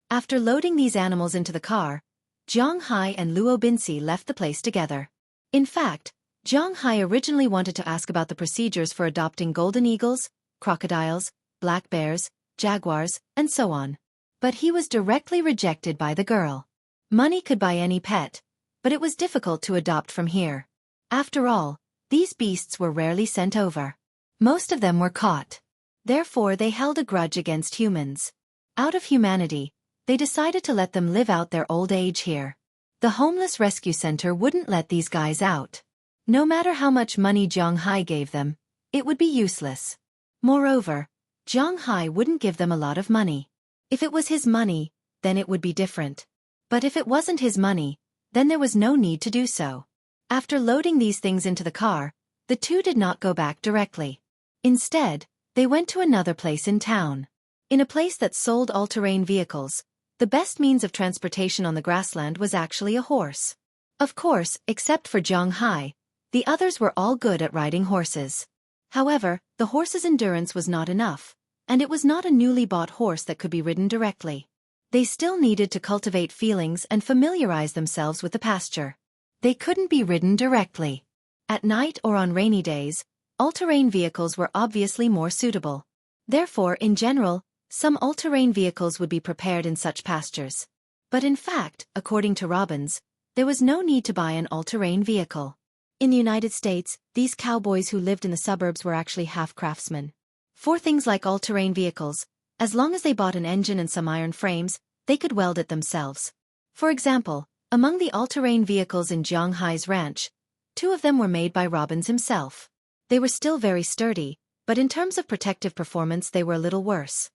After loading these animals into the car, Zhang Hai and Luo Binci left the place together. In fact, Zhang Hai originally wanted to ask about the procedures for adopting golden eagles, crocodiles, black bears, jaguars, and so on. But he was directly rejected by the girl. Money could buy any pet, but it was difficult to adopt from here. After all, these beasts were rarely sent over. Most of them were caught. Therefore, they held a grudge against humans. Out of humanity, they decided to let them live out their old age here. The homeless rescue center wouldn't let these guys out. No matter how much money Zhang Hai gave them, it would be useless. Moreover, Zhang Hai wouldn't give them a lot of money. If it was his money, then it would be different. But if it wasn't his money, then there was no need to do so. After loading these things into the car, the 2 did not go back directly. Instead, they went to another place in town. In a place that sold all-terrain vehicles, the best means of transportation on the grassland was actually a horse. Of course, except for Zhang Hai, the others were all good at riding horses. However, the horse's endurance was not enough, and it was not a newly bought horse that could be ridden directly. They still needed to cultivate feelings and familiarize themselves with the pasture. They couldn't be ridden directly. At night or on rainy days, all-terrain vehicles were obviously more suitable. Therefore, in general, some all-terrain vehicles would be prepared in such pastures. But in fact, according to Robbins, there was no need to buy an all-terrain vehicle. In the United States, these cowboys who lived in the suburbs were actually half craftsmen. For things like all-terrain vehicles, as long as they bought an engine and some iron frames, they could weld it themselves. For example, among the all-terrain vehicles in Zhang Hai's ranch, 2 of them were made by Robbins himself. They were still very sturdy, but in terms of protective performance they were a little worse.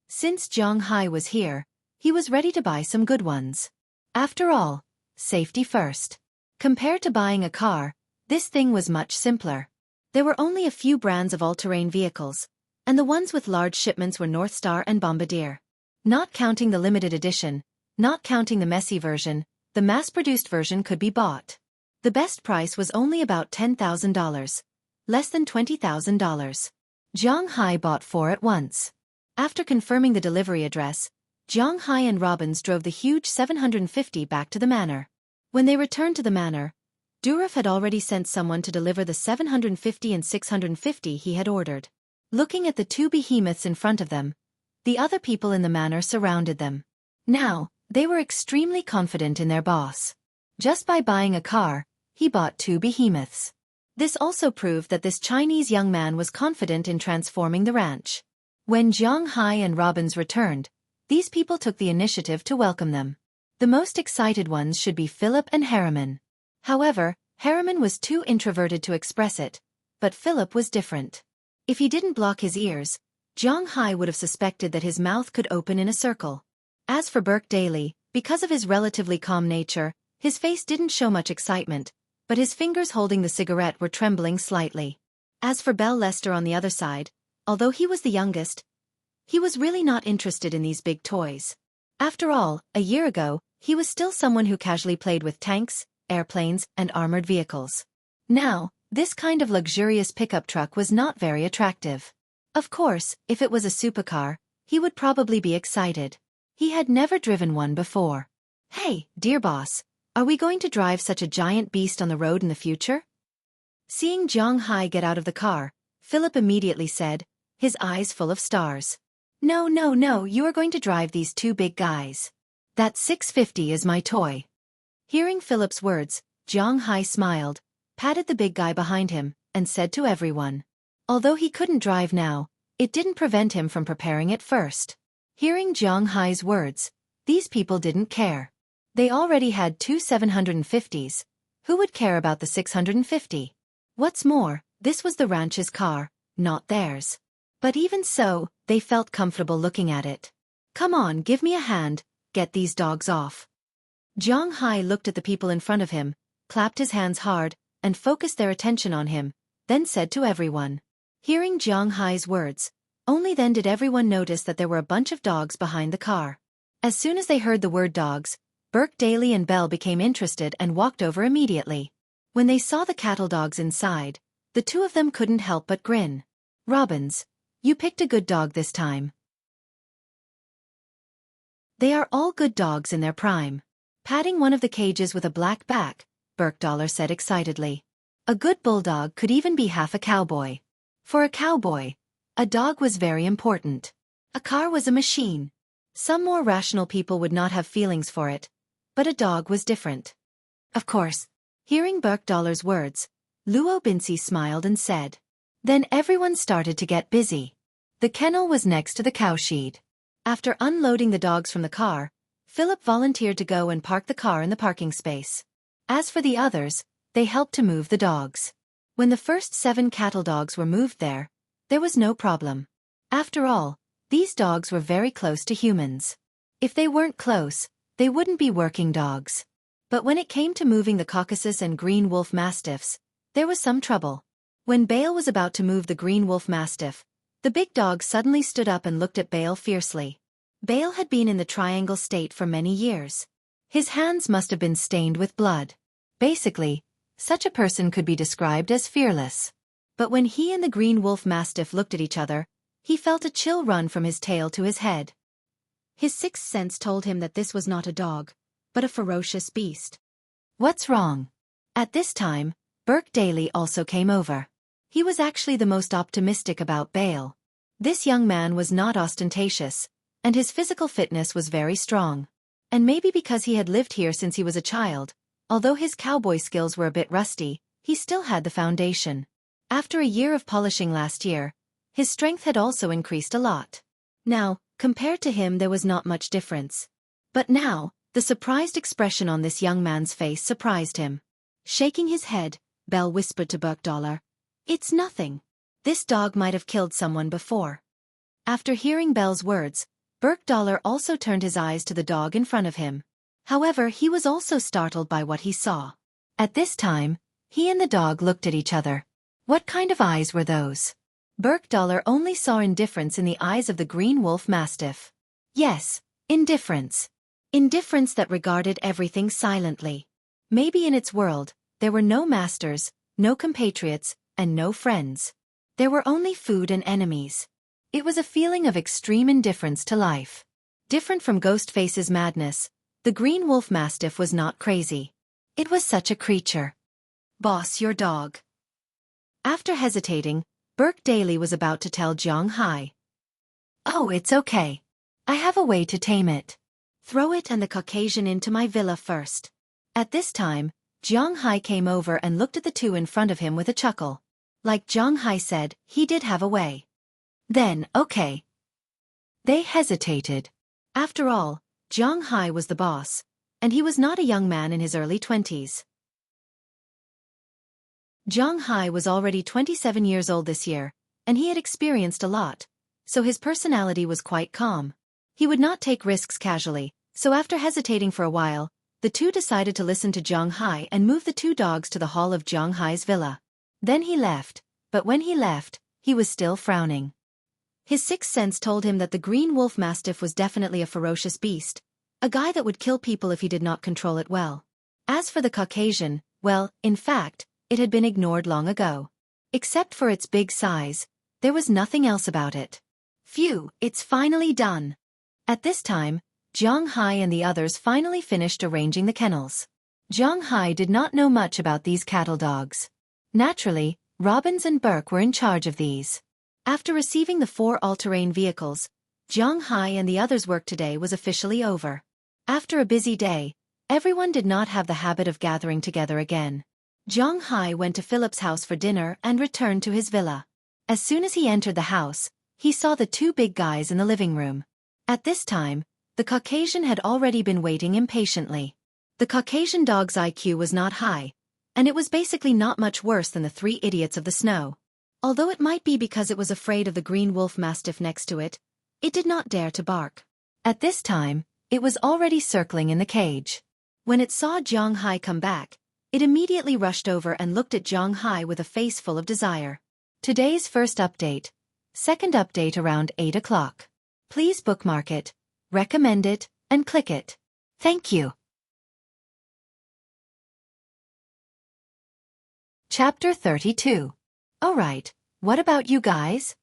Since Zhang Hai was here, he was ready to buy some good ones. After all, safety first. Compared to buying a car, this thing was much simpler. There were only a few brands of all-terrain vehicles, and the ones with large shipments were North Star and Bombardier. Not counting the limited edition, not counting the messy version, the mass-produced version could be bought. The best price was only about $10,000, less than $20,000. Zhang Hai bought 4 at once. After confirming the delivery address, Zhang Hai and Robbins drove the huge 750 back to the manor. When they returned to the manor, Durov had already sent someone to deliver the 750 and 650 he had ordered. Looking at the 2 behemoths in front of them, the other people in the manor surrounded them. Now, they were extremely confident in their boss. Just by buying a car, he bought 2 behemoths. This also proved that this Chinese young man was confident in transforming the ranch. When Zhang Hai and Robbins returned, these people took the initiative to welcome them. The most excited ones should be Philip and Harriman. However, Harriman was too introverted to express it, but Philip was different. If he didn't block his ears, Zhang Hai would have suspected that his mouth could open in a circle. As for Burke Daly, because of his relatively calm nature, his face didn't show much excitement, but his fingers holding the cigarette were trembling slightly. As for Bell Lester on the other side, although he was the youngest, he was really not interested in these big toys. After all, a year ago, he was still someone who casually played with tanks, airplanes, and armored vehicles. Now, this kind of luxurious pickup truck was not very attractive. Of course, if it was a supercar, he would probably be excited. He had never driven one before. "Hey, dear boss, are we going to drive such a giant beast on the road in the future?" Seeing Zhang Hai get out of the car, Philip immediately said, his eyes full of stars. "No, no, no, you are going to drive these two big guys. That 650 is my toy." Hearing Philip's words, Zhang Hai smiled, patted the big guy behind him, and said to everyone. Although he couldn't drive now, it didn't prevent him from preparing it first. Hearing Zhang Hai's words, these people didn't care. They already had two 750s. Who would care about the 650? What's more, this was the ranch's car, not theirs. But even so, they felt comfortable looking at it. "Come on, give me a hand, get these dogs off." Zhang Hai looked at the people in front of him, clapped his hands hard, and focused their attention on him, then said to everyone. Hearing Zhang Hai's words, only then did everyone notice that there were a bunch of dogs behind the car. As soon as they heard the word dogs, Burke Daly and Belle became interested and walked over immediately. When they saw the cattle dogs inside, the two of them couldn't help but grin. "Robbins, you picked a good dog this time." "They are all good dogs in their prime." Patting one of the cages with a black back, Burke said excitedly. "A good bulldog could even be half a cowboy. For a cowboy, a dog was very important. A car was a machine. Some more rational people would not have feelings for it, but a dog was different." Of course. Hearing Burke words, Luo Binsi smiled and said. Then everyone started to get busy. The kennel was next to the cowshed. After unloading the dogs from the car, Philip volunteered to go and park the car in the parking space. As for the others, they helped to move the dogs. When the first 7 cattle dogs were moved there was no problem. After all, these dogs were very close to humans. If they weren't close, they wouldn't be working dogs. But when it came to moving the Caucasus and Green Wolf Mastiffs, there was some trouble. When Bale was about to move the Green Wolf Mastiff, the big dog suddenly stood up and looked at Bale fiercely. Bale had been in the Triangle State for many years. His hands must have been stained with blood. Basically, such a person could be described as fearless. But when he and the Green Wolf Mastiff looked at each other, he felt a chill run from his tail to his head. His sixth sense told him that this was not a dog, but a ferocious beast. What's wrong? At this time, Burke Daly also came over. He was actually the most optimistic about Bale. This young man was not ostentatious, and his physical fitness was very strong. And maybe because he had lived here since he was a child, although his cowboy skills were a bit rusty, he still had the foundation. After a year of polishing last year, his strength had also increased a lot. Now, compared to him there was not much difference. But now, the surprised expression on this young man's face surprised him. Shaking his head, Belle whispered to Burke, "It's nothing. This dog might have killed someone before." After hearing Belle's words, Burke also turned his eyes to the dog in front of him. However, he was also startled by what he saw. At this time, he and the dog looked at each other. What kind of eyes were those? Burke only saw indifference in the eyes of the Green Wolf Mastiff. Yes, indifference. Indifference that regarded everything silently. Maybe in its world, there were no masters, no compatriots, and no friends. There were only food and enemies. It was a feeling of extreme indifference to life. Different from Ghostface's madness, the Green Wolf Mastiff was not crazy. It was such a creature. "Boss, your dog." After hesitating, Burke Daly was about to tell Zhang Hai. "Oh, it's okay. I have a way to tame it. Throw it and the Caucasian into my villa first." At this time, Zhang Hai came over and looked at the two in front of him with a chuckle. Like Zhang Hai said, he did have a way. Then, okay. They hesitated. After all, Zhang Hai was the boss, and he was not a young man in his early 20s. Zhang Hai was already 27 years old this year, and he had experienced a lot, so his personality was quite calm. He would not take risks casually, so after hesitating for a while, the two decided to listen to Zhang Hai and move the two dogs to the hall of Zhang Hai's villa. Then he left, but when he left, he was still frowning. His sixth sense told him that the Green Wolf Mastiff was definitely a ferocious beast, A guy that would kill people if he did not control it well. As for the Caucasian, well, in fact, it had been ignored long ago. Except for its big size, there was nothing else about it. Phew, it's finally done. At this time, Zhang Hai and the others finally finished arranging the kennels. Zhang Hai did not know much about these cattle dogs. Naturally, Robbins and Burke were in charge of these. After receiving the 4 all-terrain vehicles, Zhang Hai and the others' work today was officially over. After a busy day, everyone did not have the habit of gathering together again. Zhang Hai went to Philip's house for dinner and returned to his villa. As soon as he entered the house, he saw the 2 big guys in the living room. At this time, the Caucasian had already been waiting impatiently. The Caucasian dog's IQ was not high, and it was basically not much worse than the 3 idiots of the snow. Although it might be because it was afraid of the green wolf mastiff next to it, it did not dare to bark. At this time, it was already circling in the cage. When it saw Zhang Hai come back, it immediately rushed over and looked at Zhang Hai with a face full of desire. Today's first update. Second update around 8 o'clock. Please bookmark it, recommend it, and click it. Thank you. Chapter 32. Alright, what about you guys?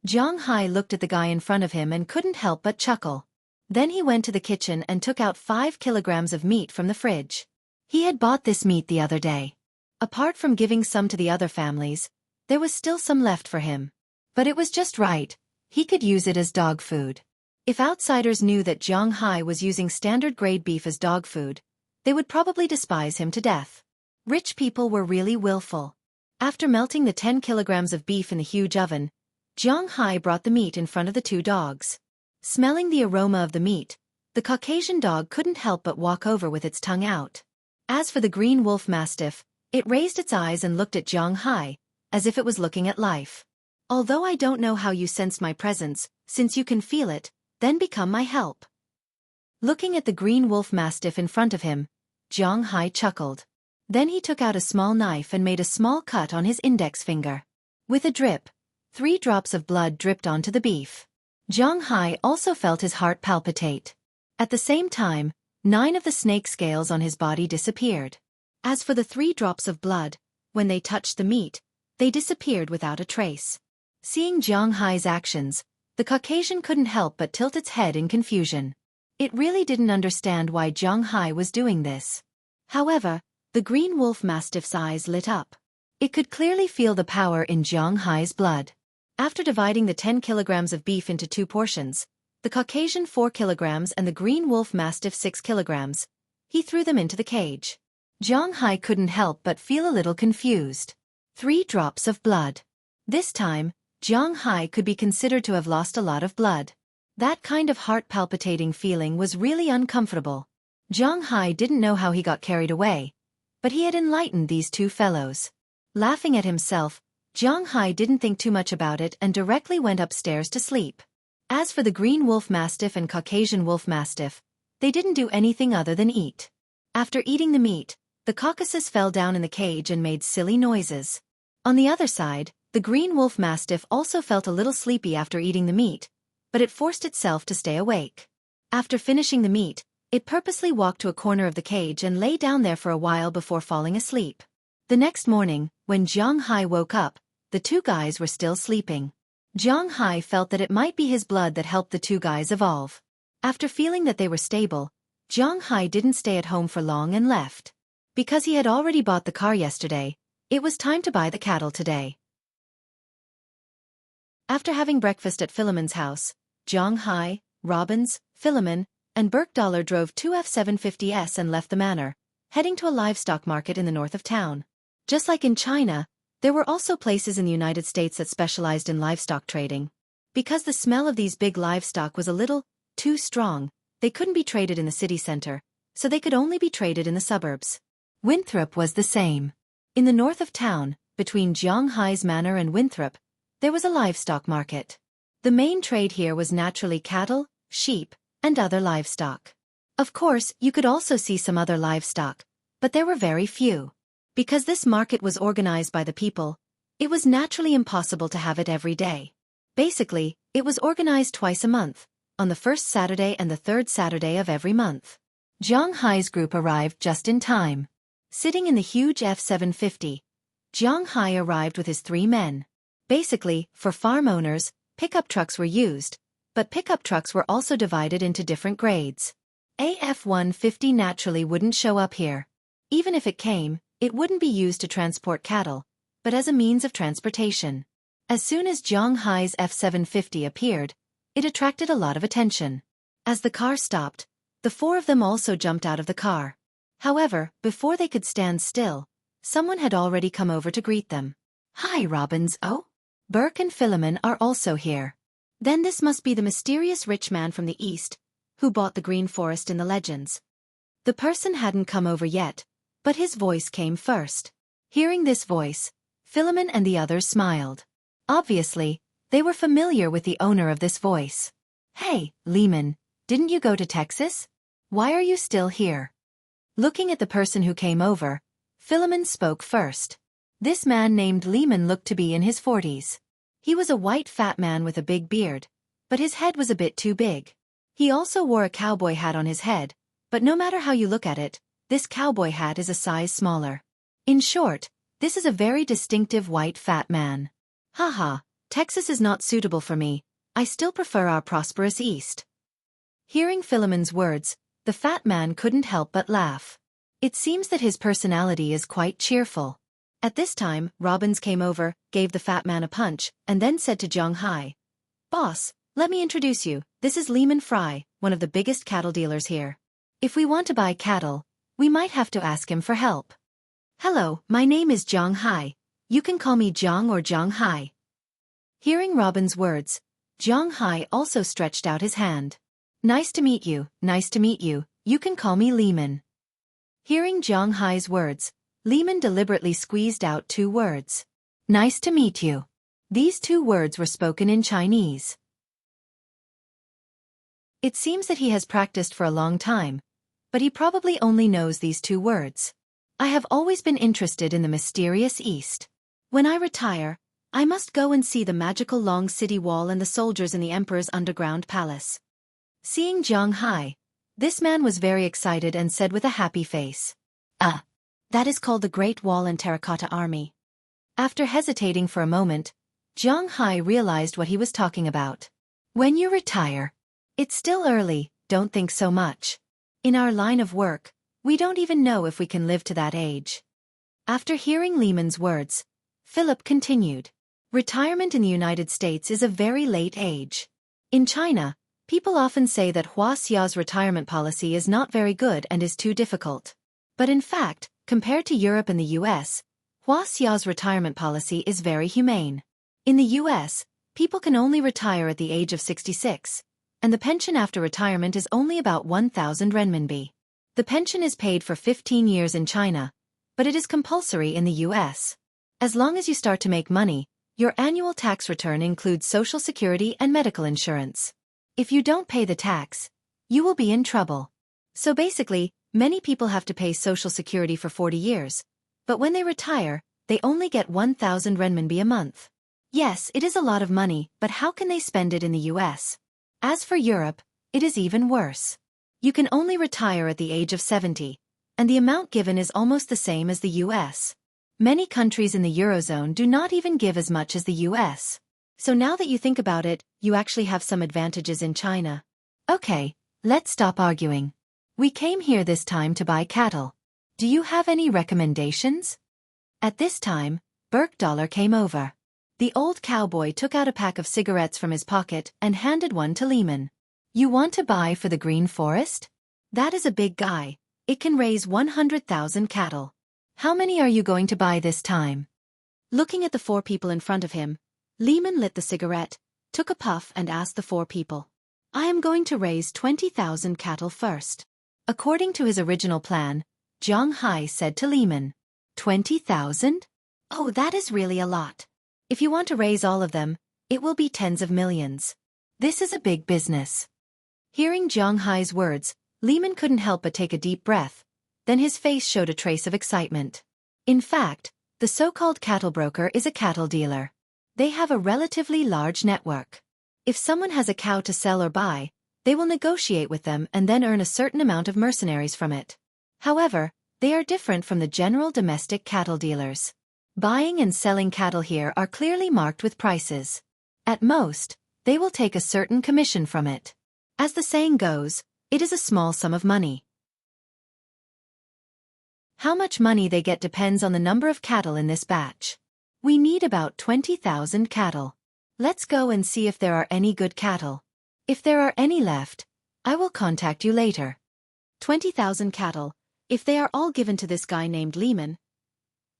Zhang Hai looked at the guy in front of him and couldn't help but chuckle. Then he went to the kitchen and took out 5 kilograms of meat from the fridge. He had bought this meat the other day. Apart from giving some to the other families, there was still some left for him. But it was just right, he could use it as dog food. If outsiders knew that Zhang Hai was using standard grade beef as dog food, they would probably despise him to death. Rich people were really willful. After melting the 10 kilograms of beef in the huge oven, Zhang Hai brought the meat in front of the 2 dogs. Smelling the aroma of the meat, the Caucasian dog couldn't help but walk over with its tongue out. As for the green wolf mastiff, it raised its eyes and looked at Zhang Hai, as if it was looking at life. Although I don't know how you sensed my presence, since you can feel it, then become my help. Looking at the green wolf mastiff in front of him, Zhang Hai chuckled. Then he took out a small knife and made a small cut on his index finger. With a drip, 3 drops of blood dripped onto the beef. Zhang Hai also felt his heart palpitate. At the same time, 9 of the snake scales on his body disappeared. As for the 3 drops of blood, when they touched the meat, they disappeared without a trace. Seeing Zhang Hai's actions, the Caucasian couldn't help but tilt its head in confusion. It really didn't understand why Zhang Hai was doing this. However, the green wolf mastiff's eyes lit up. It could clearly feel the power in Zhang Hai's blood. After dividing the 10 kilograms of beef into 2 portions, the Caucasian 4 kilograms and the green wolf mastiff 6 kilograms, he threw them into the cage. Zhang Hai couldn't help but feel a little confused. 3 drops of blood. This time, Zhang Hai could be considered to have lost a lot of blood. That kind of heart-palpitating feeling was really uncomfortable. Zhang Hai didn't know how he got carried away, but he had enlightened these 2 fellows. Laughing at himself, Zhang Hai didn't think too much about it and directly went upstairs to sleep. As for the green wolf mastiff and Caucasian wolf mastiff, they didn't do anything other than eat. After eating the meat, the Caucasus fell down in the cage and made silly noises. On the other side, the green wolf mastiff also felt a little sleepy after eating the meat, but it forced itself to stay awake. After finishing the meat, it purposely walked to a corner of the cage and lay down there for a while before falling asleep. The next morning, when Zhang Hai woke up, the 2 guys were still sleeping. Zhang Hai felt that it might be his blood that helped the 2 guys evolve. After feeling that they were stable, Zhang Hai didn't stay at home for long and left. Because he had already bought the car yesterday, it was time to buy the cattle today. After having breakfast at Philemon's house, Zhang Hai, Robbins, Philemon, and Burke Dollar drove 2 F-750s and left the manor, heading to a livestock market in the north of town. Just like in China, there were also places in the United States that specialized in livestock trading. Because the smell of these big livestock was a little too strong, they couldn't be traded in the city center, so they could only be traded in the suburbs. Winthrop was the same. In the north of town, between Zhang Hai's manor and Winthrop, there was a livestock market. The main trade here was naturally cattle, sheep, and other livestock. Of course, you could also see some other livestock, but there were very few. Because this market was organized by the people, it was naturally impossible to have it every day. Basically, it was organized twice a month, on the first Saturday and the third Saturday of every month. Zhang Hai's group arrived just in time. Sitting in the huge F-750, Zhang Hai arrived with his 3 men. Basically, for farm owners, pickup trucks were used, but pickup trucks were also divided into different grades. A F-150 naturally wouldn't show up here. Even if it came, it wouldn't be used to transport cattle, but as a means of transportation. As soon as Zhang Hai's F-750 appeared, it attracted a lot of attention. As the car stopped, the 4 of them also jumped out of the car. However, before they could stand still, someone had already come over to greet them. "Hi, Robbins. Oh? Burke and Philemon are also here. Then this must be the mysterious rich man from the east, who bought the green forest in the legends." The person hadn't come over yet, but his voice came first. Hearing this voice, Philemon and the others smiled. Obviously, they were familiar with the owner of this voice. "Hey, Lehman, didn't you go to Texas? Why are you still here?" Looking at the person who came over, Philemon spoke first. This man named Lehman looked to be in his 40s. He was a white fat man with a big beard, but his head was a bit too big. He also wore a cowboy hat on his head, but no matter how you look at it, this cowboy hat is a size smaller. In short, this is a very distinctive white fat man. "Haha, Texas is not suitable for me. I still prefer our prosperous East." Hearing Philemon's words, the fat man couldn't help but laugh. It seems that his personality is quite cheerful. At this time, Robbins came over, gave the fat man a punch, and then said to Zhang Hai, "Boss, let me introduce you. This is Lehman Fry, one of the biggest cattle dealers here. If we want to buy cattle, we might have to ask him for help." "Hello, my name is Zhang Hai. You can call me Zhang or Zhang Hai." Hearing Robin's words, Zhang Hai also stretched out his hand. "Nice to meet you, nice to meet you. You can call me Lehman." Hearing Zhang Hai's words, Lehman deliberately squeezed out 2 words. "Nice to meet you." These 2 words were spoken in Chinese. It seems that he has practiced for a long time, but he probably only knows these 2 words. "I have always been interested in the mysterious East. When I retire, I must go and see the magical long city wall and the soldiers in the emperor's underground palace." Seeing Zhang Hai, this man was very excited and said with a happy face, That is called the Great Wall and Terracotta Army." After hesitating for a moment, Zhang Hai realized what he was talking about. "When you retire. It's still early, don't think so much. In our line of work, we don't even know if we can live to that age." After hearing Lehman's words, Philip continued. "Retirement in the United States is a very late age. In China, people often say that Hua Xiao's retirement policy is not very good and is too difficult. But in fact, compared to Europe and the US, Hua Xiao's retirement policy is very humane. In the US, people can only retire at the age of 66, and the pension after retirement is only about 1,000 renminbi. The pension is paid for 15 years in China, but it is compulsory in the US. As long as you start to make money, your annual tax return includes Social Security and medical insurance. If you don't pay the tax, you will be in trouble. So basically, many people have to pay Social Security for 40 years, but when they retire, they only get 1,000 renminbi a month. Yes, it is a lot of money, but how can they spend it in the US? As for Europe, it is even worse. You can only retire at the age of 70, and the amount given is almost the same as the US. Many countries in the Eurozone do not even give as much as the US. So now that you think about it, you actually have some advantages in China. Okay, let's stop arguing. We came here this time to buy cattle. Do you have any recommendations? At this time, Burke Dollar came over. The old cowboy took out a pack of cigarettes from his pocket and handed one to Lehman. "You want to buy for the green forest? That is a big guy. It can raise 100,000 cattle. How many are you going to buy this time?" Looking at the 4 people in front of him, Lehman lit the cigarette, took a puff and asked the 4 people. "I am going to raise 20,000 cattle first." According to his original plan, Zhang Hai said to Lehman, 20,000? Oh, that is really a lot. If you want to raise all of them, it will be tens of millions. This is a big business. Hearing Zhang Hai's words, Lehman couldn't help but take a deep breath. Then his face showed a trace of excitement. In fact, the so-called cattle broker is a cattle dealer. They have a relatively large network. If someone has a cow to sell or buy, They will negotiate with them and then earn a certain amount of mercenaries from it. However, they are different from the general domestic cattle dealers. Buying and selling cattle here are clearly marked with prices. At most, they will take a certain commission from it. As the saying goes, it is a small sum of money. How much money they get depends on the number of cattle in this batch. We need about 20,000 cattle. Let's go and see if there are any good cattle. If there are any left, I will contact you later. 20,000 cattle. If they are all given to this guy named Lehman,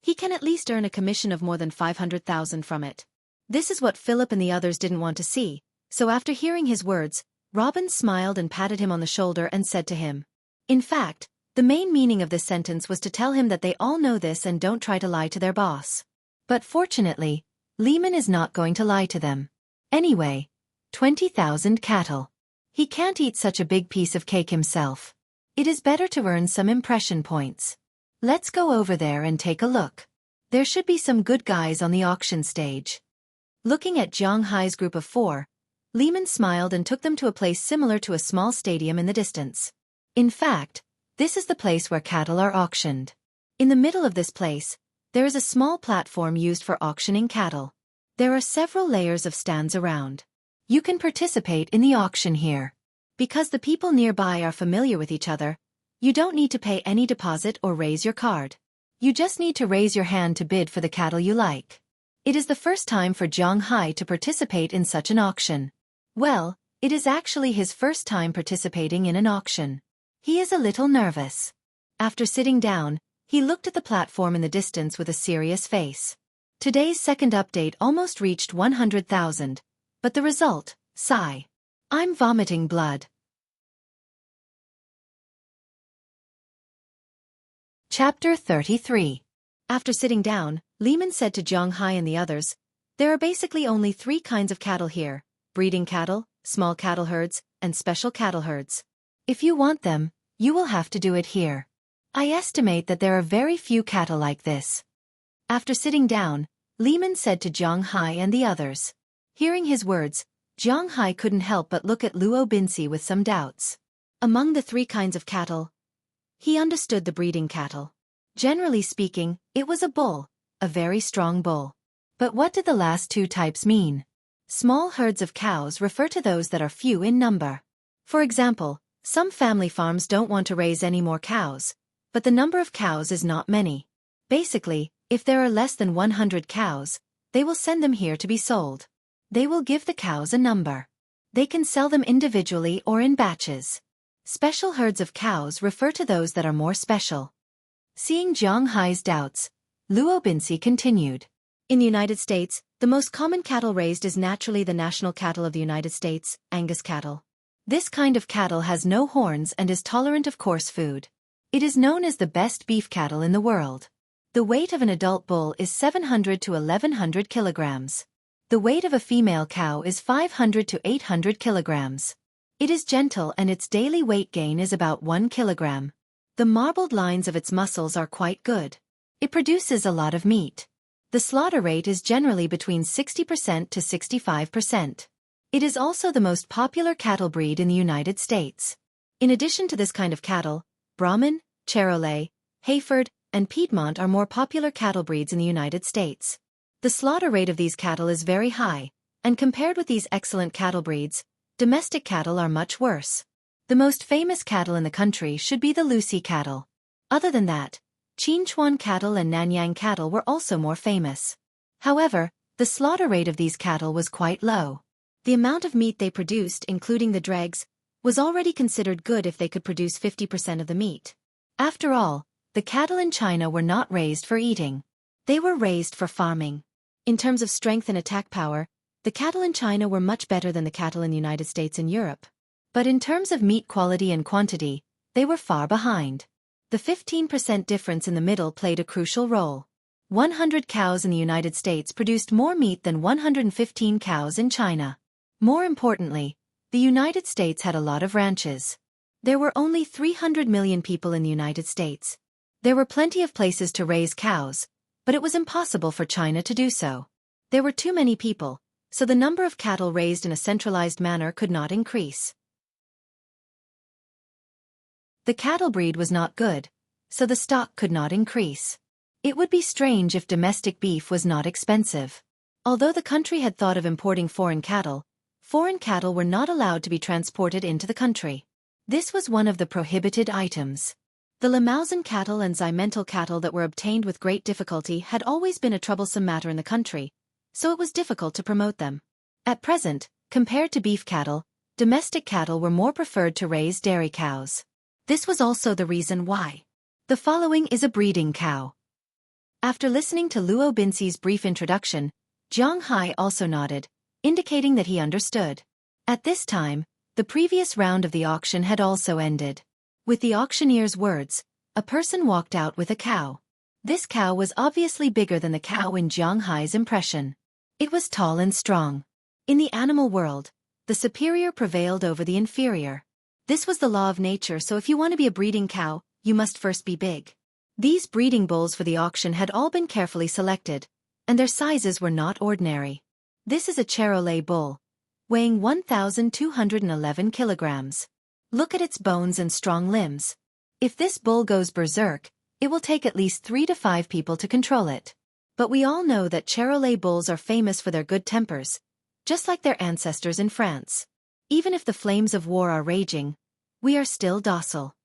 he can at least earn a commission of more than 500,000 from it. This is what Philip and the others didn't want to see, so after hearing his words, Robin smiled and patted him on the shoulder and said to him. In fact, the main meaning of this sentence was to tell him that they all know this and don't try to lie to their boss. But fortunately, Lehman is not going to lie to them. Anyway, 20,000 cattle. He can't eat such a big piece of cake himself. It is better to earn some impression points. Let's go over there and take a look. There should be some good guys on the auction stage. Looking at Zhang Hai's group of 4, Lehman smiled and took them to a place similar to a small stadium in the distance. In fact, this is the place where cattle are auctioned. In the middle of this place, there is a small platform used for auctioning cattle. There are several layers of stands around. You can participate in the auction here. Because the people nearby are familiar with each other, you don't need to pay any deposit or raise your card. You just need to raise your hand to bid for the cattle you like. It is the first time for Zhang Hai to participate in such an auction. Well, it is actually his first time participating in an auction. He is a little nervous. After sitting down, he looked at the platform in the distance with a serious face. Today's second update almost reached 100,000, but the result, sigh. I'm vomiting blood. Chapter 33. After sitting down, Lehman said to Zhang Hai and the others, there are basically only 3 kinds of cattle here: breeding cattle, small cattle herds, and special cattle herds. If you want them, you will have to do it here. I estimate that there are very few cattle like this. After sitting down, Lehman said to Zhang Hai and the others. Hearing his words, Zhang Hai couldn't help but look at Luo Binsi with some doubts. Among the 3 kinds of cattle, he understood the breeding cattle. Generally speaking, it was a bull, a very strong bull. But what did the last 2 types mean? Small herds of cows refer to those that are few in number. For example, some family farms don't want to raise any more cows, but the number of cows is not many. Basically, if there are less than 100 cows, they will send them here to be sold. They will give the cows a number. They can sell them individually or in batches. Special herds of cows refer to those that are more special. Seeing Zhang Hai's doubts, Luo Binsi continued. In the United States, the most common cattle raised is naturally the national cattle of the United States, Angus cattle. This kind of cattle has no horns and is tolerant of coarse food. It is known as the best beef cattle in the world. The weight of an adult bull is 700 to 1100 kilograms. The weight of a female cow is 500 to 800 kilograms. It is gentle and its daily weight gain is about 1 kilogram. The marbled lines of its muscles are quite good. It produces a lot of meat. The slaughter rate is generally between 60% to 65%. It is also the most popular cattle breed in the United States. In addition to this kind of cattle, Brahman, Charolais, Hayford, and Piedmont are more popular cattle breeds in the United States. The slaughter rate of these cattle is very high, and compared with these excellent cattle breeds, domestic cattle are much worse. The most famous cattle in the country should be the Lucy cattle. Other than that, Qinchuan cattle and Nanyang cattle were also more famous. However, the slaughter rate of these cattle was quite low. The amount of meat they produced, including the dregs, was already considered good if they could produce 50% of the meat. After all, the cattle in China were not raised for eating. They were raised for farming. In terms of strength and attack power, the cattle in China were much better than the cattle in the United States and Europe. But in terms of meat quality and quantity, they were far behind. The 15% difference in the middle played a crucial role. 100 cows in the United States produced more meat than 115 cows in China. More importantly, the United States had a lot of ranches. There were only 300 million people in the United States. There were plenty of places to raise cows, but it was impossible for China to do so. There were too many people, so the number of cattle raised in a centralized manner could not increase. The cattle breed was not good, so the stock could not increase. It would be strange if domestic beef was not expensive. Although the country had thought of importing foreign cattle were not allowed to be transported into the country. This was one of the prohibited items. The Limousin cattle and Simmental cattle that were obtained with great difficulty had always been a troublesome matter in the country, so it was difficult to promote them. At present, compared to beef cattle, domestic cattle were more preferred to raise dairy cows. This was also the reason why. The following is a breeding cow. After listening to Luo Binxi's brief introduction, Zhang Hai also nodded, indicating that he understood. At this time, the previous round of the auction had also ended. With the auctioneer's words, a person walked out with a cow. This cow was obviously bigger than the cow in Zhang Hai's impression. It was tall and strong. In the animal world, the superior prevailed over the inferior. This was the law of nature, so if you want to be a breeding cow, you must first be big. These breeding bulls for the auction had all been carefully selected, and their sizes were not ordinary. This is a Charolais bull, weighing 1,211 kilograms. Look at its bones and strong limbs. If this bull goes berserk, it will take at least 3 to 5 people to control it. But we all know that Charolais bulls are famous for their good tempers, just like their ancestors in France. Even if the flames of war are raging, we are still docile.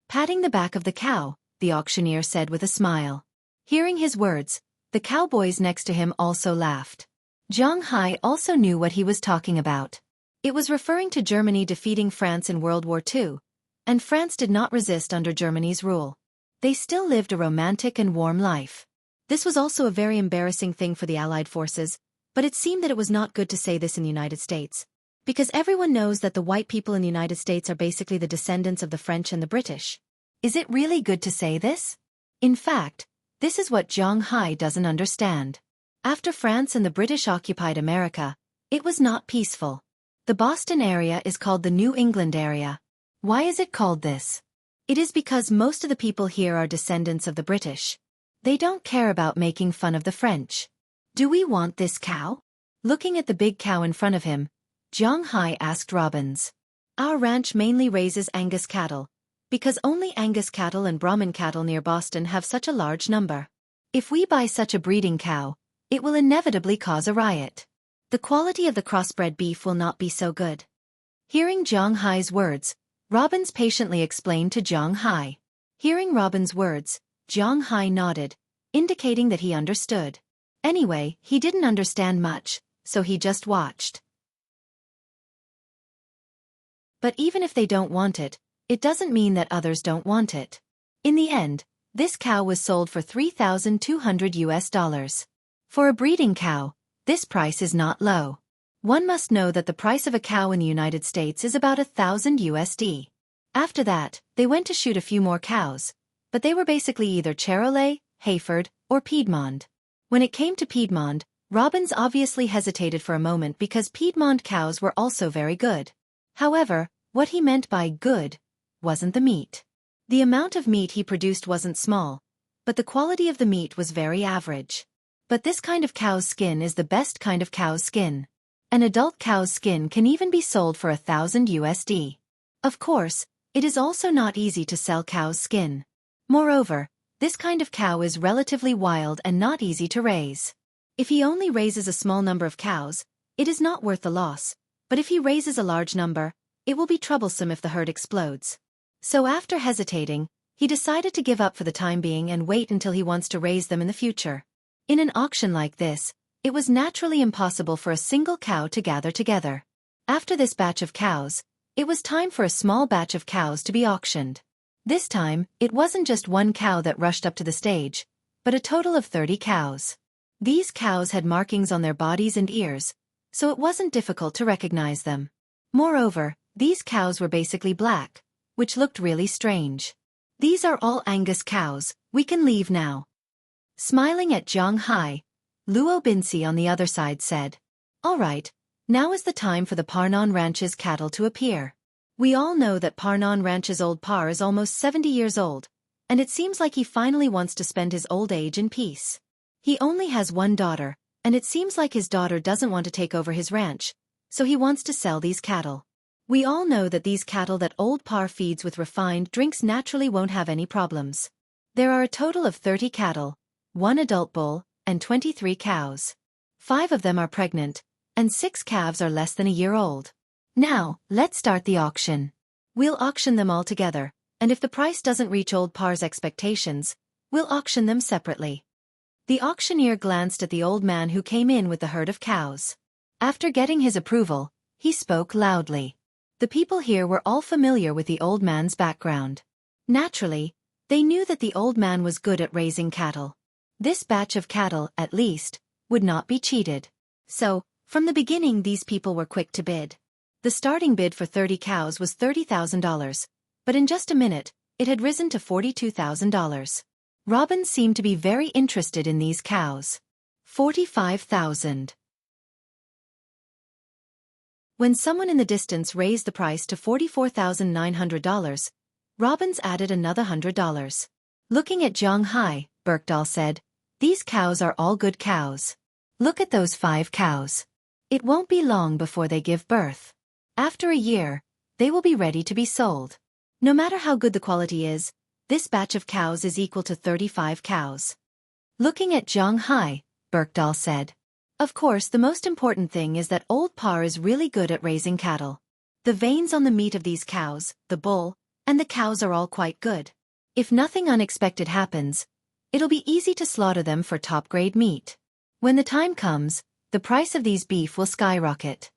Patting the back of the cow, the auctioneer said with a smile. Hearing his words, the cowboys next to him also laughed. Zhang Hai also knew what he was talking about. It was referring to Germany defeating France in World War II, and France did not resist under Germany's rule. They still lived a romantic and warm life. This was also a very embarrassing thing for the Allied forces, but it seemed that it was not good to say this in the United States. Because everyone knows that the white people in the United States are basically the descendants of the French and the British. Is it really good to say this? In fact, this is what Zhang Hai doesn't understand. After France and the British occupied America, it was not peaceful. The Boston area is called the New England area. Why is it called this? It is because most of the people here are descendants of the British. They don't care about making fun of the French. Do we want this cow? Looking at the big cow in front of him, Zhang Hai asked Robbins. Our ranch mainly raises Angus cattle, because only Angus cattle and Brahman cattle near Boston have such a large number. If we buy such a breeding cow, it will inevitably cause a riot. The quality of the crossbred beef will not be so good. Hearing Zhang Hai's words, Robbins patiently explained to Zhang Hai. Hearing Robbins' words, Zhang Hai nodded, indicating that he understood. Anyway, he didn't understand much, so he just watched. But even if they don't want it, it doesn't mean that others don't want it. In the end, this cow was sold for $3,200. For a breeding cow, this price is not low. One must know that the price of a cow in the United States is about $1,000. After that, they went to shoot a few more cows, but they were basically either Charolais, Hayford, or Piedmont. When it came to Piedmont, Robbins obviously hesitated for a moment because Piedmont cows were also very good. However, what he meant by good wasn't the meat. The amount of meat he produced wasn't small, but the quality of the meat was very average. But this kind of cow's skin is the best kind of cow's skin. An adult cow's skin can even be sold for $1,000. Of course, it is also not easy to sell cow's skin. Moreover, this kind of cow is relatively wild and not easy to raise. If he only raises a small number of cows, it is not worth the loss, but if he raises a large number, it will be troublesome if the herd explodes. So after hesitating, he decided to give up for the time being and wait until he wants to raise them in the future. In an auction like this, it was naturally impossible for a single cow to gather together. After this batch of cows, it was time for a small batch of cows to be auctioned. This time, it wasn't just one cow that rushed up to the stage, but a total of 30 cows. These cows had markings on their bodies and ears, so it wasn't difficult to recognize them. Moreover, these cows were basically black, which looked really strange. These are all Angus cows, we can leave now. Smiling at Zhang Hai, Luo Binxi on the other side said, All right, now is the time for the Parnon Ranch's cattle to appear. We all know that Parnon Ranch's old par is almost 70 years old, and it seems like he finally wants to spend his old age in peace. He only has one daughter, and it seems like his daughter doesn't want to take over his ranch, so he wants to sell these cattle. We all know that these cattle that Old Par feeds with refined drinks naturally won't have any problems. There are a total of 30 cattle, 1 adult bull, and 23 cows. 5 of them are pregnant, and 6 calves are less than a year old. Now, let's start the auction. We'll auction them all together, and if the price doesn't reach Old Par's expectations, we'll auction them separately. The auctioneer glanced at the old man who came in with the herd of cows. After getting his approval, he spoke loudly. The people here were all familiar with the old man's background. Naturally, they knew that the old man was good at raising cattle. This batch of cattle, at least, would not be cheated. So, from the beginning these people were quick to bid. The starting bid for 30 cows was $30,000, but in just a minute, it had risen to $42,000. Robin seemed to be very interested in these cows. $45,000. When someone in the distance raised the price to $44,900, Robbins added another $100. Looking at Zhang Hai, Birkdahl said, "These cows are all good cows. Look at those 5 cows. It won't be long before they give birth. After a year, they will be ready to be sold. No matter how good the quality is, this batch of cows is equal to 35 cows." Looking at Zhang Hai, Birkdahl said, "Of course the most important thing is that Old Par is really good at raising cattle. The veins on the meat of these cows, the bull, and the cows are all quite good. If nothing unexpected happens, it'll be easy to slaughter them for top-grade meat. When the time comes, the price of these beef will skyrocket."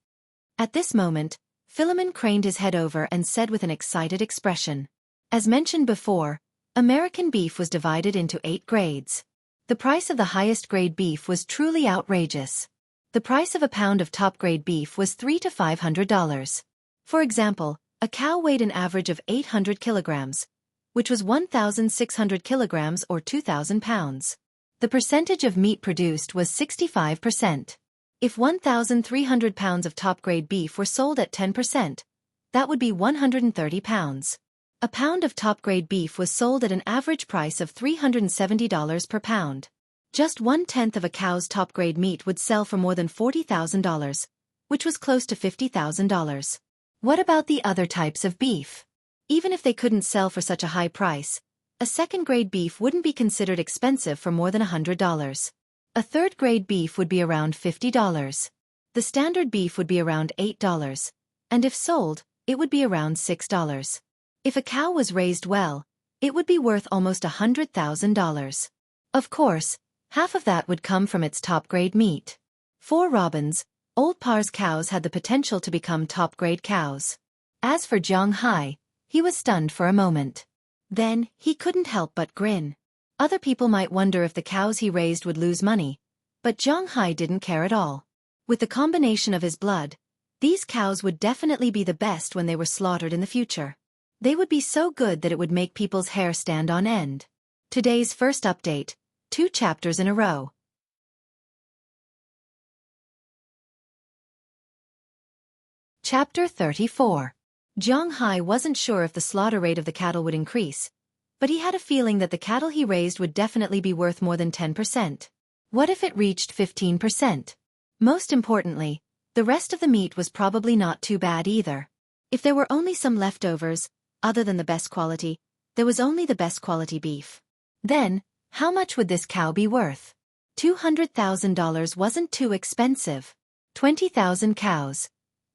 At this moment, Philemon craned his head over and said with an excited expression, "As mentioned before, American beef was divided into 8 grades. The price of the highest grade beef was truly outrageous. The price of a pound of top-grade beef was $300 to $500. For example, a cow weighed an average of 800 kilograms, which was 1,600 kilograms or 2,000 pounds. The percentage of meat produced was 65%. If 1,300 pounds of top-grade beef were sold at 10%, that would be 130 pounds. A pound of top-grade beef was sold at an average price of $370 per pound. Just 1/10 of a cow's top-grade meat would sell for more than $40,000, which was close to $50,000. What about the other types of beef? Even if they couldn't sell for such a high price, a second-grade beef wouldn't be considered expensive for more than $100. A third-grade beef would be around $50. The standard beef would be around $8, and if sold, it would be around $6. If a cow was raised well, it would be worth almost $100,000. Of course, half of that would come from its top-grade meat. For Robbins, Old Par's cows had the potential to become top-grade cows. As for Zhang Hai, he was stunned for a moment. Then, he couldn't help but grin. Other people might wonder if the cows he raised would lose money, but Zhang Hai didn't care at all. With the combination of his blood, these cows would definitely be the best when they were slaughtered in the future. They would be so good that it would make people's hair stand on end. Today's first update, 2 chapters in a row. Chapter 34. Zhang Hai wasn't sure if the slaughter rate of the cattle would increase, but he had a feeling that the cattle he raised would definitely be worth more than 10%. What if it reached 15%? Most importantly, the rest of the meat was probably not too bad either. If there were only some leftovers, other than the best quality, there was only the best quality beef. Then, how much would this cow be worth? $200,000 wasn't too expensive. 20,000 cows,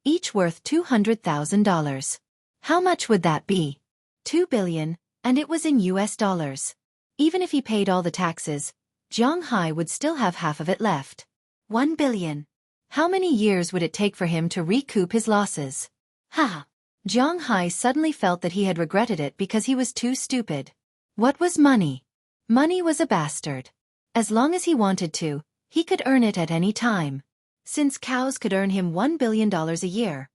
each worth $200,000. How much would that be? $2 billion, and it was in US dollars. Even if he paid all the taxes, Zhang Hai would still have half of it left. $1 billion. How many years would it take for him to recoup his losses? Ha! Zhang Hai suddenly felt that he had regretted it because he was too stupid. What was money? Money was a bastard. As long as he wanted to, he could earn it at any time. Since cows could earn him $1 billion a year.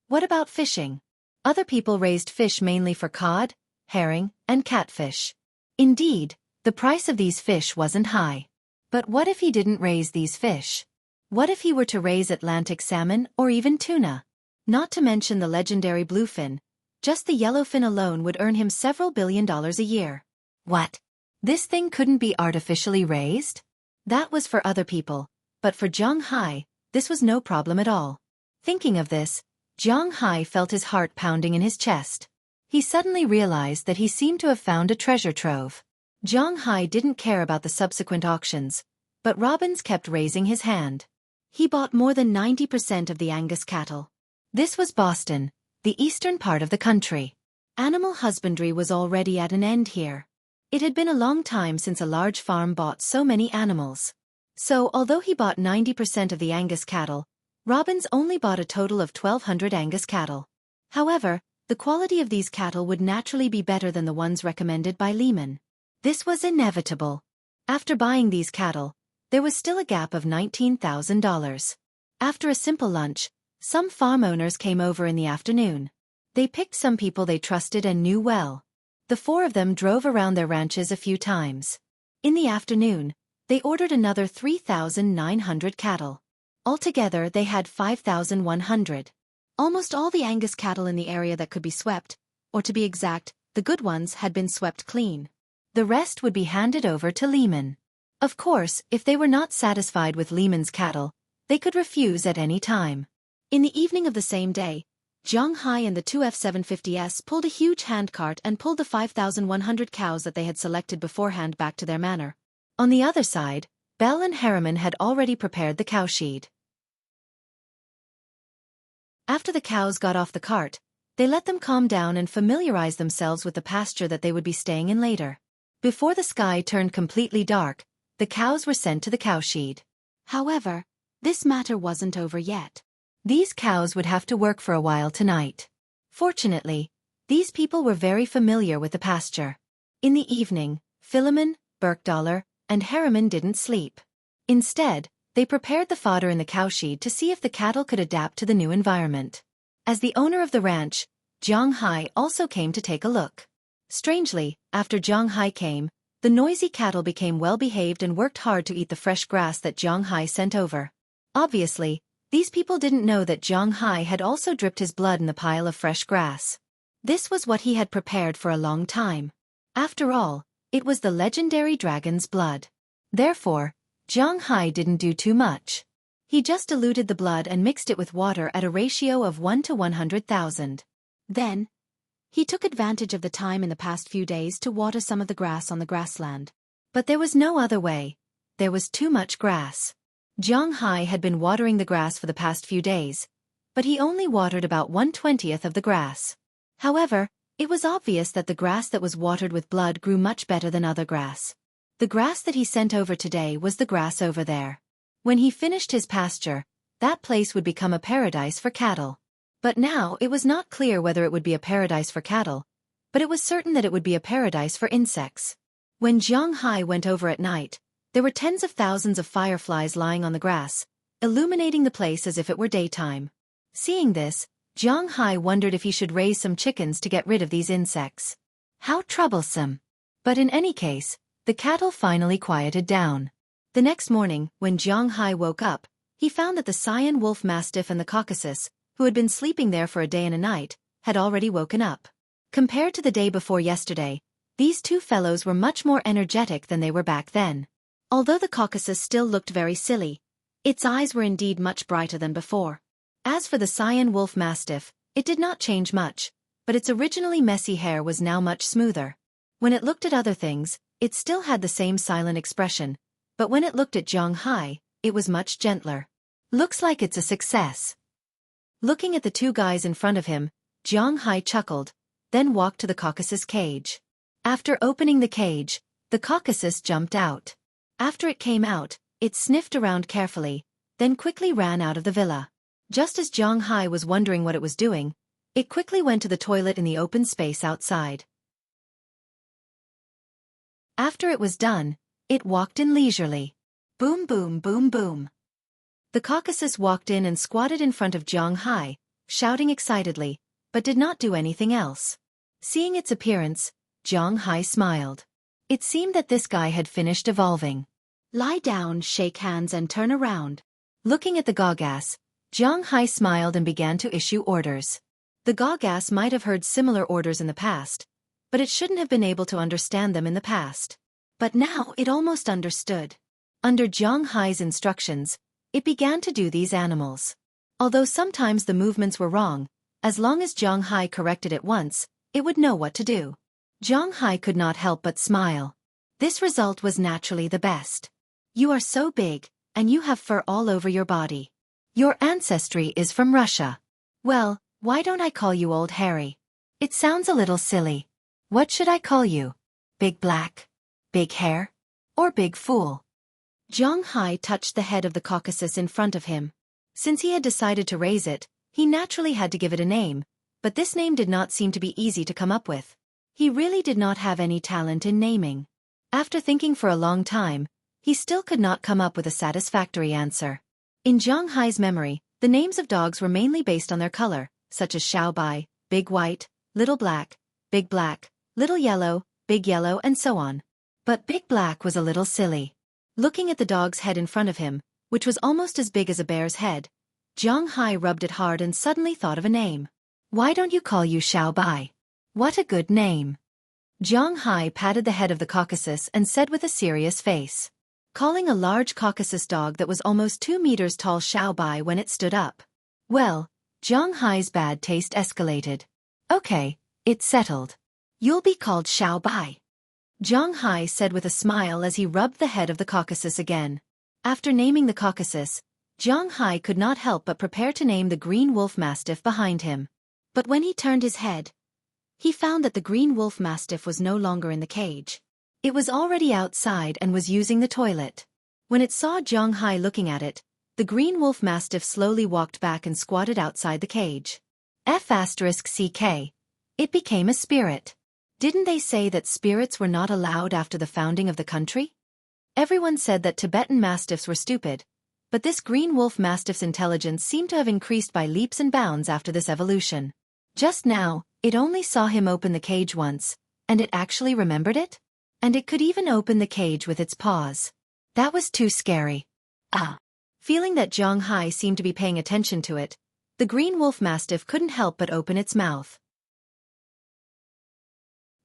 What about fishing? Other people raised fish mainly for cod, herring, and catfish. Indeed, the price of these fish wasn't high. But what if he didn't raise these fish? What if he were to raise Atlantic salmon or even tuna? Not to mention the legendary bluefin, just the yellowfin alone would earn him several $billion a year. What? This thing couldn't be artificially raised? That was for other people, but for Zhang Hai, this was no problem at all. Thinking of this, Jiang Hai felt his heart pounding in his chest. He suddenly realized that he seemed to have found a treasure trove. Jiang Hai didn't care about the subsequent auctions, but Robbins kept raising his hand. He bought more than 90% of the Angus cattle. This was Boston, the eastern part of the country. Animal husbandry was already at an end here. It had been a long time since a large farm bought so many animals. So, although he bought 90% of the Angus cattle, Robbins only bought a total of 1,200 Angus cattle. However, the quality of these cattle would naturally be better than the ones recommended by Lehman. This was inevitable. After buying these cattle, there was still a gap of $19,000. After a simple lunch, some farm owners came over in the afternoon. They picked some people they trusted and knew well. The four of them drove around their ranches a few times. In the afternoon, they ordered another 3,900 cattle. Altogether, they had 5,100. Almost all the Angus cattle in the area that could be swept, or to be exact, the good ones had been swept clean. The rest would be handed over to Lehman. Of course, if they were not satisfied with Lehman's cattle, they could refuse at any time. In the evening of the same day, Jiang Hai and the two F-750s pulled a huge handcart and pulled the 5,100 cows that they had selected beforehand back to their manor. On the other side, Bell and Harriman had already prepared the cowshed. After the cows got off the cart, they let them calm down and familiarize themselves with the pasture that they would be staying in later. Before the sky turned completely dark, the cows were sent to the cowshed. However, this matter wasn't over yet. These cows would have to work for a while tonight. Fortunately, these people were very familiar with the pasture. In the evening, Philemon, Burkdollar, and Harriman didn't sleep. Instead, they prepared the fodder in the cowshed to see if the cattle could adapt to the new environment. As the owner of the ranch, Jiang Hai also came to take a look. Strangely, after Jiang Hai came, the noisy cattle became well-behaved and worked hard to eat the fresh grass that Jiang Hai sent over. Obviously, these people didn't know that Jiang Hai had also dripped his blood in the pile of fresh grass. This was what he had prepared for a long time. After all, it was the legendary dragon's blood. Therefore, Jiang Hai didn't do too much. He just diluted the blood and mixed it with water at a ratio of 1 to 100,000. Then, he took advantage of the time in the past few days to water some of the grass on the grassland. But there was no other way. There was too much grass. Jiang Hai had been watering the grass for the past few days, but he only watered about 1/20th of the grass. However, it was obvious that the grass that was watered with blood grew much better than other grass. The grass that he sent over today was the grass over there. When he finished his pasture, that place would become a paradise for cattle. But now it was not clear whether it would be a paradise for cattle, but it was certain that it would be a paradise for insects. When Jiang Hai went over at night, there were tens of thousands of fireflies lying on the grass, illuminating the place as if it were daytime. Seeing this, Jiang Hai wondered if he should raise some chickens to get rid of these insects. How troublesome! But in any case, the cattle finally quieted down. The next morning, when Jiang Hai woke up, he found that the Scion Wolf Mastiff and the Caucasus, who had been sleeping there for a day and a night, had already woken up. Compared to the day before yesterday, these two fellows were much more energetic than they were back then. Although the Caucasus still looked very silly, its eyes were indeed much brighter than before. As for the Scion Wolf Mastiff, it did not change much, but its originally messy hair was now much smoother. When it looked at other things, it still had the same silent expression, but when it looked at Jiang Hai, it was much gentler. Looks like it's a success. Looking at the two guys in front of him, Jiang Hai chuckled, then walked to the Caucasus cage. After opening the cage, the Caucasus jumped out. After it came out, it sniffed around carefully, then quickly ran out of the villa. Just as Jiang Hai was wondering what it was doing, it quickly went to the toilet in the open space outside. After it was done, it walked in leisurely. Boom boom boom boom. The Caucasus walked in and squatted in front of Jiang Hai, shouting excitedly, but did not do anything else. Seeing its appearance, Jiang Hai smiled. It seemed that this guy had finished evolving. Lie down, shake hands and turn around. Looking at the Gaugas, Jiang Hai smiled and began to issue orders. The Gaugas might have heard similar orders in the past, but it shouldn't have been able to understand them in the past. But now it almost understood. Under Jiang Hai's instructions, it began to do these animals. Although sometimes the movements were wrong, as long as Zhang Hai corrected it once, it would know what to do. Zhang Hai could not help but smile. This result was naturally the best. You are so big, and you have fur all over your body. Your ancestry is from Russia. Well, why don't I call you Old Harry? It sounds a little silly. What should I call you? Big Black? Big Hair? Or Big Fool? Zhang Hai touched the head of the Caucasus in front of him. Since he had decided to raise it, he naturally had to give it a name, but this name did not seem to be easy to come up with. He really did not have any talent in naming. After thinking for a long time, he still could not come up with a satisfactory answer. In Zhang Hai's memory, the names of dogs were mainly based on their color, such as Xiaobai, Big White, Little Black, Little Yellow, Big Yellow, and so on. But Big Black was a little silly. Looking at the dog's head in front of him, which was almost as big as a bear's head, Zhang Hai rubbed it hard and suddenly thought of a name. Why don't you call you Xiaobai? What a good name. Zhang Hai patted the head of the Caucasus and said with a serious face. Calling a large Caucasus dog that was almost 2 meters tall Xiaobai when it stood up. Well, Zhang Hai's bad taste escalated. Okay, it's settled. You'll be called Xiaobai. Zhang Hai said with a smile as he rubbed the head of the Caucasus again. After naming the Caucasus, Zhang Hai could not help but prepare to name the green wolf mastiff behind him. But when he turned his head, he found that the green wolf mastiff was no longer in the cage. It was already outside and was using the toilet. When it saw Zhang Hai looking at it, the green wolf mastiff slowly walked back and squatted outside the cage. F***CK. It became a spirit. Didn't they say that spirits were not allowed after the founding of the country? Everyone said that Tibetan mastiffs were stupid, but this green wolf mastiff's intelligence seemed to have increased by leaps and bounds after this evolution. Just now, it only saw him open the cage once, and it actually remembered it? And it could even open the cage with its paws. That was too scary. Feeling that Zhang Hai seemed to be paying attention to it, the green wolf mastiff couldn't help but open its mouth.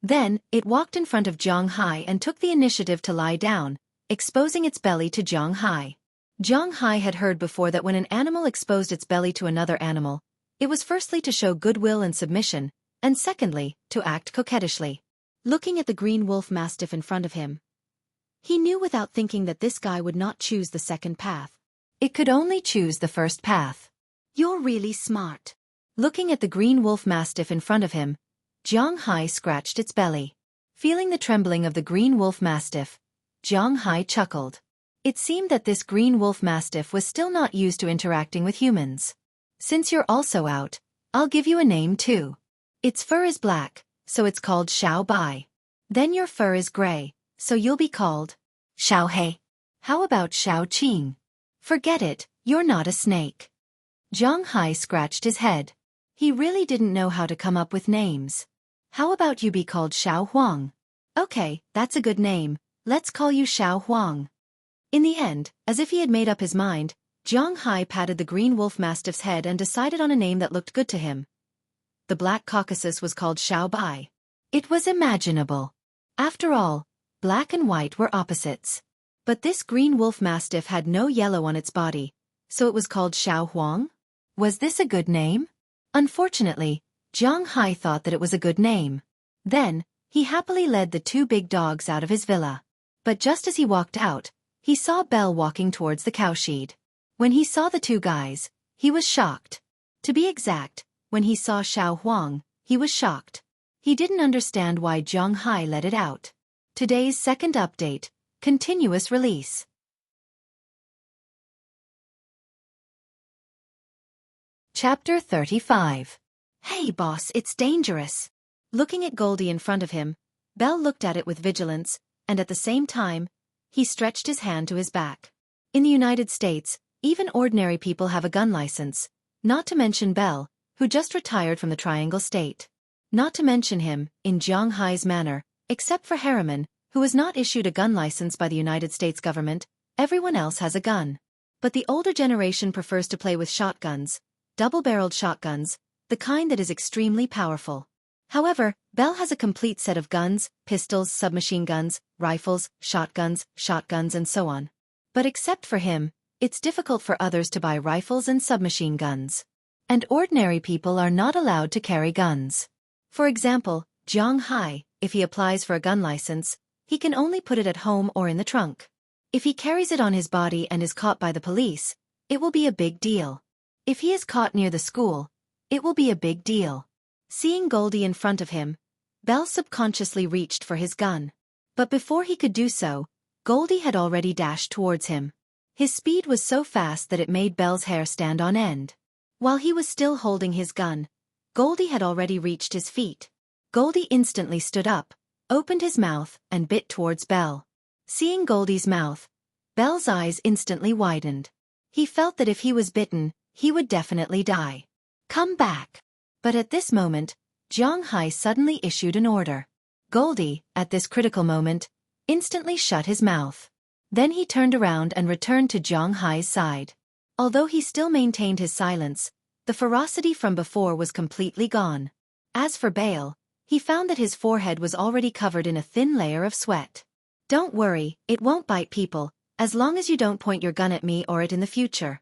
Then, it walked in front of Zhang Hai and took the initiative to lie down, exposing its belly to Zhang Hai. Zhang Hai had heard before that when an animal exposed its belly to another animal, it was firstly to show goodwill and submission, and secondly, to act coquettishly. Looking at the green wolf mastiff in front of him, he knew without thinking that this guy would not choose the second path. It could only choose the first path. You're really smart. Looking at the green wolf mastiff in front of him, Zhang Hai scratched its belly. Feeling the trembling of the green wolf mastiff, Zhang Hai chuckled. It seemed that this green wolf mastiff was still not used to interacting with humans. Since you're also out, I'll give you a name too. Its fur is black, so it's called Xiao Bai. Then your fur is gray, so you'll be called Xiao He. How about Xiao Qing? Forget it, you're not a snake. Zhang Hai scratched his head. He really didn't know how to come up with names. How about you be called Xiao Huang? Okay, that's a good name, let's call you Xiao Huang. In the end, as if he had made up his mind, Zhang Hai patted the green wolf mastiff's head and decided on a name that looked good to him. The black Caucasus was called Xiao Bai. It was imaginable. After all, black and white were opposites. But this green wolf mastiff had no yellow on its body, so it was called Xiao Huang? Was this a good name? Unfortunately, Zhang Hai thought that it was a good name. Then, he happily led the 2 big dogs out of his villa. But just as he walked out, he saw Belle walking towards the cowshed. When he saw the 2 guys, he was shocked. To be exact, when he saw Xiao Huang, he was shocked. He didn't understand why Zhang Hai let it out. Today's second update, continuous release. Chapter 35. Hey boss, it's dangerous. Looking at Goldie in front of him, Belle looked at it with vigilance, and at the same time, he stretched his hand to his back. In the United States, even ordinary people have a gun license, not to mention Belle, who just retired from the Triangle State. Not to mention him, in Zhang Hai's manner, except for Harriman, who was not issued a gun license by the United States government, everyone else has a gun. But the older generation prefers to play with shotguns, double-barreled shotguns, the kind that is extremely powerful. However, Belle has a complete set of guns, pistols, submachine guns, rifles, shotguns, and so on. But except for him, it's difficult for others to buy rifles and submachine guns. And ordinary people are not allowed to carry guns. For example, Zhang Hai, if he applies for a gun license, he can only put it at home or in the trunk. If he carries it on his body and is caught by the police, it will be a big deal. If he is caught near the school, it will be a big deal. Seeing Goldie in front of him, Belle subconsciously reached for his gun. But before he could do so, Goldie had already dashed towards him. His speed was so fast that it made Belle's hair stand on end. While he was still holding his gun, Goldie had already reached his feet. Goldie instantly stood up, opened his mouth, and bit towards Belle. Seeing Goldie's mouth, Belle's eyes instantly widened. He felt that if he was bitten, he would definitely die. Come back. But at this moment, Zhang Hai suddenly issued an order. Goldie, at this critical moment, instantly shut his mouth. Then he turned around and returned to Zhang Hai's side. Although he still maintained his silence, the ferocity from before was completely gone. As for Bale, he found that his forehead was already covered in a thin layer of sweat. Don't worry, it won't bite people, as long as you don't point your gun at me or it in the future.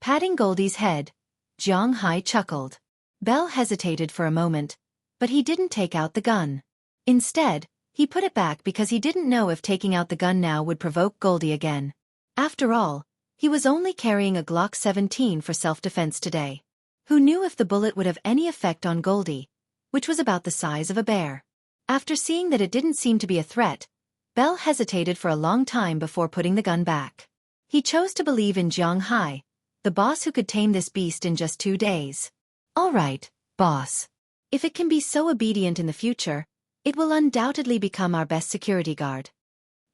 Patting Goldie's head, Zhang Hai chuckled. Belle hesitated for a moment, but he didn't take out the gun. Instead, he put it back because he didn't know if taking out the gun now would provoke Goldie again. After all, he was only carrying a Glock 17 for self-defense today. Who knew if the bullet would have any effect on Goldie, which was about the size of a bear? After seeing that it didn't seem to be a threat, Belle hesitated for a long time before putting the gun back. He chose to believe in Zhang Hai, the boss who could tame this beast in just 2 days. All right, boss. If it can be so obedient in the future, it will undoubtedly become our best security guard.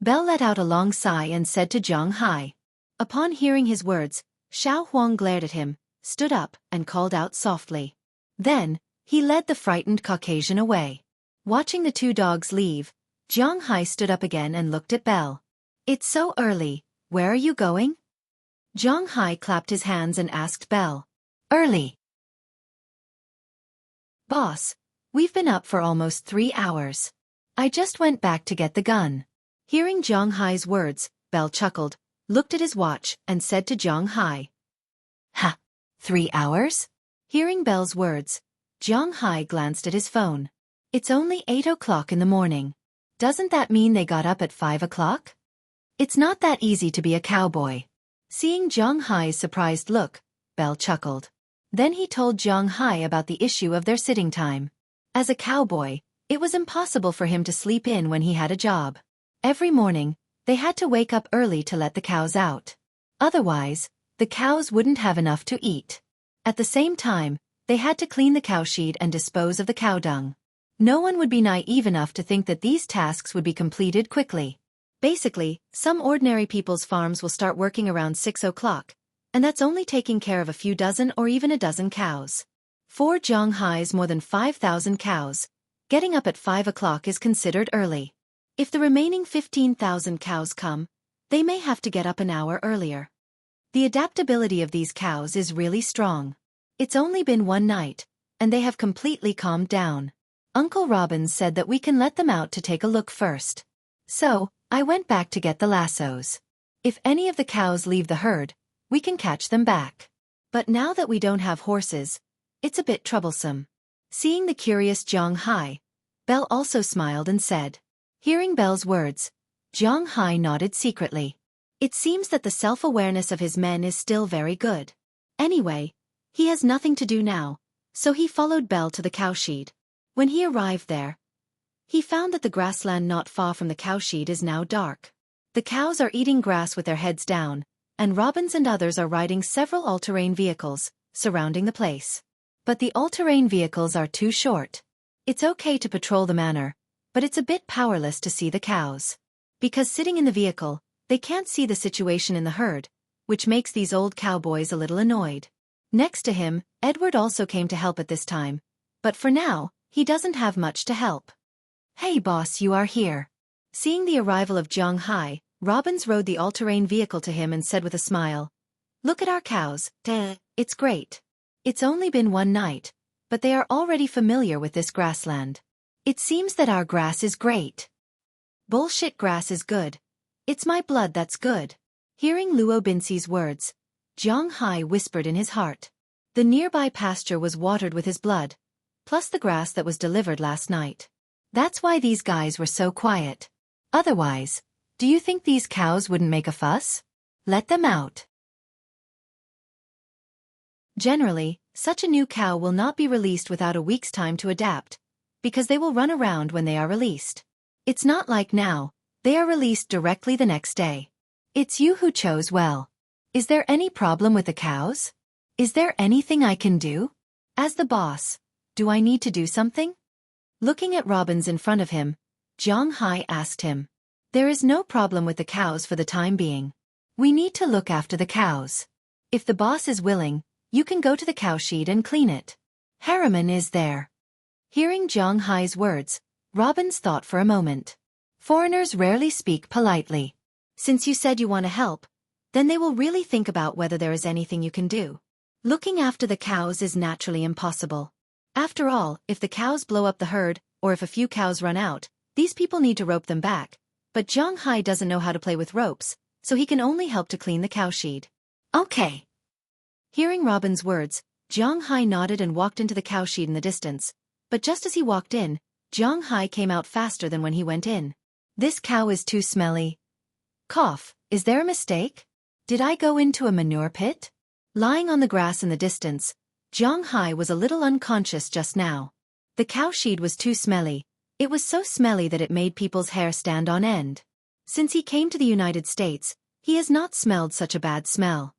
Belle let out a long sigh and said to Zhang Hai. Upon hearing his words, Xiao Huang glared at him, stood up, and called out softly. Then, he led the frightened Caucasian away. Watching the 2 dogs leave, Zhang Hai stood up again and looked at Belle. It's so early, where are you going? Zhang Hai clapped his hands and asked Belle. Early. Boss, we've been up for almost 3 hours. I just went back to get the gun. Hearing Zhang Hai's words, Belle chuckled, looked at his watch, and said to Zhang Hai. Ha! 3 hours? Hearing Belle's words, Zhang Hai glanced at his phone. It's only 8 o'clock in the morning. Doesn't that mean they got up at 5 o'clock? It's not that easy to be a cowboy. Seeing Zhang Hai's surprised look, Belle chuckled. Then he told Zhang Hai about the issue of their sitting time. As a cowboy, it was impossible for him to sleep in when he had a job. Every morning, they had to wake up early to let the cows out. Otherwise, the cows wouldn't have enough to eat. At the same time, they had to clean the cowshed and dispose of the cow dung. No one would be naive enough to think that these tasks would be completed quickly. Basically, some ordinary people's farms will start working around 6 o'clock, and that's only taking care of a few dozen or even a dozen cows. For Zhang Hai's more than 5,000 cows, getting up at 5 o'clock is considered early. If the remaining 15,000 cows come, they may have to get up an hour earlier. The adaptability of these cows is really strong. It's only been 1 night, and they have completely calmed down. Uncle Robin said that we can let them out to take a look first. So, I went back to get the lassos. If any of the cows leave the herd, we can catch them back. But now that we don't have horses, it's a bit troublesome. Seeing the curious Zhang Hai, Belle also smiled and said. Hearing Belle's words, Zhang Hai nodded secretly. It seems that the self-awareness of his men is still very good. Anyway, he has nothing to do now, so he followed Belle to the cowshed. When he arrived there, he found that the grassland not far from the cowshed is now dark. The cows are eating grass with their heads down, and Robbins and others are riding several all-terrain vehicles, surrounding the place. But the all-terrain vehicles are too short. It's okay to patrol the manor, but it's a bit powerless to see the cows. Because sitting in the vehicle, they can't see the situation in the herd, which makes these old cowboys a little annoyed. Next to him, Edward also came to help at this time, but for now, he doesn't have much to help. Hey boss, you are here. Seeing the arrival of Zhang Hai, Robbins rode the all-terrain vehicle to him and said with a smile, Look at our cows, it's great. It's only been 1 night, but they are already familiar with this grassland. It seems that our grass is great. Bullshit, grass is good. It's my blood that's good. Hearing Luo Binxi's words, Zhang Hai whispered in his heart. The nearby pasture was watered with his blood, plus the grass that was delivered last night. That's why these guys were so quiet. Otherwise, do you think these cows wouldn't make a fuss? Let them out. Generally, such a new cow will not be released without a week's time to adapt, because they will run around when they are released. It's not like now, they are released directly the next day. It's you who chose well. Is there any problem with the cows? Is there anything I can do? As the boss, do I need to do something? Looking at Robins in front of him, Zhang Hai asked him. There is no problem with the cows for the time being. We need to look after the cows. If the boss is willing, you can go to the cowshed and clean it. Harriman is there. Hearing Zhang Hai's words, Robins thought for a moment. Foreigners rarely speak politely. Since you said you want to help, then they will really think about whether there is anything you can do. Looking after the cows is naturally impossible. After all, if the cows blow up the herd, or if a few cows run out, these people need to rope them back. But Zhang Hai doesn't know how to play with ropes, so he can only help to clean the cowshed. Okay. Hearing Robin's words, Zhang Hai nodded and walked into the cowshed in the distance. But just as he walked in, Zhang Hai came out faster than when he went in. This cow is too smelly. Cough, is there a mistake? Did I go into a manure pit? Lying on the grass in the distance, Zhang Hai was a little unconscious just now. The cowshed was too smelly. It was so smelly that it made people's hair stand on end. Since he came to the United States, he has not smelled such a bad smell.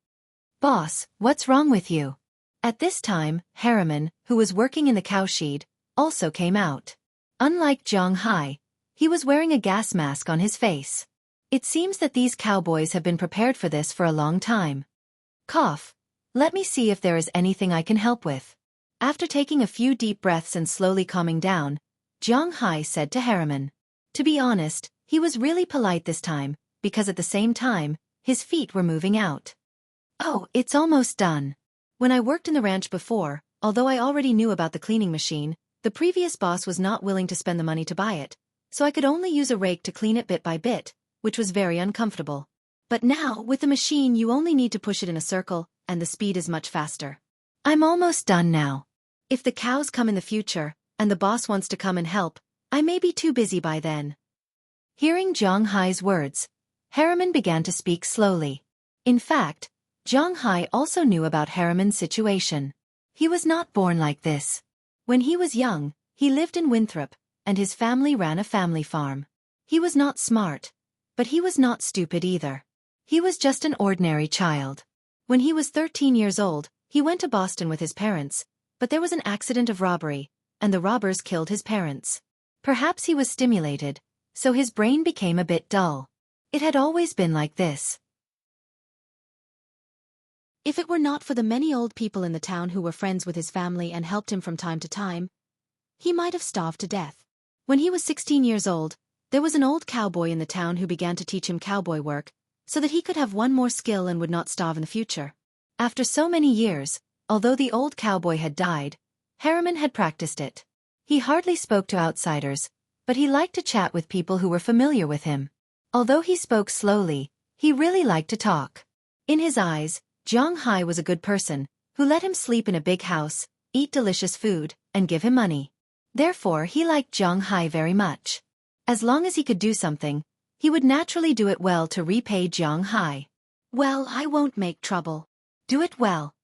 Boss, what's wrong with you? At this time, Harriman, who was working in the cowshed, also came out. Unlike Zhang Hai, he was wearing a gas mask on his face. It seems that these cowboys have been prepared for this for a long time. Cough. Let me see if there is anything I can help with. After taking a few deep breaths and slowly calming down, Zhang Hai said to Harriman. To be honest, he was really polite this time, because at the same time, his feet were moving out. Oh, it's almost done. When I worked in the ranch before, although I already knew about the cleaning machine, the previous boss was not willing to spend the money to buy it, so I could only use a rake to clean it bit by bit, which was very uncomfortable. But now, with the machine you only need to push it in a circle, and the speed is much faster. I'm almost done now. If the cows come in the future, and the boss wants to come and help, I may be too busy by then. Hearing Zhang Hai's words, Harriman began to speak slowly. In fact, Zhang Hai also knew about Harriman's situation. He was not born like this. When he was young, he lived in Winthrop, and his family ran a family farm. He was not smart, but he was not stupid either. He was just an ordinary child. When he was 13 years old, he went to Boston with his parents, but there was an accident of robbery, and the robbers killed his parents. Perhaps he was stimulated, so his brain became a bit dull. It had always been like this. If it were not for the many old people in the town who were friends with his family and helped him from time to time, he might have starved to death. When he was 16 years old, there was an old cowboy in the town who began to teach him cowboy work, so that he could have one more skill and would not starve in the future. After so many years, although the old cowboy had died, Harriman had practiced it. He hardly spoke to outsiders, but he liked to chat with people who were familiar with him. Although he spoke slowly, he really liked to talk. In his eyes, Zhang Hai was a good person, who let him sleep in a big house, eat delicious food, and give him money. Therefore he liked Zhang Hai very much. As long as he could do something, he would naturally do it well to repay Zhang Hai. Well, I won't make trouble. Do it well.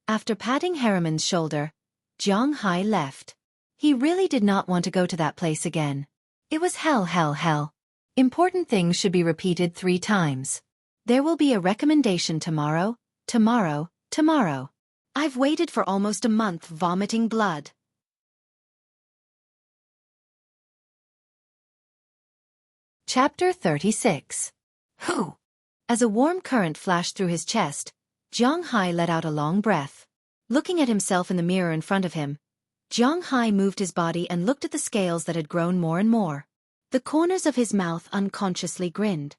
After patting Harriman's shoulder, Zhang Hai left. He really did not want to go to that place again. It was hell. Important things should be repeated 3 times. There will be a recommendation tomorrow. I've waited for almost a month vomiting blood. Chapter 36. Whew! As a warm current flashed through his chest, Zhang Hai let out a long breath. Looking at himself in the mirror in front of him, Zhang Hai moved his body and looked at the scales that had grown more and more. The corners of his mouth unconsciously grinned.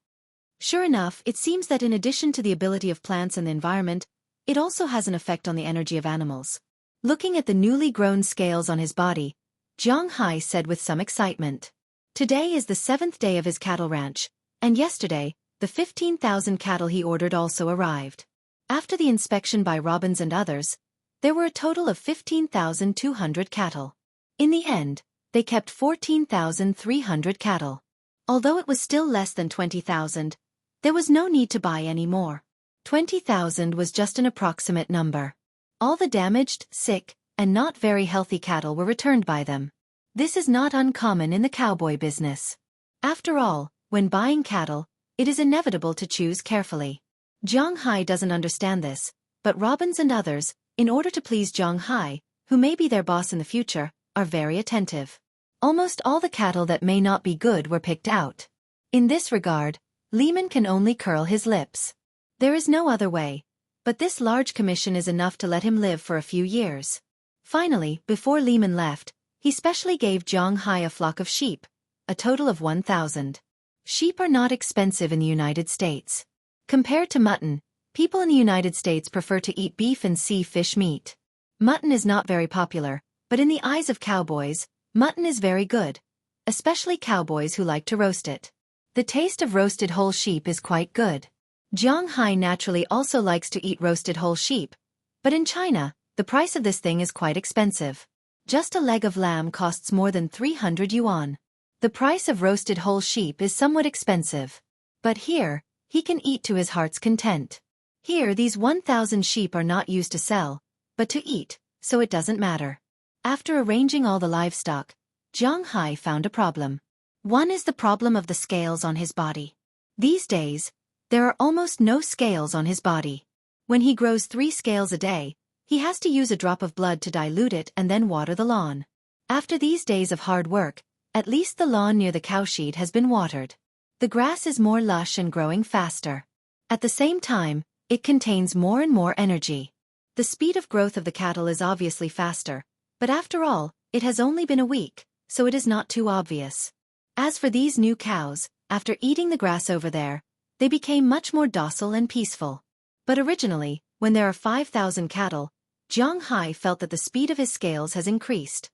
Sure enough, it seems that in addition to the ability of plants and the environment, it also has an effect on the energy of animals. Looking at the newly grown scales on his body, Zhang Hai said with some excitement. Today is the 7th day of his cattle ranch, and yesterday, The 15,000 cattle he ordered also arrived. After the inspection by Robbins and others, there were a total of 15,200 cattle. In the end, they kept 14,300 cattle. Although it was still less than 20,000, there was no need to buy any more. 20,000 was just an approximate number. All the damaged, sick, and not very healthy cattle were returned by them. This is not uncommon in the cowboy business. After all, when buying cattle, it is inevitable to choose carefully. Zhang Hai doesn't understand this, but Robbins and others, in order to please Zhang Hai, who may be their boss in the future, are very attentive. Almost all the cattle that may not be good were picked out. In this regard, Lehman can only curl his lips. There is no other way, but this large commission is enough to let him live for a few years. Finally, before Lehman left, he specially gave Zhang Hai a flock of sheep, a total of 1,000. Sheep are not expensive in the United States. Compared to mutton, people in the United States prefer to eat beef and see fish meat. Mutton is not very popular, but in the eyes of cowboys, mutton is very good, especially cowboys who like to roast it. The taste of roasted whole sheep is quite good. Zhang Hai naturally also likes to eat roasted whole sheep, but in China, the price of this thing is quite expensive. Just a leg of lamb costs more than 300 yuan. The price of roasted whole sheep is somewhat expensive. But here, he can eat to his heart's content. Here these 1,000 sheep are not used to sell, but to eat, so it doesn't matter. After arranging all the livestock, Zhang Hai found a problem. One is the problem of the scales on his body. These days, there are almost no scales on his body. When he grows 3 scales a day, he has to use a drop of blood to dilute it and then water the lawn. After these days of hard work, at least the lawn near the cowshed has been watered. The grass is more lush and growing faster. At the same time, it contains more and more energy. The speed of growth of the cattle is obviously faster, but after all, it has only been a week, so it is not too obvious. As for these new cows, after eating the grass over there, they became much more docile and peaceful. But originally, when there are 5,000 cattle, Zhang Hai felt that the speed of his scales has increased.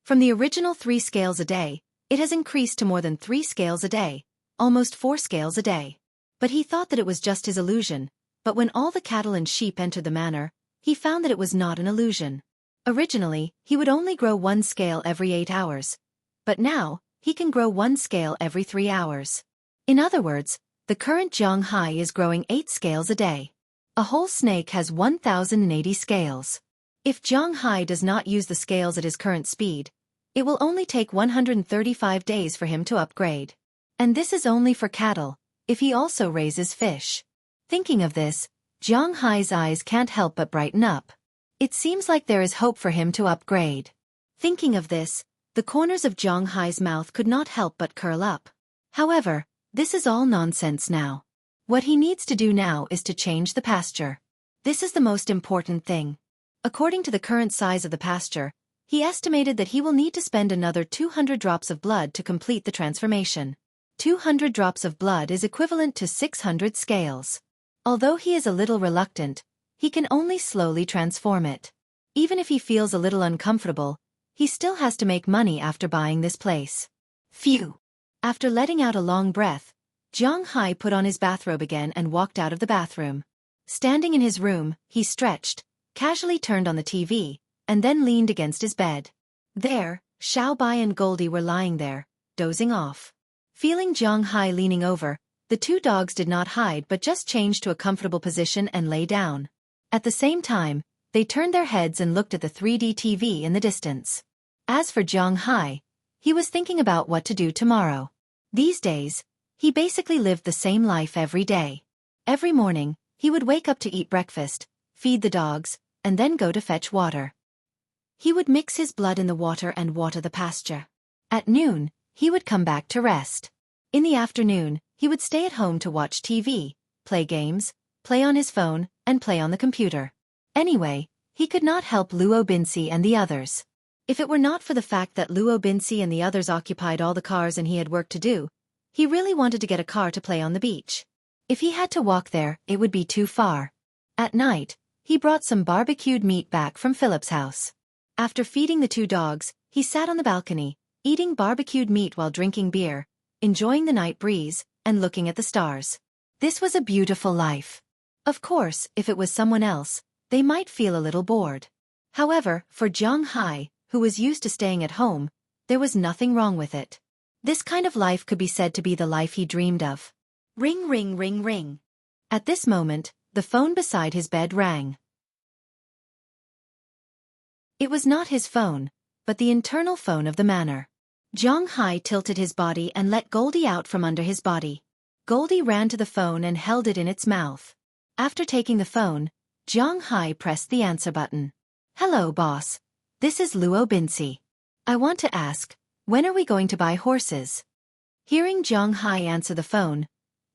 From the original 3 scales a day, it has increased to more than 3 scales a day, almost 4 scales a day. But he thought that it was just his illusion, but when all the cattle and sheep entered the manor, he found that it was not an illusion. Originally, he would only grow 1 scale every 8 hours. But now, he can grow 1 scale every 3 hours. In other words, the current Zhang Hai is growing 8 scales a day. A whole snake has 1,080 scales. If Zhang Hai does not use the scales at his current speed, it will only take 135 days for him to upgrade. And this is only for cattle, if he also raises fish. Thinking of this, Zhang Hai's eyes can't help but brighten up. It seems like there is hope for him to upgrade. Thinking of this, the corners of Zhang Hai's mouth could not help but curl up. However, this is all nonsense now. What he needs to do now is to change the pasture. This is the most important thing. According to the current size of the pasture, he estimated that he will need to spend another 200 drops of blood to complete the transformation. 200 drops of blood is equivalent to 600 scales. Although he is a little reluctant, he can only slowly transform it. Even if he feels a little uncomfortable, he still has to make money after buying this place. Phew! After letting out a long breath, Zhang Hai put on his bathrobe again and walked out of the bathroom. Standing in his room, he stretched, casually turned on the TV, and then leaned against his bed. There, Xiaobai and Goldie were lying there, dozing off. Feeling Zhang Hai leaning over, the 2 dogs did not hide but just changed to a comfortable position and lay down. At the same time, they turned their heads and looked at the 3D TV in the distance. As for Zhang Hai, he was thinking about what to do tomorrow. These days, he basically lived the same life every day. Every morning, he would wake up to eat breakfast, feed the dogs, and then go to fetch water. He would mix his blood in the water and water the pasture. At noon, he would come back to rest. In the afternoon, he would stay at home to watch TV, play games, play on his phone, and play on the computer. Anyway, he could not help Luo Binci and the others. If it were not for the fact that Luo Binci and the others occupied all the cars and he had work to do, he really wanted to get a car to play on the beach. If he had to walk there, it would be too far. At night, he brought some barbecued meat back from Philip's house. After feeding the 2 dogs, he sat on the balcony, eating barbecued meat while drinking beer, enjoying the night breeze, and looking at the stars. This was a beautiful life. Of course, if it was someone else, they might feel a little bored. However, for Zhang Hai, who was used to staying at home, there was nothing wrong with it. This kind of life could be said to be the life he dreamed of. Ring, ring, ring, ring. At this moment, the phone beside his bed rang. It was not his phone, but the internal phone of the manor. Zhang Hai tilted his body and let Goldie out from under his body. Goldie ran to the phone and held it in its mouth. After taking the phone, Zhang Hai pressed the answer button. Hello, boss. This is Luo Binci. I want to ask, when are we going to buy horses? Hearing Zhang Hai answer the phone,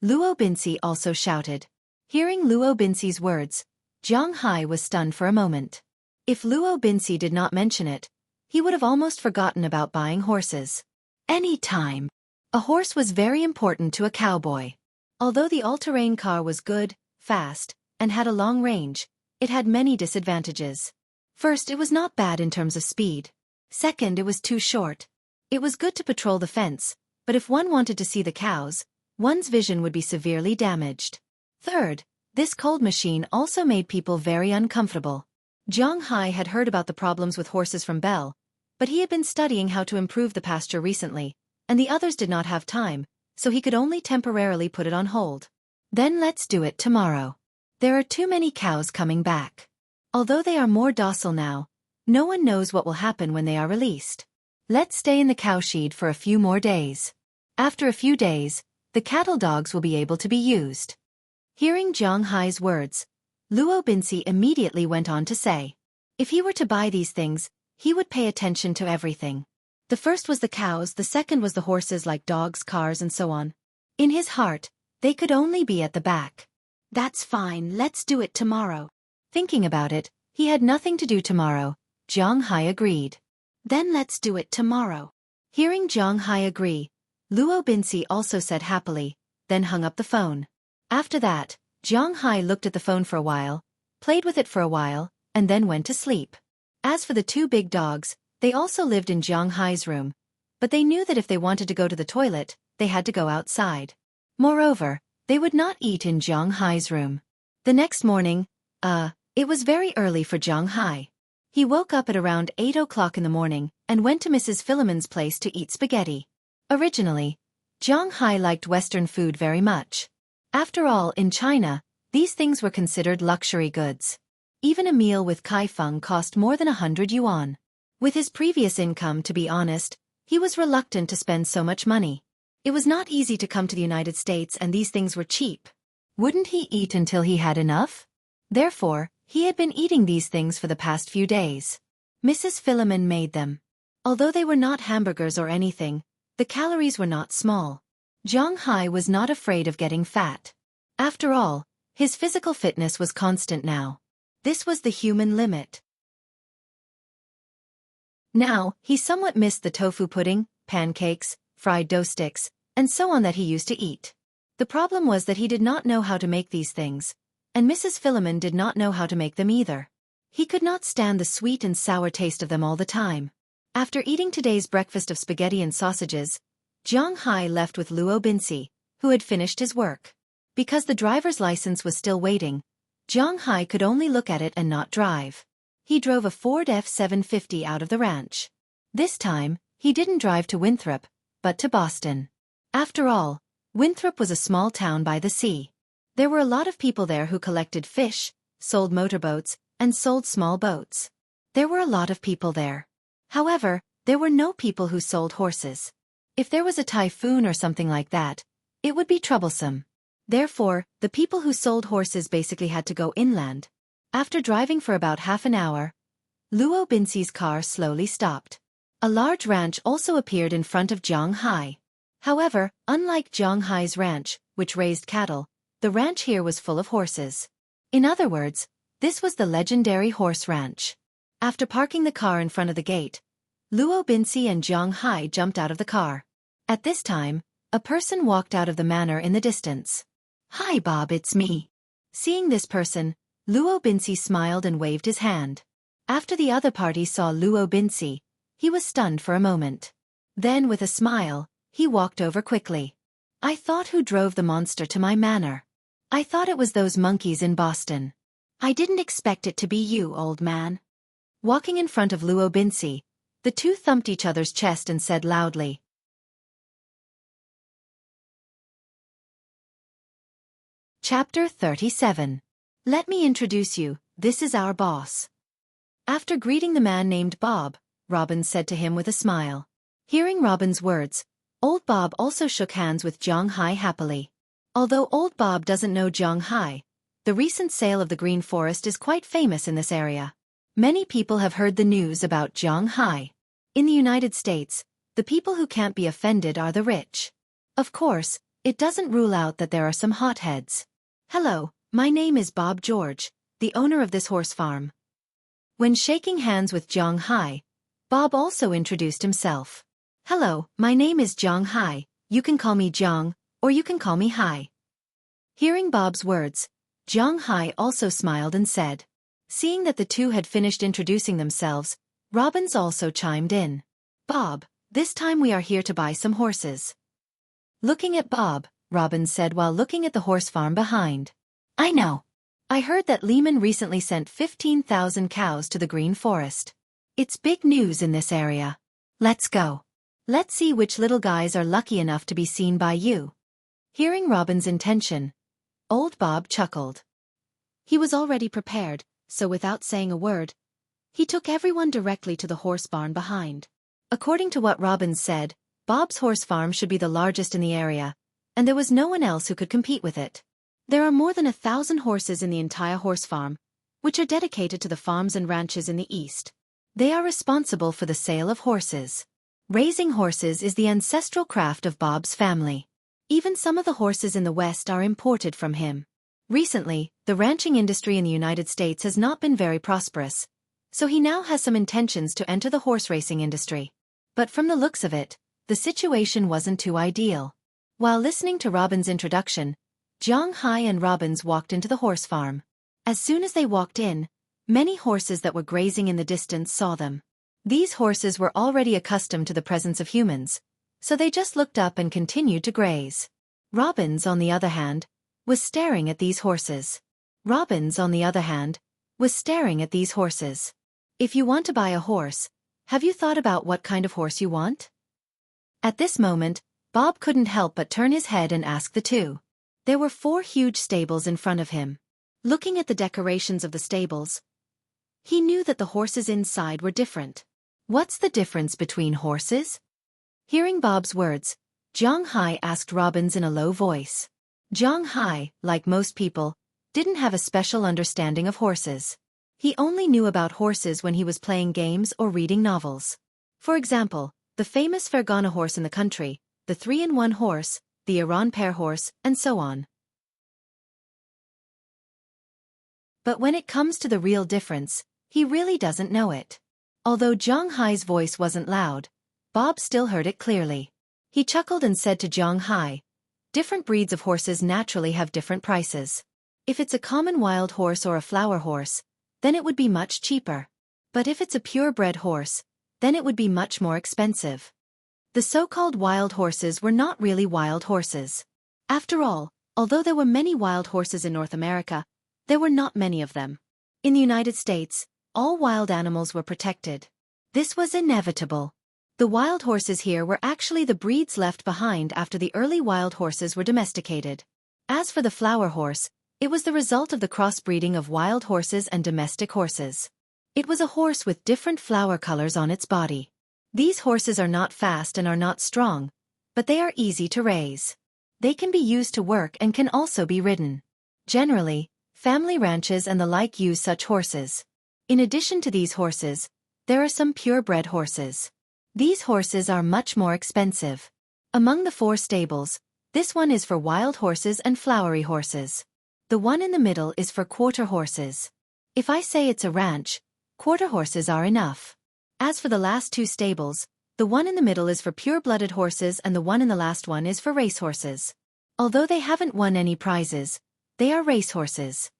Luo Binci also shouted. Hearing Luo Binci's words, Zhang Hai was stunned for a moment. If Luo Binci did not mention it, he would have almost forgotten about buying horses. Any time. A horse was very important to a cowboy. Although the all-terrain car was good, fast, and had a long range, it had many disadvantages. First, it was not bad in terms of speed. Second, it was too short. It was good to patrol the fence, but if one wanted to see the cows, one's vision would be severely damaged. Third, this cold machine also made people very uncomfortable. Zhang Hai had heard about the problems with horses from Belle, but he had been studying how to improve the pasture recently, and the others did not have time, so he could only temporarily put it on hold. Then let's do it tomorrow. There are too many cows coming back. Although they are more docile now, no one knows what will happen when they are released. Let's stay in the cowshed for a few more days. After a few days, the cattle dogs will be able to be used. Hearing Zhang Hai's words, Luo Binci immediately went on to say, if he were to buy these things, he would pay attention to everything. The first was the cows, the second was the horses like dogs, cars, and so on. In his heart, they could only be at the back. That's fine, let's do it tomorrow. Thinking about it, he had nothing to do tomorrow. Zhang Hai agreed. Then let's do it tomorrow. Hearing Zhang Hai agree, Luo Binci also said happily, then hung up the phone. After that, Zhang Hai looked at the phone for a while, played with it for a while, and then went to sleep. As for the two big dogs, they also lived in Zhang Hai's room, but they knew that if they wanted to go to the toilet, they had to go outside. Moreover, they would not eat in Zhang Hai's room. The next morning, it was very early for Zhang Hai. He woke up at around 8 o'clock in the morning and went to Mrs. Philomon's place to eat spaghetti. Originally, Zhang Hai liked Western food very much. After all, in China, these things were considered luxury goods. Even a meal with Kai Feng cost more than 100 yuan. With his previous income, to be honest, he was reluctant to spend so much money. It was not easy to come to the United States and these things were cheap. Wouldn't he eat until he had enough? Therefore, he had been eating these things for the past few days. Mrs. Philomon made them. Although they were not hamburgers or anything, the calories were not small. Zhang Hai was not afraid of getting fat. After all, his physical fitness was constant now. This was the human limit. Now, he somewhat missed the tofu pudding, pancakes, fried dough sticks, and so on that he used to eat. The problem was that he did not know how to make these things, and Mrs. Philomon did not know how to make them either. He could not stand the sweet and sour taste of them all the time. After eating today's breakfast of spaghetti and sausages, Zhang Hai left with Luo Binci, who had finished his work. Because the driver's license was still waiting, Zhang Hai could only look at it and not drive. He drove a Ford F-750 out of the ranch. This time, he didn't drive to Winthrop, but to Boston. After all, Winthrop was a small town by the sea. There were a lot of people there who collected fish, sold motorboats, and sold small boats. There were a lot of people there. However, there were no people who sold horses. If there was a typhoon or something like that, it would be troublesome. Therefore, the people who sold horses basically had to go inland. After driving for about half an hour, Luo Binci's car slowly stopped. A large ranch also appeared in front of Zhang Hai. However, unlike Zhang Hai's ranch, which raised cattle, the ranch here was full of horses. In other words, this was the legendary horse ranch. After parking the car in front of the gate, Luo Binci and Zhang Hai jumped out of the car. At this time, a person walked out of the manor in the distance. Hi Bob, it's me. Seeing this person, Luo Binci smiled and waved his hand. After the other party saw Luo Binci, he was stunned for a moment. Then with a smile, He walked over quickly. I thought who drove the monster to my manor. I thought it was those monkeys in Boston. I didn't expect it to be you, old man. Walking in front of Luo Binsi, the two thumped each other's chest and said loudly. Chapter 37. Let me introduce you, this is our boss. After greeting the man named Bob, Robin said to him with a smile. Hearing Robin's words, Old Bob also shook hands with Zhang Hai happily. Although Old Bob doesn't know Zhang Hai, the recent sale of the Green Forest is quite famous in this area. Many people have heard the news about Zhang Hai. In the United States, the people who can't be offended are the rich. Of course, it doesn't rule out that there are some hotheads. Hello, my name is Bob George, the owner of this horse farm. When shaking hands with Zhang Hai, Bob also introduced himself. Hello, my name is Zhang Hai, you can call me Zhang, or you can call me Hai. Hearing Bob's words, Zhang Hai also smiled and said. Seeing that the two had finished introducing themselves, Robins also chimed in. Bob, this time we are here to buy some horses. Looking at Bob, Robin said while looking at the horse farm behind. I know. I heard that Lehman recently sent 15,000 cows to the Green Forest. It's big news in this area. Let's go. Let's see which little guys are lucky enough to be seen by you. Hearing Robin's intention, Old Bob chuckled. He was already prepared, so without saying a word, he took everyone directly to the horse barn behind. According to what Robin said, Bob's horse farm should be the largest in the area, and there was no one else who could compete with it. There are more than 1,000 horses in the entire horse farm, which are dedicated to the farms and ranches in the east. They are responsible for the sale of horses. Raising horses is the ancestral craft of Bob's family. Even some of the horses in the west are imported from him. Recently, the ranching industry in the United States has not been very prosperous, so he now has some intentions to enter the horse racing industry. But from the looks of it, the situation wasn't too ideal. While listening to Robin's introduction, Zhang Hai and Robins walked into the horse farm. As soon as they walked in, many horses that were grazing in the distance saw them. These horses were already accustomed to the presence of humans, so they just looked up and continued to graze. Robins, on the other hand, was staring at these horses. Robins, on the other hand, was staring at these horses. If you want to buy a horse, have you thought about what kind of horse you want? At this moment, Bob couldn't help but turn his head and ask the two. There were 4 huge stables in front of him. Looking at the decorations of the stables, he knew that the horses inside were different. What's the difference between horses? Hearing Bob's words, Zhang Hai asked Robins in a low voice. Zhang Hai, like most people, didn't have a special understanding of horses. He only knew about horses when he was playing games or reading novels. For example, the famous Fergana horse in the country, the 3-in-1 horse, the Iran pair horse, and so on. But when it comes to the real difference, he really doesn't know it. Although Zhang Hai's voice wasn't loud, Bob still heard it clearly. He chuckled and said to Zhang Hai, different breeds of horses naturally have different prices. If it's a common wild horse or a flower horse, then it would be much cheaper. But if it's a purebred horse, then it would be much more expensive. The so-called wild horses were not really wild horses. After all, although there were many wild horses in North America, there were not many of them. In the United States, all wild animals were protected. This was inevitable. The wild horses here were actually the breeds left behind after the early wild horses were domesticated. As for the flower horse, it was the result of the crossbreeding of wild horses and domestic horses. It was a horse with different flower colors on its body. These horses are not fast and are not strong, but they are easy to raise. They can be used to work and can also be ridden. Generally, family ranches and the like use such horses. In addition to these horses, there are some purebred horses. These horses are much more expensive. Among the 4 stables, this one is for wild horses and flowery horses. The one in the middle is for quarter horses. If I say it's a ranch, quarter horses are enough. As for the last 2 stables, the one in the middle is for pure-blooded horses and the one in the last one is for racehorses. Although they haven't won any prizes, they are racehorses.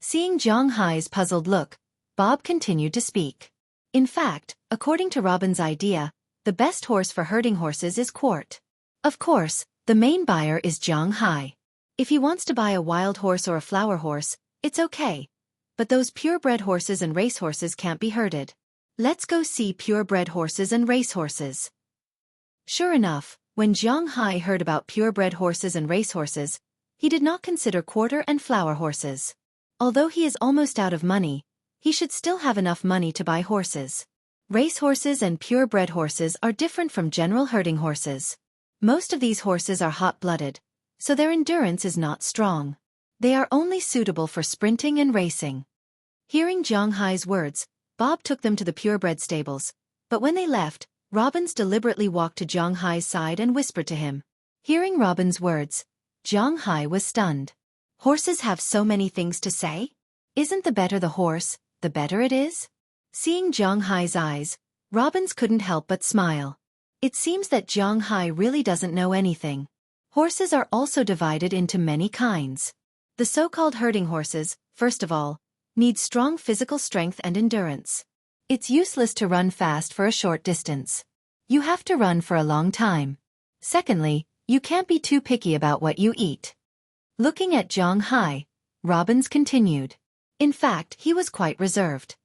Seeing Zhang Hai's puzzled look, Bob continued to speak. In fact, according to Robin's idea, the best horse for herding horses is Quart. Of course, the main buyer is Zhang Hai. If he wants to buy a wild horse or a flower horse, it's okay. But those purebred horses and racehorses can't be herded. Let's go see purebred horses and racehorses. Sure enough, when Zhang Hai heard about purebred horses and racehorses, he did not consider quarter and flower horses. Although he is almost out of money, he should still have enough money to buy horses. Racehorses and purebred horses are different from general herding horses. Most of these horses are hot-blooded, so their endurance is not strong. They are only suitable for sprinting and racing. Hearing Zhang Hai's words, Bob took them to the purebred stables, but when they left, Robbins deliberately walked to Zhang Hai's side and whispered to him. Hearing Robin's words, Zhang Hai was stunned. Horses have so many things to say? Isn't the better the horse, the better it is? Seeing Zhang Hai's eyes, Robbins couldn't help but smile. It seems that Zhang Hai really doesn't know anything. Horses are also divided into many kinds. The so-called herding horses, first of all, need strong physical strength and endurance. It's useless to run fast for a short distance. You have to run for a long time. Secondly, you can't be too picky about what you eat. Looking at Zhang Hai, Robbins continued. In fact, he was quite reserved.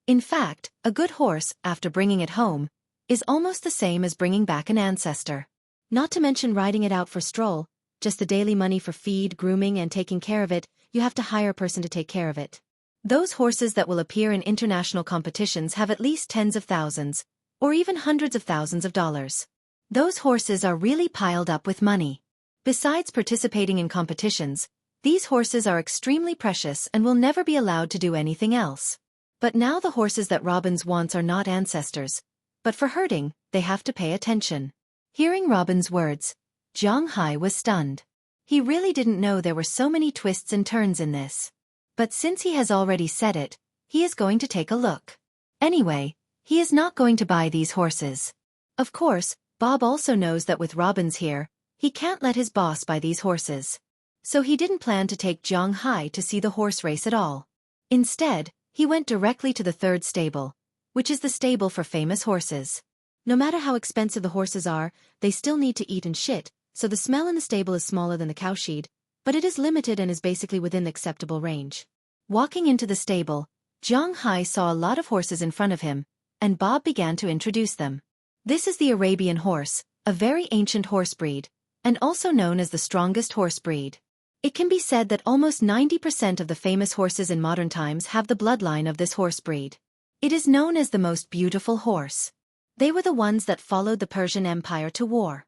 In fact, a good horse, after bringing it home, is almost the same as bringing back an ancestor. Not to mention riding it out for stroll, just the daily money for feed, grooming and taking care of it, you have to hire a person to take care of it. Those horses that will appear in international competitions have at least tens of thousands, or even hundreds of thousands of dollars. Those horses are really piled up with money. Besides participating in competitions, these horses are extremely precious and will never be allowed to do anything else. But now the horses that Robbins wants are not ancestors, but for herding, they have to pay attention. Hearing Robbins' words, Zhang Hai was stunned. He really didn't know there were so many twists and turns in this. But since he has already said it, he is going to take a look. Anyway, he is not going to buy these horses. Of course, Bob also knows that with Robbins here, he can't let his boss buy these horses. So he didn't plan to take Zhang Hai to see the horse race at all. Instead, he went directly to the third stable, which is the stable for famous horses. No matter how expensive the horses are, they still need to eat and shit, so the smell in the stable is smaller than the cowshed, but it is limited and is basically within the acceptable range. Walking into the stable, Zhang Hai saw a lot of horses in front of him, and Bob began to introduce them. This is the Arabian horse, a very ancient horse breed, and also known as the strongest horse breed. It can be said that almost 90% of the famous horses in modern times have the bloodline of this horse breed. It is known as the most beautiful horse. They were the ones that followed the Persian Empire to war.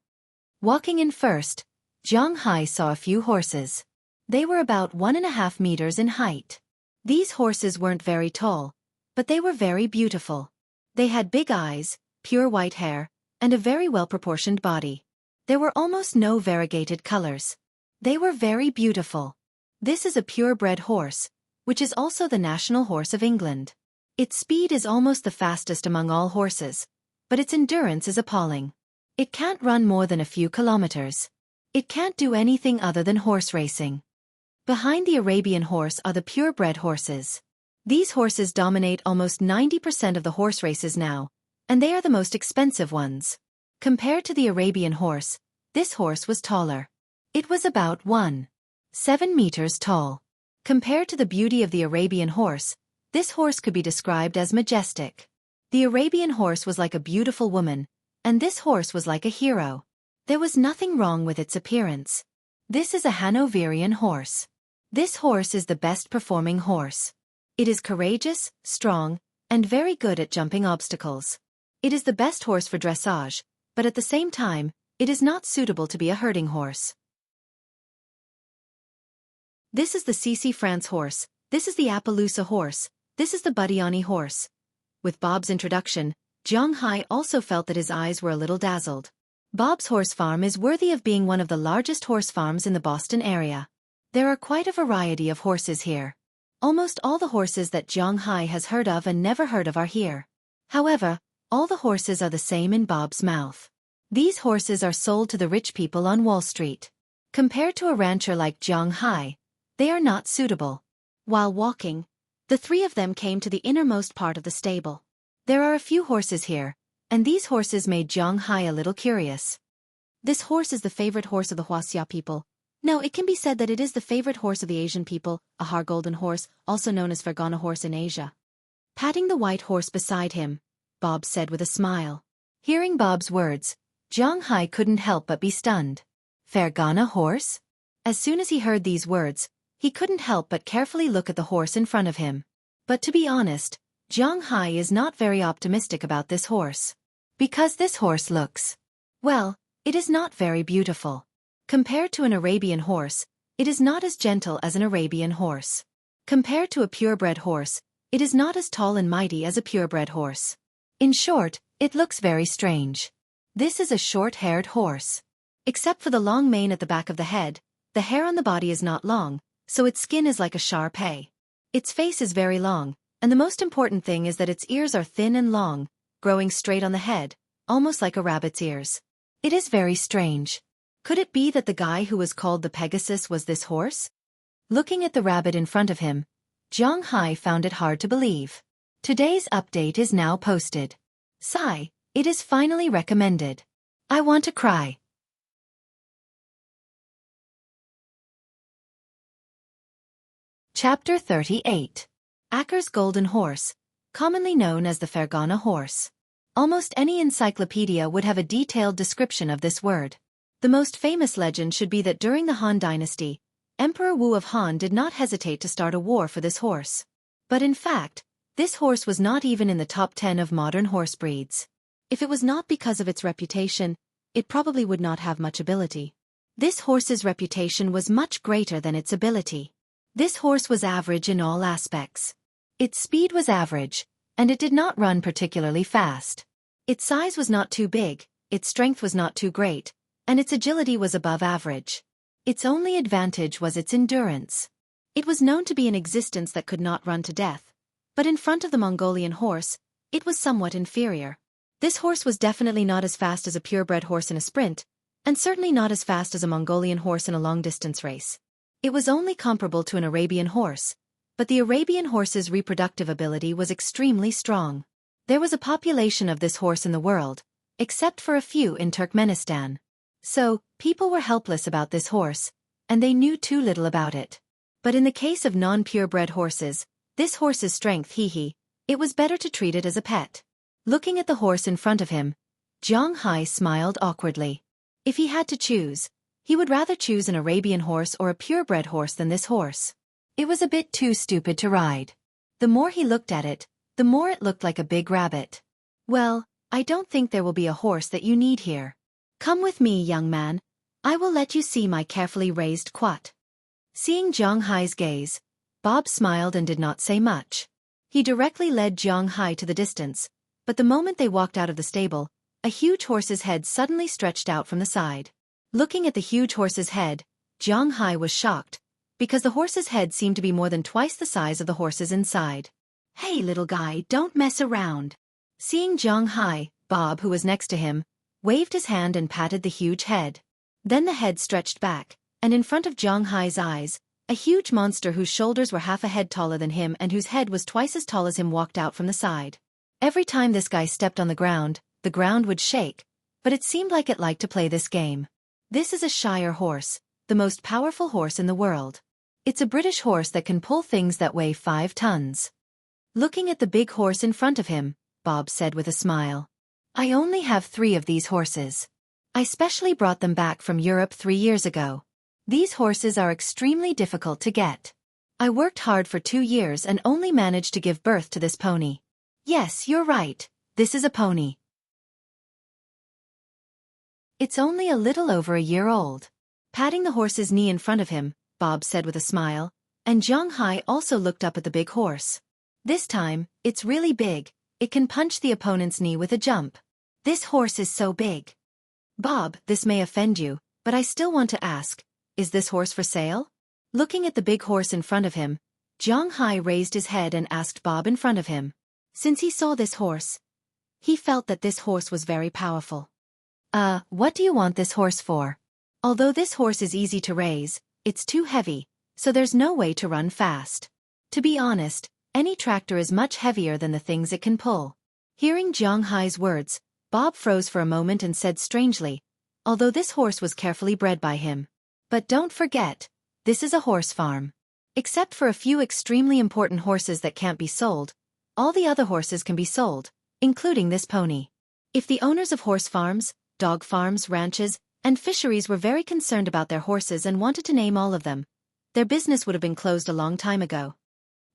Walking in first, Zhang Hai saw a few horses. They were about 1.5 meters in height. These horses weren't very tall, but they were very beautiful. They had big eyes, pure white hair, and a very well-proportioned body. There were almost no variegated colors. They were very beautiful. This is a purebred horse, which is also the national horse of England. Its speed is almost the fastest among all horses, but its endurance is appalling. It can't run more than a few kilometers. It can't do anything other than horse racing. Behind the Arabian horse are the purebred horses. These horses dominate almost 90% of the horse races now, and they are the most expensive ones. Compared to the Arabian horse, this horse was taller. It was about 1.7 meters tall. Compared to the beauty of the Arabian horse, this horse could be described as majestic. The Arabian horse was like a beautiful woman, and this horse was like a hero. There was nothing wrong with its appearance. This is a Hanoverian horse. This horse is the best performing horse. It is courageous, strong, and very good at jumping obstacles. It is the best horse for dressage, but at the same time, it is not suitable to be a herding horse. This is the Xueqi France horse, this is the Appaloosa horse, this is the Budiani horse. With Bob's introduction, Zhang Hai also felt that his eyes were a little dazzled. Bob's horse farm is worthy of being one of the largest horse farms in the Boston area. There are quite a variety of horses here. Almost all the horses that Zhang Hai has heard of and never heard of are here. However, all the horses are the same in Bob's mouth. These horses are sold to the rich people on Wall Street. Compared to a rancher like Zhang Hai, they are not suitable. While walking, the three of them came to the innermost part of the stable. There are a few horses here, And these horses made Zhang Hai a little curious. This horse is the favorite horse of the Huaxia people. No, it can be said that it is the favorite horse of the Asian people, a Har golden horse, also known as Fergana horse in Asia. Patting the white horse beside him, Bob said with a smile. Hearing Bob's words, Zhang Hai couldn't help but be stunned. Fergana horse? As soon as he heard these words, he couldn't help but carefully look at the horse in front of him. But to be honest, Zhang Hai is not very optimistic about this horse. Because this horse looks, well, it is not very beautiful. Compared to an Arabian horse, it is not as gentle as an Arabian horse. Compared to a purebred horse, it is not as tall and mighty as a purebred horse. In short, it looks very strange. This is a short-haired horse. Except for the long mane at the back of the head, the hair on the body is not long, so its skin is like a Shar-Pei. Its face is very long, and the most important thing is that its ears are thin and long, growing straight on the head, almost like a rabbit's ears. It is very strange. Could it be that the guy who was called the Pegasus was this horse? Looking at the rabbit in front of him, Zhang Hai found it hard to believe. Today's update is now posted. Sigh, it is finally recommended. I want to cry. Chapter 38. Acker's Golden Horse, commonly known as the Fergana horse. Almost any encyclopedia would have a detailed description of this word. The most famous legend should be that during the Han dynasty, Emperor Wu of Han did not hesitate to start a war for this horse. But in fact, this horse was not even in the top 10 of modern horse breeds. If it was not because of its reputation, it probably would not have much ability. This horse's reputation was much greater than its ability. This horse was average in all aspects. Its speed was average, and it did not run particularly fast. Its size was not too big, its strength was not too great, and its agility was above average. Its only advantage was its endurance. It was known to be an existence that could not run to death, but in front of the Mongolian horse, it was somewhat inferior. This horse was definitely not as fast as a purebred horse in a sprint, and certainly not as fast as a Mongolian horse in a long-distance race. It was only comparable to an Arabian horse, but the Arabian horse's reproductive ability was extremely strong. There was a population of this horse in the world, except for a few in Turkmenistan. So, people were helpless about this horse, and they knew too little about it. But in the case of non-purebred horses, this horse's strength it was better to treat it as a pet. Looking at the horse in front of him, Zhang Hai smiled awkwardly. If he had to choose, he would rather choose an Arabian horse or a purebred horse than this horse. It was a bit too stupid to ride. The more he looked at it, the more it looked like a big rabbit. Well, I don't think there will be a horse that you need here. Come with me, young man. I will let you see my carefully raised quat. Seeing Zhang Hai's gaze, Bob smiled and did not say much. He directly led Zhang Hai to the distance, but the moment they walked out of the stable, a huge horse's head suddenly stretched out from the side. Looking at the huge horse's head, Zhang Hai was shocked, because the horse's head seemed to be more than twice the size of the horse's inside. Hey little guy, don't mess around. Seeing Zhang Hai, Bob, who was next to him, waved his hand and patted the huge head. Then the head stretched back, and in front of Zhang Hai's eyes, a huge monster whose shoulders were half a head taller than him and whose head was twice as tall as him walked out from the side. Every time this guy stepped on the ground would shake, but it seemed like it liked to play this game. This is a Shire horse, the most powerful horse in the world. It's a British horse that can pull things that weigh 5 tons. Looking at the big horse in front of him, Bob said with a smile. I only have 3 of these horses. I specially brought them back from Europe 3 years ago. These horses are extremely difficult to get. I worked hard for 2 years and only managed to give birth to this pony. Yes, you're right, this is a pony. It's only a little over a year old. Patting the horse's knee in front of him, Bob said with a smile, and Zhang Hai also looked up at the big horse. This time, it's really big, it can punch the opponent's knee with a jump. This horse is so big. Bob, this may offend you, but I still want to ask, is this horse for sale? Looking at the big horse in front of him, Zhang Hai raised his head and asked Bob in front of him. Since he saw this horse, he felt that this horse was very powerful. What do you want this horse for? Although this horse is easy to raise, it's too heavy, so there's no way to run fast. To be honest, any tractor is much heavier than the things it can pull. Hearing Zhang Hai's words, Bob froze for a moment and said strangely, although this horse was carefully bred by him. But don't forget, this is a horse farm. Except for a few extremely important horses that can't be sold, all the other horses can be sold, including this pony. If the owners of horse farms, dog farms, ranches, and fisheries were very concerned about their horses and wanted to name all of them, their business would have been closed a long time ago.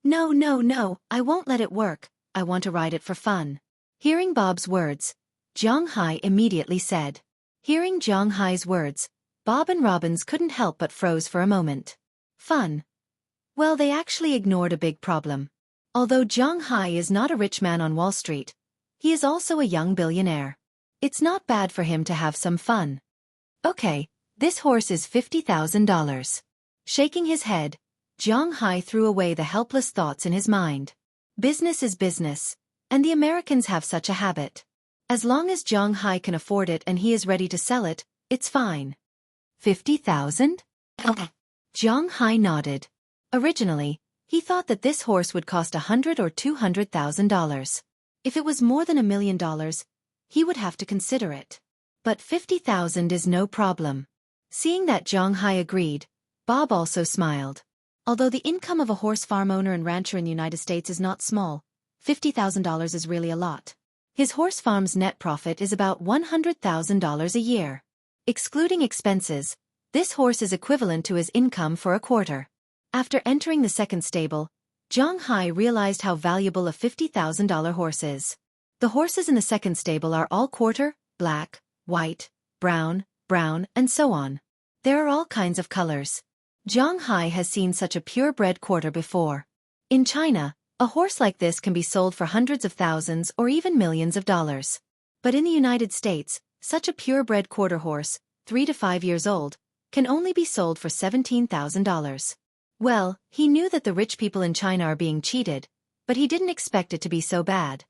No, no, no, I won't let it work, I want to ride it for fun. Hearing Bob's words, Zhang Hai immediately said. Hearing Zhang Hai's words, Bob and Robbins couldn't help but froze for a moment. Fun. Well, they actually ignored a big problem. Although Zhang Hai is not a rich man on Wall Street, he is also a young billionaire. It's not bad for him to have some fun. Okay, this horse is $50,000. Shaking his head, Zhang Hai threw away the helpless thoughts in his mind. Business is business, and the Americans have such a habit. As long as Zhang Hai can afford it and he is ready to sell it, it's fine. 50,000? Zhang Hai nodded. Originally, he thought that this horse would cost $100,000 or $200,000. If it was more than $1 million, he would have to consider it. But 50,000 is no problem. Seeing that Zhang Hai agreed, Bob also smiled. Although the income of a horse farm owner and rancher in the United States is not small, $50,000 is really a lot. His horse farm's net profit is about $100,000 a year. Excluding expenses, this horse is equivalent to his income for a quarter. After entering the second stable, Zhang Hai realized how valuable a $50,000 horse is. The horses in the second stable are all quarter, black, white, brown, and so on. There are all kinds of colors. Zhang Hai has seen such a purebred quarter before. In China, a horse like this can be sold for hundreds of thousands or even millions of dollars. But in the United States, such a purebred quarter horse, 3 to 5 years old, can only be sold for $17,000. Well, he knew that the rich people in China are being cheated, but he didn't expect it to be so bad.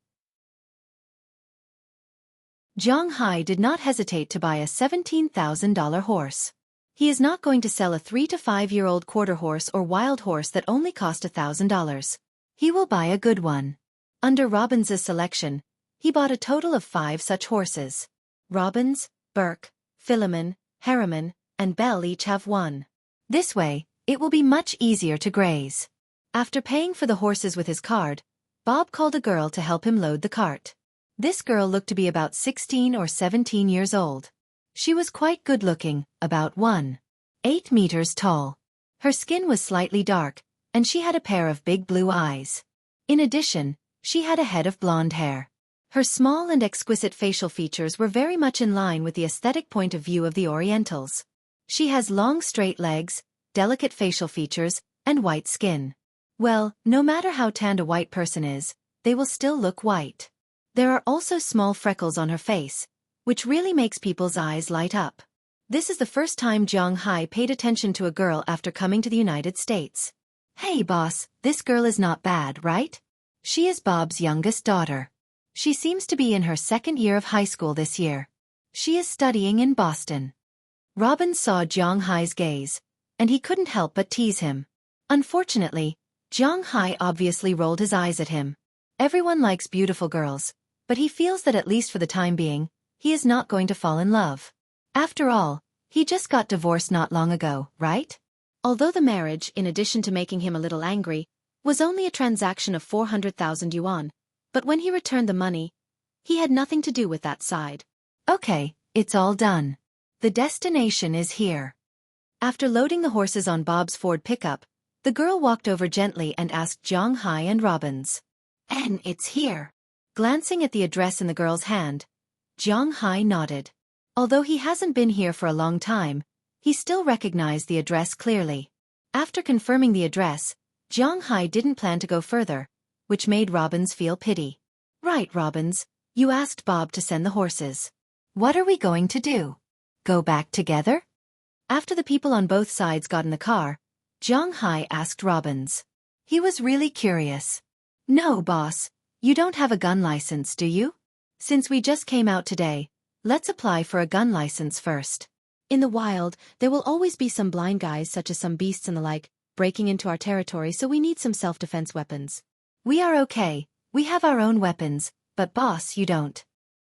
Zhang Hai did not hesitate to buy a $17,000 horse. He is not going to sell a 3 to 5-year-old quarter horse or wild horse that only cost $1,000. He will buy a good one. Under Robbins's selection, he bought a total of 5 such horses. Robbins, Burke, Philemon, Harriman, and Bell each have one. This way, it will be much easier to graze. After paying for the horses with his card, Bob called a girl to help him load the cart. This girl looked to be about 16 or 17 years old. She was quite good-looking, about 1.8 meters tall. Her skin was slightly dark, and she had a pair of big blue eyes. In addition, she had a head of blonde hair. Her small and exquisite facial features were very much in line with the aesthetic point of view of the Orientals. She has long straight legs, delicate facial features, and white skin. Well, no matter how tanned a white person is, they will still look white. There are also small freckles on her face, which really makes people's eyes light up. This is the first time Zhang Hai paid attention to a girl after coming to the United States. Hey boss, this girl is not bad, right? She is Bob's youngest daughter. She seems to be in her second year of high school this year. She is studying in Boston. Robin saw Zhang Hai's gaze, and he couldn't help but tease him. Unfortunately, Zhang Hai obviously rolled his eyes at him. Everyone likes beautiful girls, but he feels that at least for the time being, he is not going to fall in love. After all, he just got divorced not long ago, right? Although the marriage, in addition to making him a little angry, was only a transaction of 400,000 yuan, but when he returned the money, he had nothing to do with that side. Okay, it's all done. The destination is here. After loading the horses on Bob's Ford pickup, the girl walked over gently and asked Zhang Hai and Robbins. And it's here. Glancing at the address in the girl's hand, Zhang Hai nodded. Although he hasn't been here for a long time, he still recognized the address clearly. After confirming the address, Zhang Hai didn't plan to go further, which made Robbins feel pity. Right, Robbins, you asked Bob to send the horses. What are we going to do? Go back together? After the people on both sides got in the car, Zhang Hai asked Robbins. He was really curious. No, boss, you don't have a gun license, do you? Since we just came out today, let's apply for a gun license first. In the wild, there will always be some blind guys such as some beasts and the like, breaking into our territory, so we need some self-defense weapons. We are okay, we have our own weapons, but boss, you don't.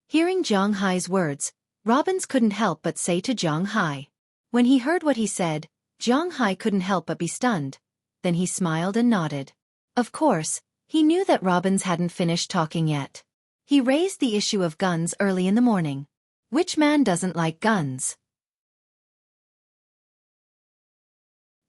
Hearing Zhang Hai's words, Robbins couldn't help but say to Zhang Hai. When he heard what he said, Zhang Hai couldn't help but be stunned. Then he smiled and nodded. Of course, he knew that Robbins hadn't finished talking yet. He raised the issue of guns early in the morning. Which man doesn't like guns?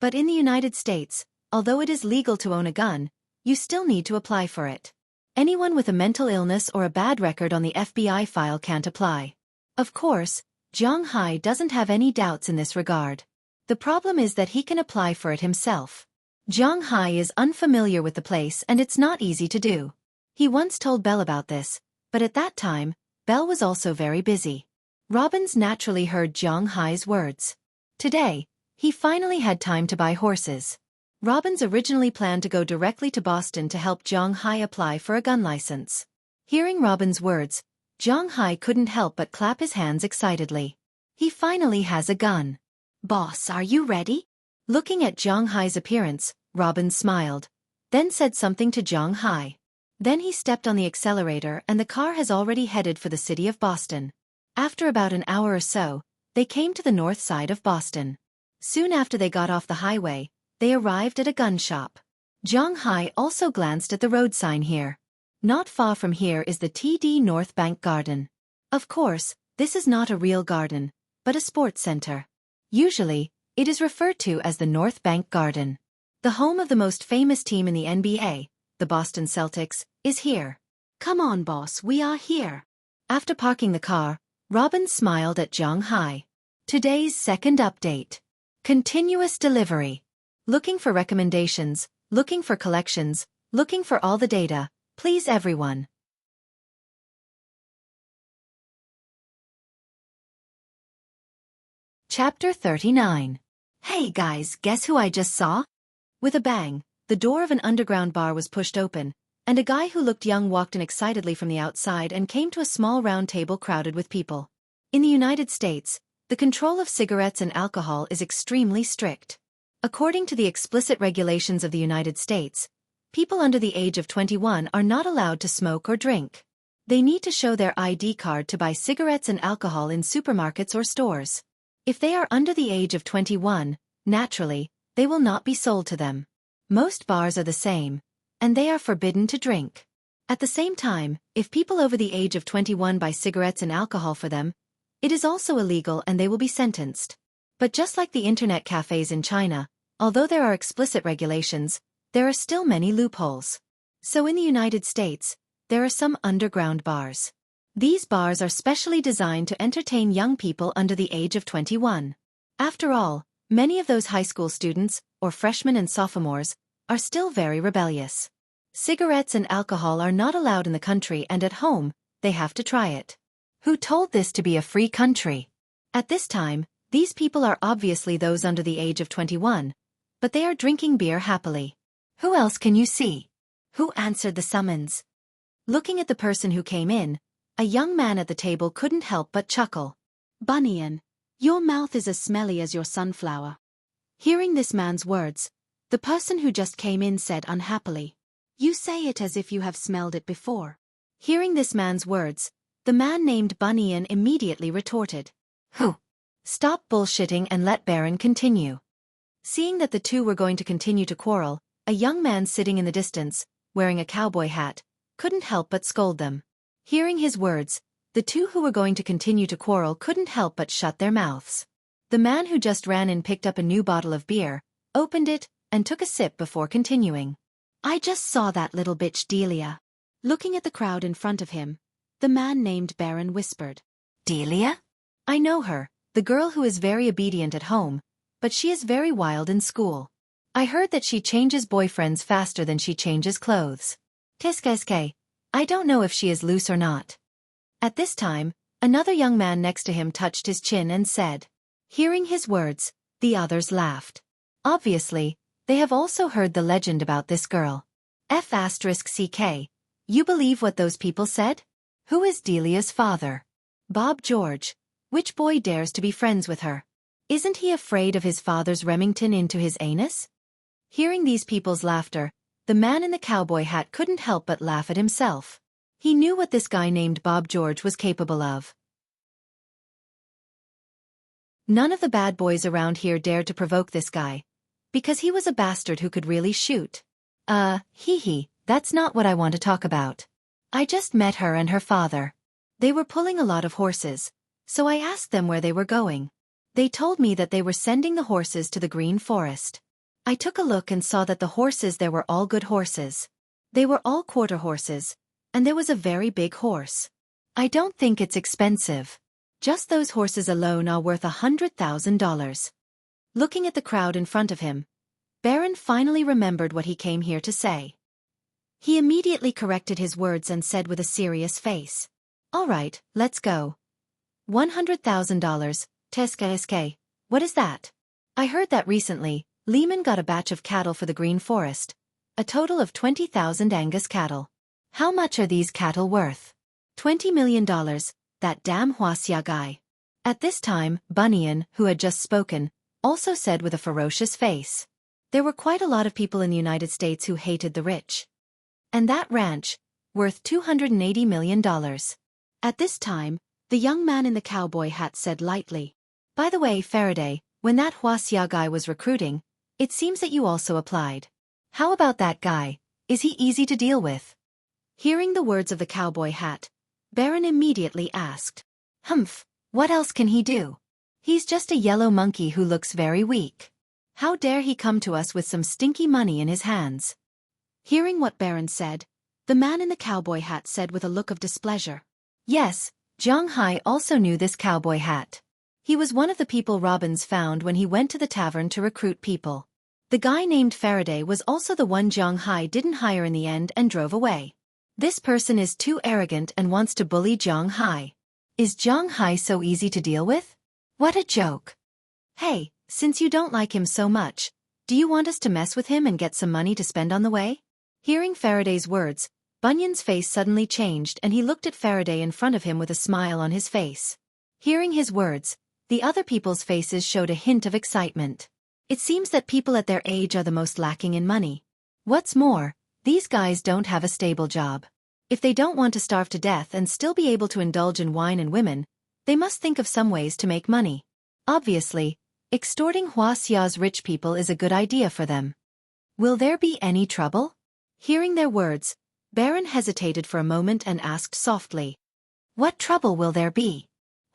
But in the United States, although it is legal to own a gun, you still need to apply for it. Anyone with a mental illness or a bad record on the FBI file can't apply. Of course, Zhang Hai doesn't have any doubts in this regard. The problem is that he can apply for it himself. Zhang Hai is unfamiliar with the place and it's not easy to do. He once told Belle about this, but at that time, Belle was also very busy. Robbins naturally heard Zhang Hai's words. Today, he finally had time to buy horses. Robbins originally planned to go directly to Boston to help Zhang Hai apply for a gun license. Hearing Robbins' words, Zhang Hai couldn't help but clap his hands excitedly. He finally has a gun. Boss, are you ready? Looking at Zhang Hai's appearance, Robbins smiled, then said something to Zhang Hai. Then he stepped on the accelerator and the car has already headed for the city of Boston. After about an hour or so, they came to the north side of Boston. Soon after they got off the highway, they arrived at a gun shop. Zhang Hai also glanced at the road sign here. Not far from here is the TD North Bank Garden. Of course, this is not a real garden, but a sports center. Usually, it is referred to as the North Bank Garden. The home of the most famous team in the NBA, the Boston Celtics, is here. Come on, boss, we are here. After parking the car, Robbins smiled at Zhang Hai. Today's second update. Continuous delivery. Looking for recommendations, looking for collections, looking for all the data, please everyone. Chapter 39. Hey guys, guess who I just saw? With a bang, the door of an underground bar was pushed open, and a guy who looked young walked in excitedly from the outside and came to a small round table crowded with people. In the United States, the control of cigarettes and alcohol is extremely strict. According to the explicit regulations of the United States, people under the age of 21 are not allowed to smoke or drink. They need to show their ID card to buy cigarettes and alcohol in supermarkets or stores. If they are under the age of 21, naturally, they will not be sold to them. Most bars are the same, and they are forbidden to drink. At the same time, if people over the age of 21 buy cigarettes and alcohol for them, it is also illegal and they will be sentenced. But just like the internet cafes in China, although there are explicit regulations, there are still many loopholes. So in the United States, there are some underground bars. These bars are specially designed to entertain young people under the age of 21. After all, many of those high school students, or freshmen and sophomores, are still very rebellious. Cigarettes and alcohol are not allowed in the country and at home, they have to try it. Who told this to be a free country? At this time, these people are obviously those under the age of 21, but they are drinking beer happily. Who else can you see? Who answered the summons? Looking at the person who came in, a young man at the table couldn't help but chuckle. Bunyan, your mouth is as smelly as your sunflower. Hearing this man's words, the person who just came in said unhappily, You say it as if you have smelled it before. Hearing this man's words, the man named Bunyan immediately retorted, Who? Stop bullshitting and let Baron continue. Seeing that the two were going to continue to quarrel, a young man sitting in the distance, wearing a cowboy hat, couldn't help but scold them. Hearing his words, the two who were going to continue to quarrel couldn't help but shut their mouths. The man who just ran in picked up a new bottle of beer, opened it, and took a sip before continuing. I just saw that little bitch Delia. Looking at the crowd in front of him, the man named Baron whispered, Delia? I know her, the girl who is very obedient at home, but she is very wild in school. I heard that she changes boyfriends faster than she changes clothes. Qu'est-ce I don't know if she is loose or not. At this time, another young man next to him touched his chin and said. Hearing his words, the others laughed. Obviously, they have also heard the legend about this girl. F***ck. You believe what those people said? Who is Delia's father? Bob George. Which boy dares to be friends with her? Isn't he afraid of his father's Remington into his anus? Hearing these people's laughter, the man in the cowboy hat couldn't help but laugh at himself. He knew what this guy named Bob George was capable of. None of the bad boys around here dared to provoke this guy, because he was a bastard who could really shoot. That's not what I want to talk about. I just met her and her father. They were pulling a lot of horses, so I asked them where they were going. They told me that they were sending the horses to the Green Forest. I took a look and saw that the horses there were all good horses. They were all quarter horses, and there was a very big horse. I don't think it's expensive. Just those horses alone are worth $100,000. Looking at the crowd in front of him, Baron finally remembered what he came here to say. He immediately corrected his words and said with a serious face, "All right, let's go." $100,000, Teska. What is that? I heard that recently, Lehman got a batch of cattle for the Green Forest, a total of 20,000 Angus cattle. How much are these cattle worth? $20 million, that damn Huaxia guy. At this time, Bunyan, who had just spoken, also said with a ferocious face. There were quite a lot of people in the United States who hated the rich. And that ranch, worth $280 million. At this time, the young man in the cowboy hat said lightly, "By the way, Faraday, when that Huaxia guy was recruiting, it seems that you also applied. How about that guy? Is he easy to deal with?" Hearing the words of the cowboy hat, Baron immediately asked, "Humph, what else can he do? He's just a yellow monkey who looks very weak. How dare he come to us with some stinky money in his hands?" Hearing what Baron said, the man in the cowboy hat said with a look of displeasure. Yes, Zhang Hai also knew this cowboy hat. He was one of the people Robbins found when he went to the tavern to recruit people. The guy named Faraday was also the one Zhang Hai didn't hire in the end and drove away. This person is too arrogant and wants to bully Zhang Hai. Is Zhang Hai so easy to deal with? What a joke. Hey, since you don't like him so much, do you want us to mess with him and get some money to spend on the way? Hearing Faraday's words, Bunyan's face suddenly changed and he looked at Faraday in front of him with a smile on his face. Hearing his words, the other people's faces showed a hint of excitement. It seems that people at their age are the most lacking in money. What's more, these guys don't have a stable job. If they don't want to starve to death and still be able to indulge in wine and women, they must think of some ways to make money. Obviously, extorting Huaxia's rich people is a good idea for them. Will there be any trouble? Hearing their words, Baron hesitated for a moment and asked softly, "What trouble will there be?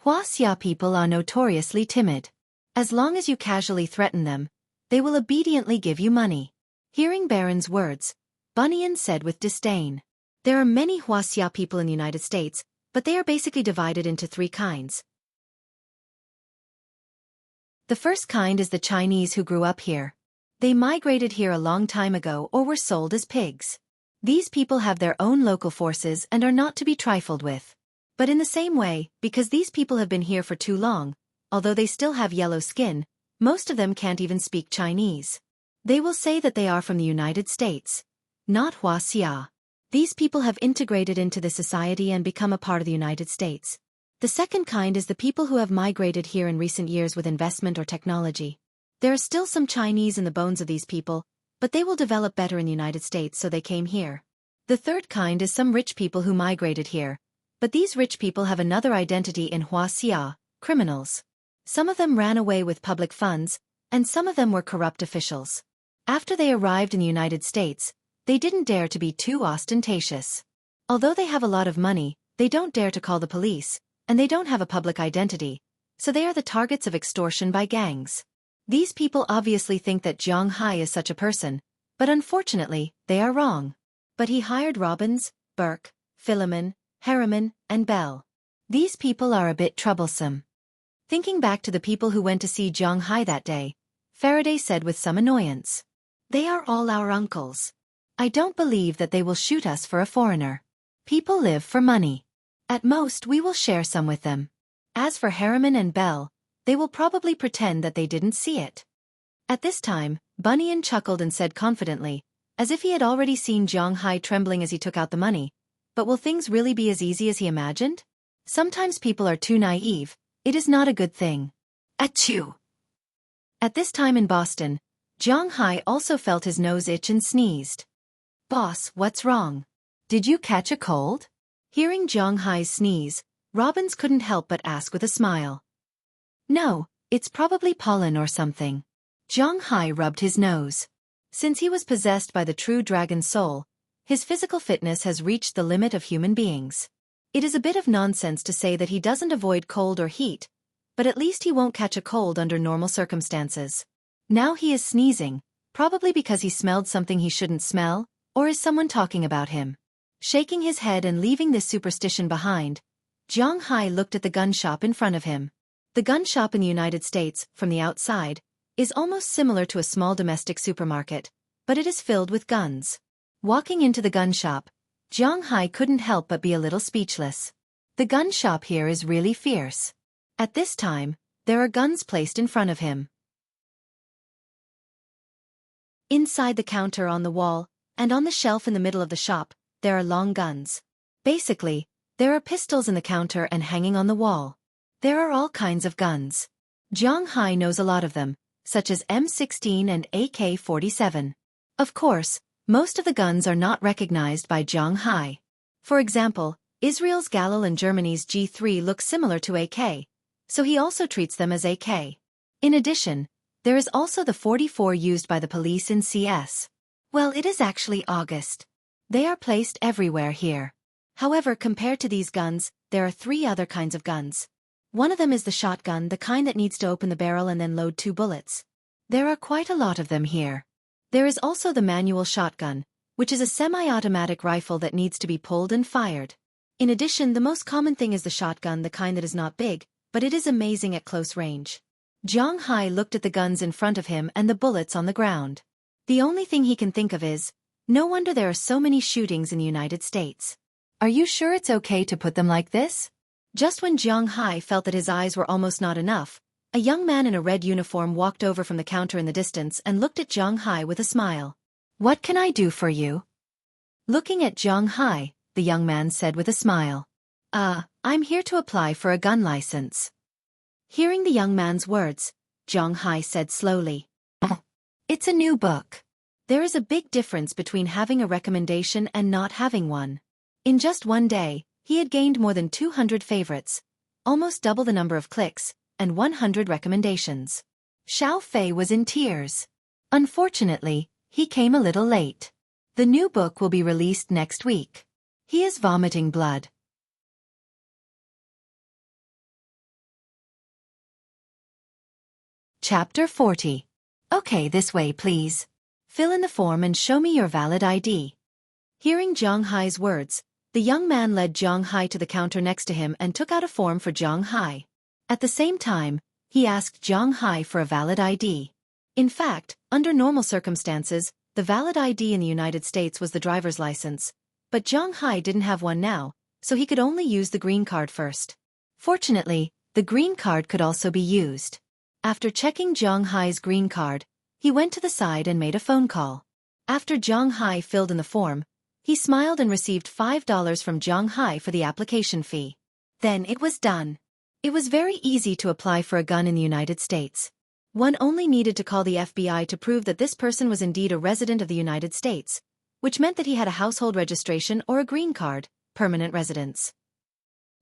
Huaxia people are notoriously timid. As long as you casually threaten them, they will obediently give you money." Hearing Baron's words, Bunyan said with disdain, "There are many Huaxia people in the United States, but they are basically divided into three kinds. The first kind is the Chinese who grew up here. They migrated here a long time ago or were sold as pigs. These people have their own local forces and are not to be trifled with. But in the same way, because these people have been here for too long, although they still have yellow skin, most of them can't even speak Chinese. They will say that they are from the United States, not Huaxia. These people have integrated into the society and become a part of the United States. The second kind is the people who have migrated here in recent years with investment or technology. There are still some Chinese in the bones of these people, but they will develop better in the United States, so they came here. The third kind is some rich people who migrated here, but these rich people have another identity in Huaxia, criminals. Some of them ran away with public funds, and some of them were corrupt officials. After they arrived in the United States, they didn't dare to be too ostentatious. Although they have a lot of money, they don't dare to call the police, and they don't have a public identity, so they are the targets of extortion by gangs. These people obviously think that Zhang Hai is such a person, but unfortunately, they are wrong. But he hired Robbins, Burke, Philemon, Harriman, and Bell. These people are a bit troublesome. Thinking back to the people who went to see Zhang Hai that day, Faraday said with some annoyance, "They are all our uncles. I don't believe that they will shoot us for a foreigner. People live for money. At most we will share some with them. As for Harriman and Bell, they will probably pretend that they didn't see it." At this time, Bunyan chuckled and said confidently, as if he had already seen Zhang Hai trembling as he took out the money, "But will things really be as easy as he imagined? Sometimes people are too naive. It is not a good thing." Achoo! At this time in Boston, Zhang Hai also felt his nose itch and sneezed. "Boss, what's wrong? Did you catch a cold?" Hearing Zhang Hai's sneeze, Robbins couldn't help but ask with a smile. No, it's probably pollen or something. Zhang Hai rubbed his nose. Since he was possessed by the true dragon soul, his physical fitness has reached the limit of human beings. It is a bit of nonsense to say that he doesn't avoid cold or heat, but at least he won't catch a cold under normal circumstances. Now he is sneezing, probably because he smelled something he shouldn't smell, or is someone talking about him? Shaking his head and leaving this superstition behind, Zhang Hai looked at the gun shop in front of him. The gun shop in the United States, from the outside, is almost similar to a small domestic supermarket, but it is filled with guns. Walking into the gun shop, Zhang Hai couldn't help but be a little speechless. The gun shop here is really fierce. At this time, there are guns placed in front of him. Inside the counter on the wall, and on the shelf in the middle of the shop, there are long guns. Basically, there are pistols in the counter and hanging on the wall. There are all kinds of guns. Zhang Hai knows a lot of them, such as M16 and AK-47. Of course, most of the guns are not recognized by Zhang Hai. For example, Israel's Galil and Germany's G3 look similar to AK, so he also treats them as AK. In addition, there is also the 44 used by the police in CS. Well, it is actually August. They are placed everywhere here. However, compared to these guns, there are 3 other kinds of guns. One of them is the shotgun, the kind that needs to open the barrel and then load 2 bullets. There are quite a lot of them here. There is also the manual shotgun, which is a semi-automatic rifle that needs to be pulled and fired. In addition, the most common thing is the shotgun, the kind that is not big, but it is amazing at close range. Zhang Hai looked at the guns in front of him and the bullets on the ground. The only thing he can think of is, no wonder there are so many shootings in the United States. Are you sure it's okay to put them like this? Just when Zhang Hai felt that his eyes were almost not enough, a young man in a red uniform walked over from the counter in the distance and looked at Zhang Hai with a smile. What can I do for you? Looking at Zhang Hai, the young man said with a smile. I'm here to apply for a gun license. Hearing the young man's words, Zhang Hai said slowly. It's a new book. There is a big difference between having a recommendation and not having one. In just one day, he had gained more than 200 favorites, almost double the number of clicks, and 100 recommendations. Xiao Fei was in tears. Unfortunately, he came a little late. The new book will be released next week. He is vomiting blood. Chapter 40. Okay, this way please. Fill in the form and show me your valid ID. Hearing Zhang Hai's words, the young man led Zhang Hai to the counter next to him and took out a form for Zhang Hai. At the same time, he asked Zhang Hai for a valid ID. In fact, under normal circumstances, the valid ID in the United States was the driver's license, but Zhang Hai didn't have one now, so he could only use the green card first. Fortunately, the green card could also be used. After checking Zhang Hai's green card, he went to the side and made a phone call. After Zhang Hai filled in the form, he smiled and received $5 from Zhang Hai for the application fee. Then it was done. It was very easy to apply for a gun in the United States. One only needed to call the FBI to prove that this person was indeed a resident of the United States, which meant that he had a household registration or a green card, permanent residence.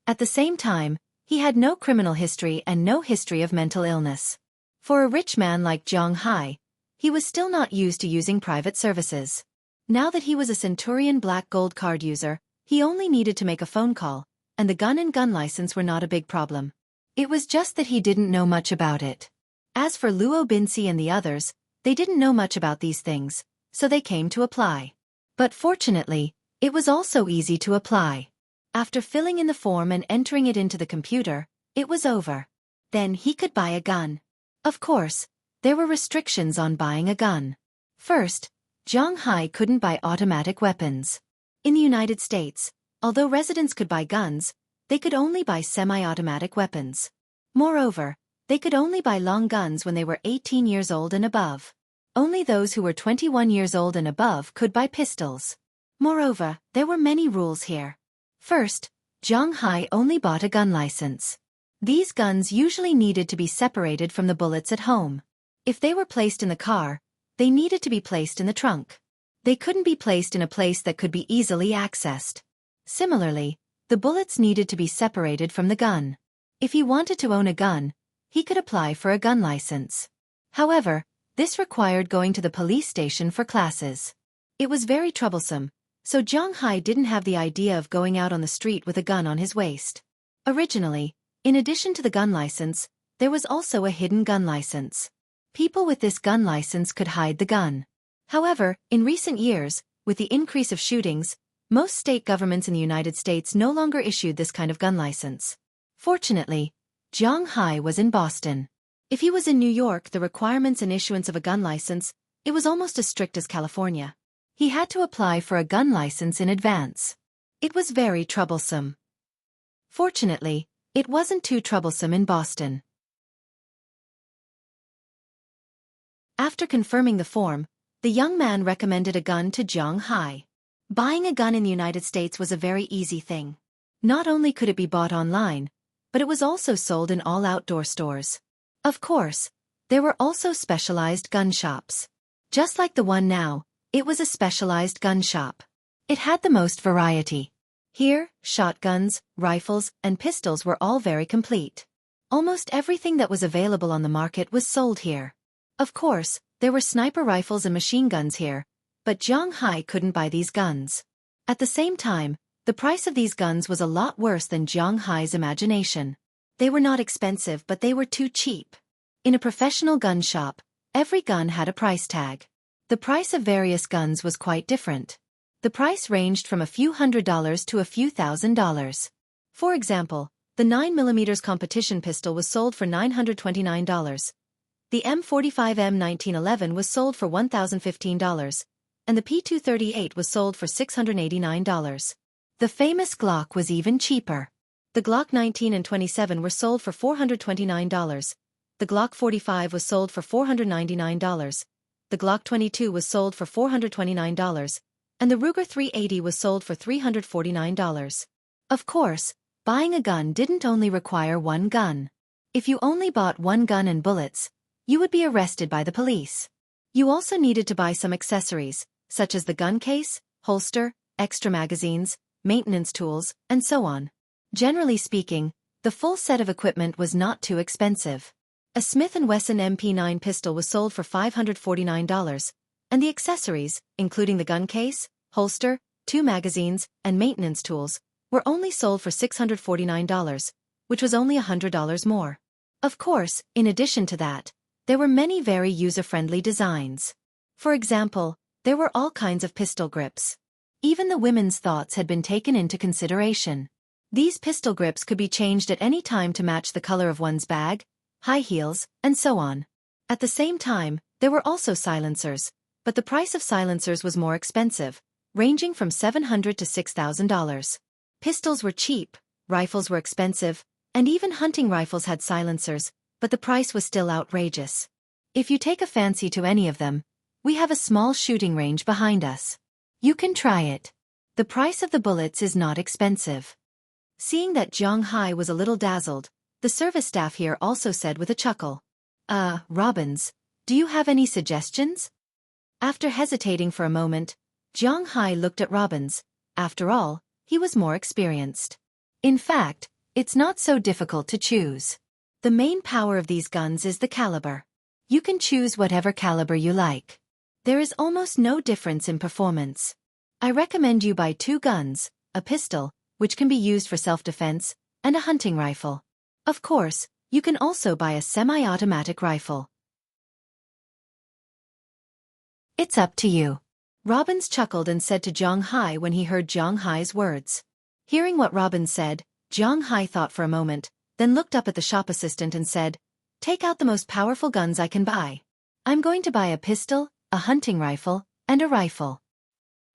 At the same time, he had no criminal history and no history of mental illness. For a rich man like Zhang Hai, he was still not used to using private services. Now that he was a Centurion Black Gold card user, he only needed to make a phone call, and the gun and gun license were not a big problem. It was just that he didn't know much about it. As for Luo Binci and the others, they didn't know much about these things, so they came to apply. But fortunately, it was also easy to apply. After filling in the form and entering it into the computer, it was over. Then he could buy a gun. Of course, there were restrictions on buying a gun. First, Zhang Hai couldn't buy automatic weapons. In the United States, although residents could buy guns, they could only buy semi-automatic weapons. Moreover, they could only buy long guns when they were 18 years old and above. Only those who were 21 years old and above could buy pistols. Moreover, there were many rules here. First, Zhang Hai only bought a gun license. These guns usually needed to be separated from the bullets at home. If they were placed in the car, they needed to be placed in the trunk. They couldn't be placed in a place that could be easily accessed. Similarly, The bullets needed to be separated from the gun. If he wanted to own a gun, he could apply for a gun license. However, this required going to the police station for classes. It was very troublesome, so Zhang Hai didn't have the idea of going out on the street with a gun on his waist. Originally, in addition to the gun license, there was also a hidden gun license. People with this gun license could hide the gun. However, in recent years, with the increase of shootings, most state governments in the United States no longer issued this kind of gun license. Fortunately, Zhang Hai was in Boston. If he was in New York, the requirements and issuance of a gun license, it was almost as strict as California. He had to apply for a gun license in advance. It was very troublesome. Fortunately, it wasn't too troublesome in Boston. After confirming the form, the young man recommended a gun to Zhang Hai. Buying a gun in the United States was a very easy thing. Not only could it be bought online, but it was also sold in all outdoor stores. Of course, there were also specialized gun shops. Just like the one now, it was a specialized gun shop. It had the most variety. Here, shotguns, rifles, and pistols were all very complete. Almost everything that was available on the market was sold here. Of course, there were sniper rifles and machine guns here, but Zhang Hai couldn't buy these guns. At the same time, the price of these guns was a lot worse than Zhang Hai's imagination. They were not expensive, but they were too cheap. In a professional gun shop, every gun had a price tag. The price of various guns was quite different. The price ranged from a few $100s to a few $1,000s. For example, the 9mm competition pistol was sold for $929. The M45M 1911 was sold for $1,015, and the P238 was sold for $689. The famous Glock was even cheaper. The Glock 19 and 27 were sold for $429. The Glock 45 was sold for $499. The Glock 22 was sold for $429, and the Ruger 380 was sold for $349. Of course, buying a gun didn't only require one gun. If you only bought one gun and bullets, you would be arrested by the police. You also needed to buy some accessories, such as the gun case, holster, extra magazines, maintenance tools, and so on. Generally speaking, the full set of equipment was not too expensive. A Smith & Wesson MP9 pistol was sold for $549, and the accessories, including the gun case, holster, 2 magazines, and maintenance tools, were only sold for $649, which was only $100 more. Of course, in addition to that, there were many very user-friendly designs. For example, there were all kinds of pistol grips. Even the women's thoughts had been taken into consideration. These pistol grips could be changed at any time to match the color of one's bag, high heels, and so on. At the same time, there were also silencers, but the price of silencers was more expensive, ranging from $700 to $6,000. Pistols were cheap, rifles were expensive, and even hunting rifles had silencers, but the price was still outrageous. If you take a fancy to any of them, we have a small shooting range behind us. You can try it. The price of the bullets is not expensive. Seeing that Zhang Hai was a little dazzled, the service staff here also said with a chuckle, Robbins, do you have any suggestions? After hesitating for a moment, Zhang Hai looked at Robbins. After all, he was more experienced. In fact, it's not so difficult to choose. The main power of these guns is the caliber. You can choose whatever caliber you like. There is almost no difference in performance. I recommend you buy 2 guns, a pistol, which can be used for self-defense, and a hunting rifle. Of course, you can also buy a semi-automatic rifle. It's up to you. Robbins chuckled and said to Zhang Hai when he heard Zhang Hai's words. Hearing what Robbins said, Zhang Hai thought for a moment, then looked up at the shop assistant and said, "Take out the most powerful guns I can buy. I'm going to buy a pistol, a hunting rifle, and a rifle."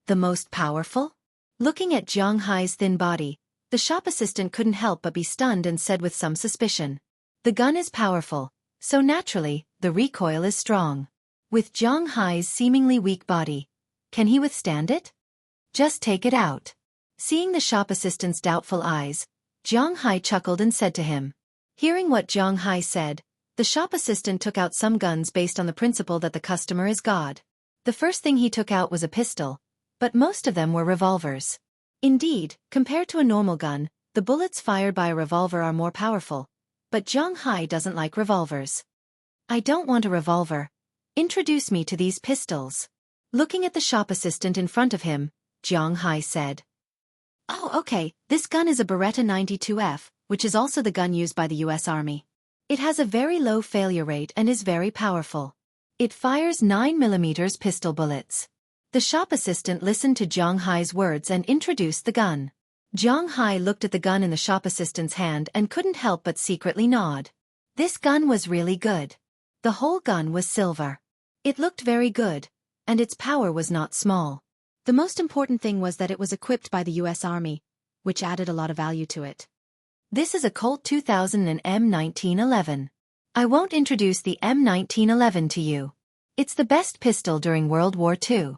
The most powerful? Looking at Zhang Hai's thin body, the shop assistant couldn't help but be stunned and said with some suspicion, "The gun is powerful, so naturally, the recoil is strong. With Zhang Hai's seemingly weak body, can he withstand it? Just take it out." Seeing the shop assistant's doubtful eyes, Zhang Hai chuckled and said to him. Hearing what Zhang Hai said, the shop assistant took out some guns based on the principle that the customer is God. The first thing he took out was a pistol, but most of them were revolvers. Indeed, compared to a normal gun, the bullets fired by a revolver are more powerful, but Zhang Hai doesn't like revolvers. I don't want a revolver. Introduce me to these pistols. Looking at the shop assistant in front of him, Zhang Hai said. Oh, okay, this gun is a Beretta 92F, which is also the gun used by the US Army. It has a very low failure rate and is very powerful. It fires 9mm pistol bullets. The shop assistant listened to Zhang Hai's words and introduced the gun. Zhang Hai looked at the gun in the shop assistant's hand and couldn't help but secretly nod. This gun was really good. The whole gun was silver. It looked very good, and its power was not small. The most important thing was that it was equipped by the US Army, which added a lot of value to it. This is a Colt 2000 and M1911. I won't introduce the M1911 to you. It's the best pistol during World War II.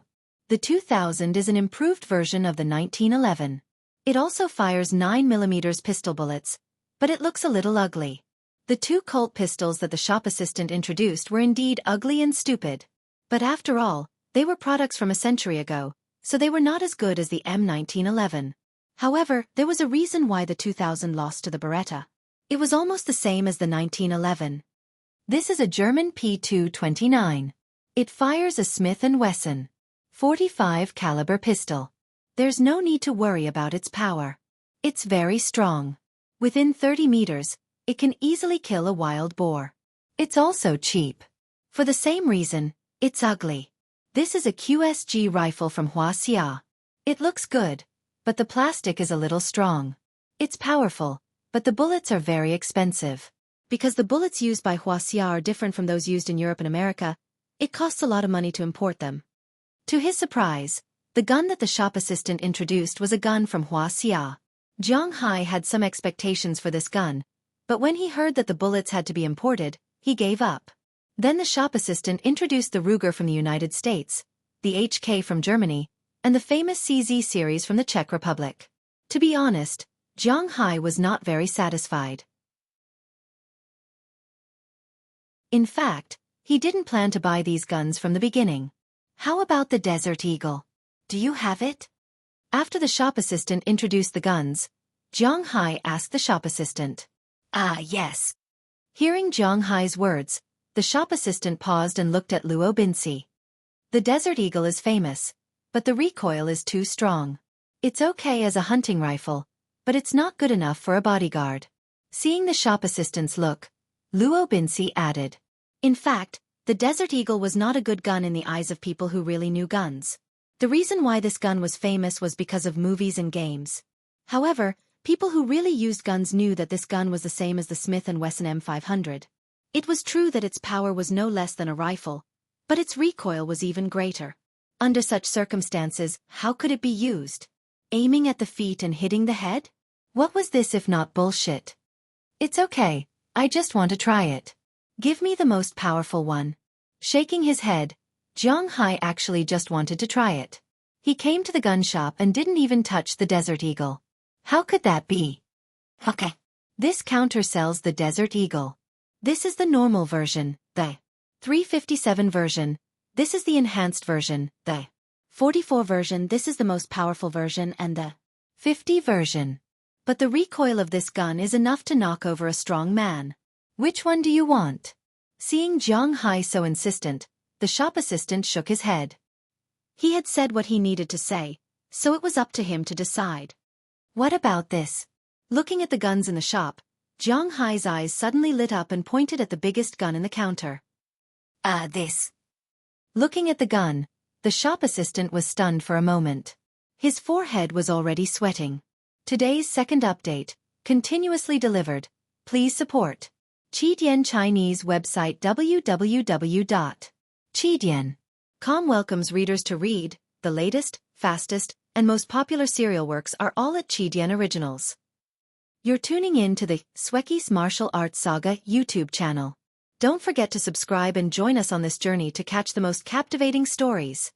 The 2000 is an improved version of the 1911. It also fires 9mm pistol bullets, but it looks a little ugly. The two Colt pistols that the shop assistant introduced were indeed ugly and stupid. But after all, they were products from a century ago, so they were not as good as the M1911. However, there was a reason why the 2000 lost to the Beretta. It was almost the same as the 1911. This is a German P229. It fires a Smith & Wesson .45 caliber pistol. There's no need to worry about its power. It's very strong. Within 30 meters, it can easily kill a wild boar. It's also cheap. For the same reason, it's ugly. This is a QSG rifle from Xueqi. It looks good, but the plastic is a little strong. It's powerful, but the bullets are very expensive. Because the bullets used by Xueqi are different from those used in Europe and America, it costs a lot of money to import them. To his surprise, the gun that the shop assistant introduced was a gun from Xueqi. Zhang Hai had some expectations for this gun, but when he heard that the bullets had to be imported, he gave up. Then the shop assistant introduced the Ruger from the United States, the HK from Germany, and the famous CZ series from the Czech Republic. To be honest, Zhang Hai was not very satisfied. In fact, he didn't plan to buy these guns from the beginning. How about the Desert Eagle? Do you have it? After the shop assistant introduced the guns, Zhang Hai asked the shop assistant. Ah, yes. Hearing Zhang Hai's words, the shop assistant paused and looked at Luo Binci. The Desert Eagle is famous, but the recoil is too strong. It's okay as a hunting rifle, but it's not good enough for a bodyguard. Seeing the shop assistant's look, Luo Binci added. In fact, the Desert Eagle was not a good gun in the eyes of people who really knew guns. The reason why this gun was famous was because of movies and games. However, people who really used guns knew that this gun was the same as the Smith & Wesson M500. It was true that its power was no less than a rifle, but its recoil was even greater. Under such circumstances, how could it be used? Aiming at the feet and hitting the head? What was this if not bullshit? It's okay, I just want to try it. Give me the most powerful one. Shaking his head, Zhang Hai actually just wanted to try it. He came to the gun shop and didn't even touch the Desert Eagle. How could that be? Okay. This counter sells the Desert Eagle. This is the normal version, the 357 version. This is the enhanced version, the 44 version. This is the most powerful version and the 50 version. But the recoil of this gun is enough to knock over a strong man. Which one do you want? Seeing Zhang Hai so insistent, the shop assistant shook his head. He had said what he needed to say, so it was up to him to decide. What about this? Looking at the guns in the shop, Zhang Hai's eyes suddenly lit up and pointed at the biggest gun in the counter. This. Looking at the gun, the shop assistant was stunned for a moment. His forehead was already sweating. Today's second update, continuously delivered. Please support. Qidian Chinese website www.qidian.com welcomes readers to read. The latest, fastest, and most popular serial works are all at Qidian Originals. You're tuning in to the Xueqi's Martial Arts Saga YouTube channel. Don't forget to subscribe and join us on this journey to catch the most captivating stories.